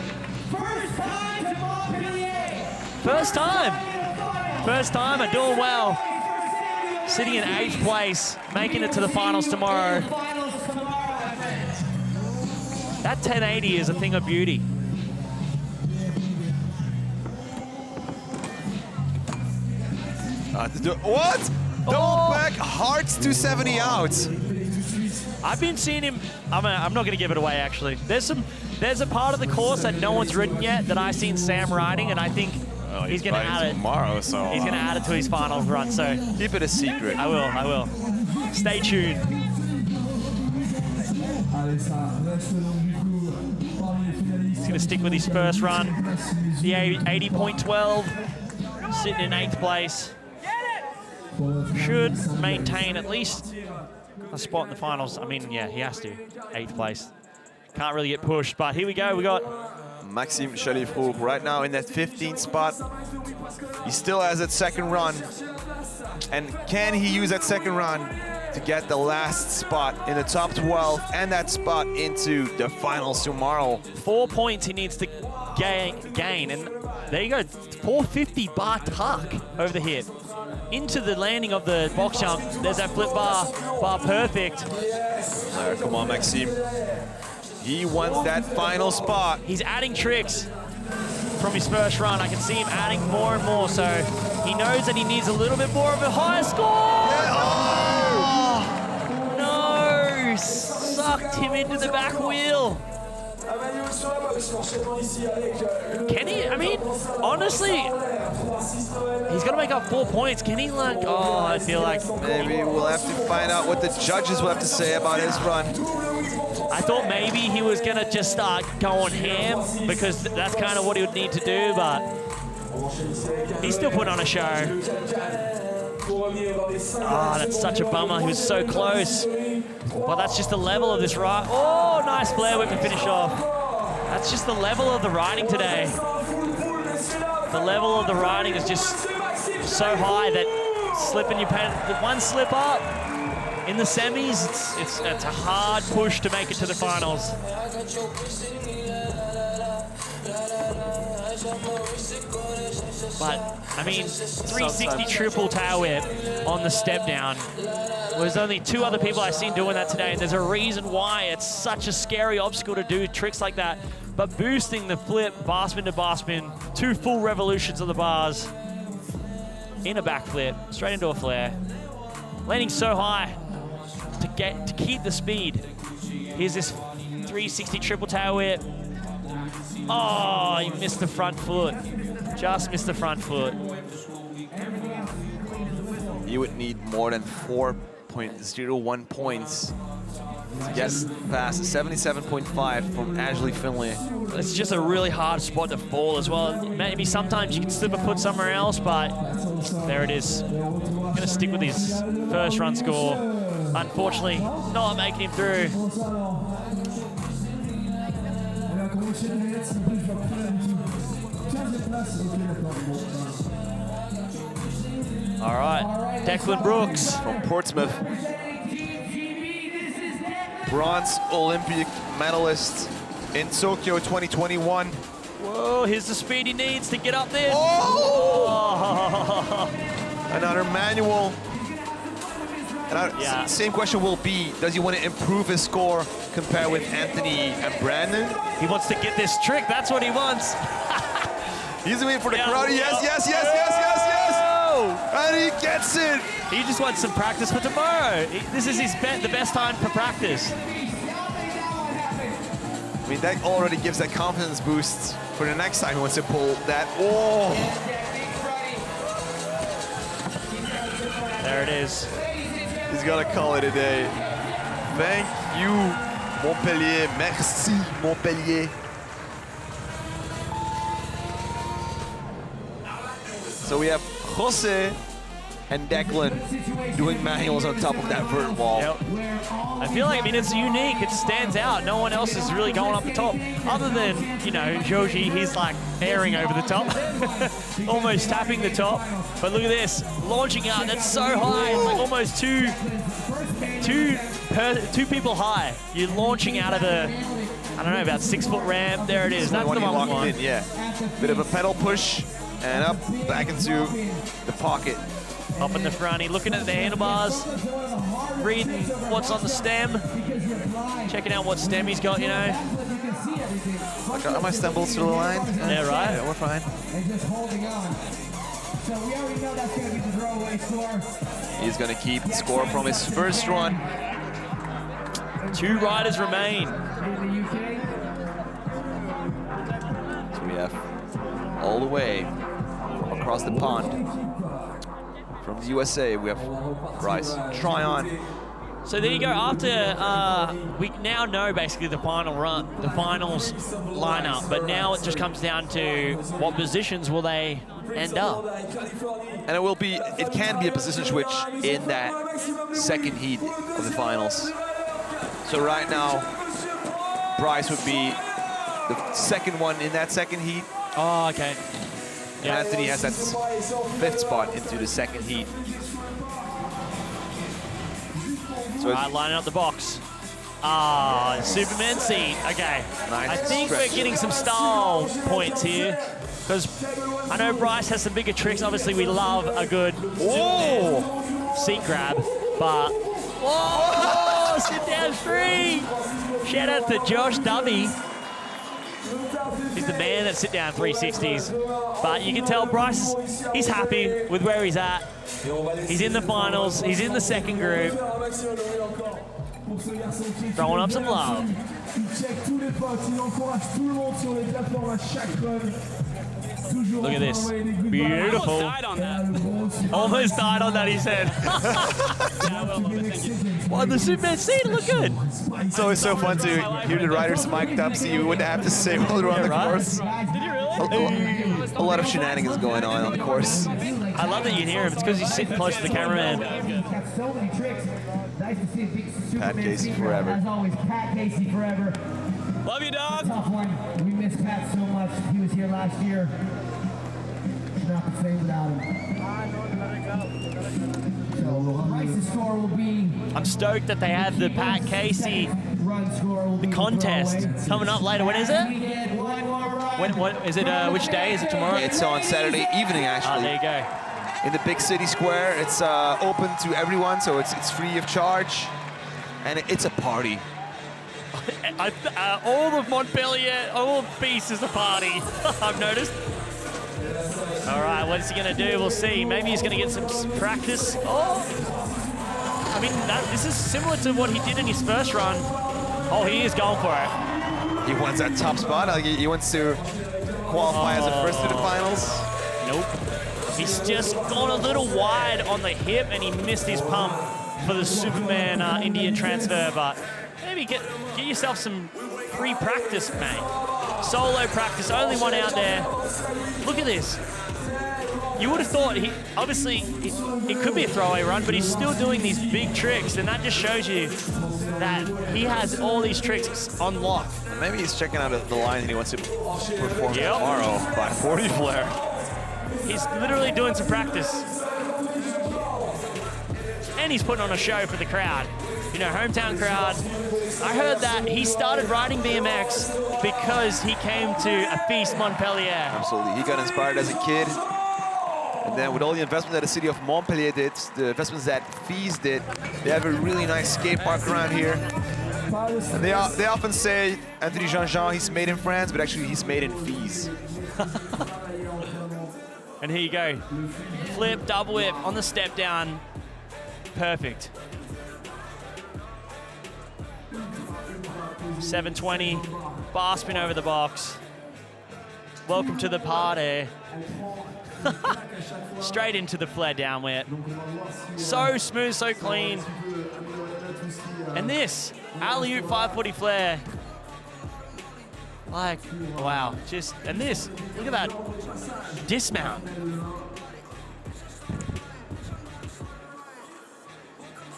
First time. First time, and doing well. Sitting in 8th place, making it to the finals tomorrow. That 1080 is a thing of beauty. What? Double back, Hearts 270 out. I've been seeing him. I'm not going to give it away. Actually, there's a part of the course that no one's ridden yet that I've seen Sam riding, and I think he's going to add it tomorrow. So he's going to add it to his final run. So keep it a secret. I will. Stay tuned. He's going to stick with his first run. The 80.12, sitting in 8th place. Should maintain at least a spot in the finals. I mean, yeah, he has to. 8th place. Can't really get pushed, but here we go. We got Maxime Chalifroux right now in that 15th spot. He still has that second run. And can he use that second run to get the last spot in the top 12 and that spot into the finals tomorrow? 4 points he needs to gain. And there you go, 450 bar tuck over the hip. Into the landing of the box jump. There's that flip bar perfect. All right, come on, Maxime. He wants that final spot. He's adding tricks from his first run. I can see him adding more and more, so he knows that he needs a little bit more of a higher score. Yeah. Oh! No! Sucked him into the back wheel. Can he? I mean, honestly, he's got to make up 4 points. Can he, like, oh, I feel like... Maybe we'll have to find out what the judges will have to say about his run. I thought maybe he was going to just start going ham because that's kind of what he would need to do, but he's still putting on a show. Oh, that's such a bummer. He was so close. But that's just the level of this ride. Oh, nice flare whip to finish off. That's just the level of the riding today. The level of the riding is just so high that slipping your pen, one slip up in the semis, it's a hard push to make it to the finals. But, I mean, 360 triple tail whip on the step down. There's only 2 other people I've seen doing that today, and there's a reason why it's such a scary obstacle to do tricks like that. But boosting the flip, bar spin to bar spin, 2 full revolutions of the bars, in a backflip, straight into a flare. Landing so high to keep the speed. Here's this 360 triple tail whip. Oh, he missed the front foot. Just missed the front foot. You would need more than 4.01 points to get past 77.5 from Ashley Finlay. It's just a really hard spot to fall as well. Maybe sometimes you can slip a foot somewhere else, but there it is. I'm gonna stick with his first run score. Unfortunately, not making him through. All right, Declan Brooks from Portsmouth. Bronze Olympic medalist in Tokyo 2021. Whoa, here's the speed he needs to get up there. Oh! Another manual. And same question will be, does he want to improve his score compared with Anthony and Brandon? He wants to get this trick, that's what he wants. He's waiting for the crowd. Yes, yes, yes, yes, yes, yes! And he gets it! He just wants some practice for tomorrow. This is the best time for practice. I mean, that already gives that confidence boost for the next time he wants to pull that. Oh! There it is. He's got to call it a day. Thank you, Montpellier. Merci, Montpellier. So we have Jose and Declan doing manuals on top of that vert wall. Yep. I feel like, I mean, it's unique. It stands out. No one else is really going up the top. Other than, you know, Joji, he's like airing over the top. Almost tapping the top. But look at this. Launching out. That's so high. It's like almost two people high. You're launching out of a, I don't know, about 6 foot ramp. There it is. That's the one we want. Yeah. Bit of a pedal push. And up, back into the pocket. Up in the front, he's looking at the handlebars, reading what's on the stem, checking out what stem he's got, you know. Are my stumbles still aligned? Yeah, right. Yeah, we're fine. And just holding on. So we already know that's going to be the throwaway score. He's going to keep the score from his first run. 2 riders remain. So we have all the way from across the pond. From the USA, we have Bryce Tryon So there you go. After we now know basically the final run, the finals lineup, but now it just comes down to what positions will they end up. And it can be a position switch in that second heat of the finals. So right now, Bryce would be the second one in that second heat. Oh, okay. And Anthony has that 5th spot into the second heat. So Lining up the box. Ah, Superman seat. Okay. Nice I think stretch. we're getting some style points here. Because I know Bryce has some bigger tricks. Obviously, we love a good seat grab. But, whoa, sit down 3. Shout out to Josh Dubby. He's the man that sit down 360s. But you can tell Bryce, he's happy with where he's at. He's in the finals. He's in the second group. Throwing up some love. Look at this. Beautiful. Almost died on that, he said. Well, the Superman seat look good. it's always so fun to hear the riders mic'd up so you wouldn't have to say all around the course. Did you really? A lot of shenanigans going on the course. I love that you can hear him. It's because he's sitting close to the cameraman. Pat Casey forever. As always, Pat Casey forever. Love you, dog. Tough one. We miss Pat so much. He was here last year. It's not the same without him. So Bryce's score will be. I'm stoked that they have the Pat Casey Run score will be contest coming up later. When is it? We get one more run. When is it? Which day is it? Tomorrow? It's on Saturday evening, Ah, actually. there you go. In the big city square. It's open to everyone, so it's free of charge. And it's a party. All of Montpellier, all of FISE is a party. I've noticed. All right, what's he going to do? We'll see. Maybe he's going to get some practice. Oh, I mean, this is similar to what he did in his first run. Oh, he is going for it. He wants that top spot. He wants to qualify as a first to the finals. Nope. He's just gone a little wide on the hip, and he missed his pump for the Superman Indian transfer, but maybe get yourself some free practice, mate. Solo practice, only one out there. Look at this. You would have thought it could be a throwaway run, but he's still doing these big tricks, and that just shows you that he has all these tricks on lock. Maybe he's checking out the line and he wants to perform tomorrow by 40 flare. He's literally doing some practice. And he's putting on a show for the crowd. You know, hometown crowd. I heard that he started riding BMX because he came to a FISE Montpellier. Absolutely. He got inspired as a kid. And then with all the investment that the city of Montpellier did, the investments that FISE did, they have a really nice skate park around here. And they often say Anthony Jean-Jean, he's made in France, but actually he's made in FISE. And here you go. Flip, double whip on the step down. Perfect. 720, bar spin over the box. Welcome to the party. Straight into the flare down whip. So smooth, so clean. And this, alley-oop 540 flare. Like, wow, and this, look at that dismount.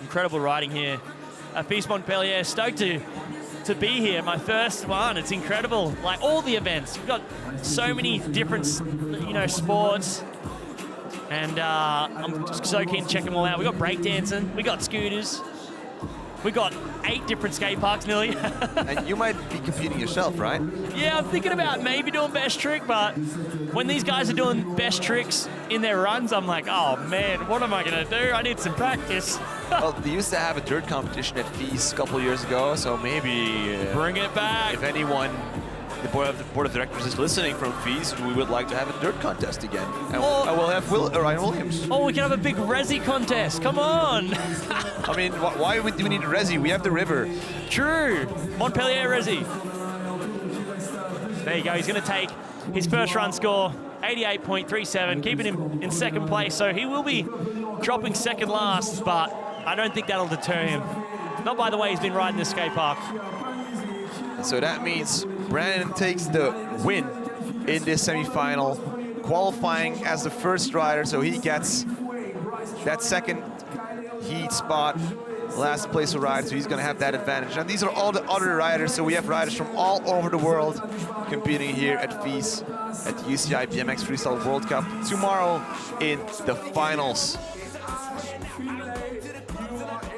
Incredible riding here at FISE Montpellier. Stoked to be here, my first one. It's incredible. Like all the events, we've got so many different, sports, and I'm just so keen to check them all out. We got breakdancing, we got scooters, we got 8 different skate parks nearly. And you might be competing yourself, right? Yeah, I'm thinking about maybe doing best trick, but when these guys are doing best tricks in their runs, I'm like, oh man, what am I gonna do? I need some practice. Well, they used to have a dirt competition at FISE a couple years ago, so maybe Bring it back. if anyone, the board of directors is listening from FISE, we would like to have a dirt contest again. And I will have Ryan Williams. Oh, we can have a big resi contest. Come on. I mean, why do we need a resi? We have the river. True. Montpellier resi. There you go. He's going to take his first run score, 88.37, keeping him in second place. So he will be dropping second last, but I don't think that'll deter him. Not by the way he's been riding this skate park. So that means Brandon takes the win in this semi-final, qualifying as the first rider, so he gets that second heat spot, last place rider, so he's gonna have that advantage. And these are all the other riders, so we have riders from all over the world competing here at FISE, at the UCI BMX Freestyle World Cup tomorrow in the finals.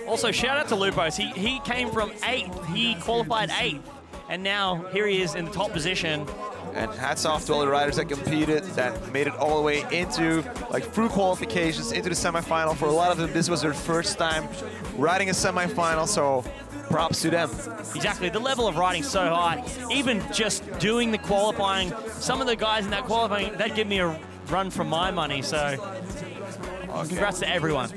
Also, shout out to Lupos. He came from 8th. He qualified 8th. And now here he is in the top position. And hats off to all the riders that competed, that made it all the way into, like, through qualifications, into the semifinal. For a lot of them, this was their first time riding a semifinal, so props to them. Exactly, the level of riding so high. Even just doing the qualifying, some of the guys in that qualifying, they'd give me a run for my money, so congrats to everyone.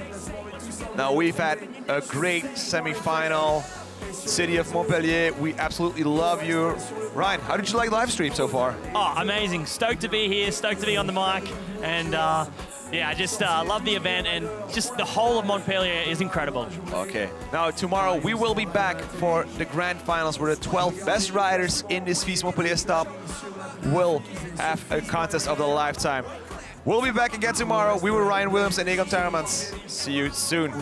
Now, we've had a great semifinal. City of Montpellier, we absolutely love you. Ryan, how did you like the live stream so far? Oh, amazing. Stoked to be here, stoked to be on the mic, and yeah, I just love the event, and just the whole of Montpellier is incredible. Okay, now tomorrow we will be back for the grand finals where the 12 best riders in this FISE Montpellier stop will have a contest of their lifetime. We'll be back again tomorrow. We were Ryan Williams and Egon Termans. See you soon.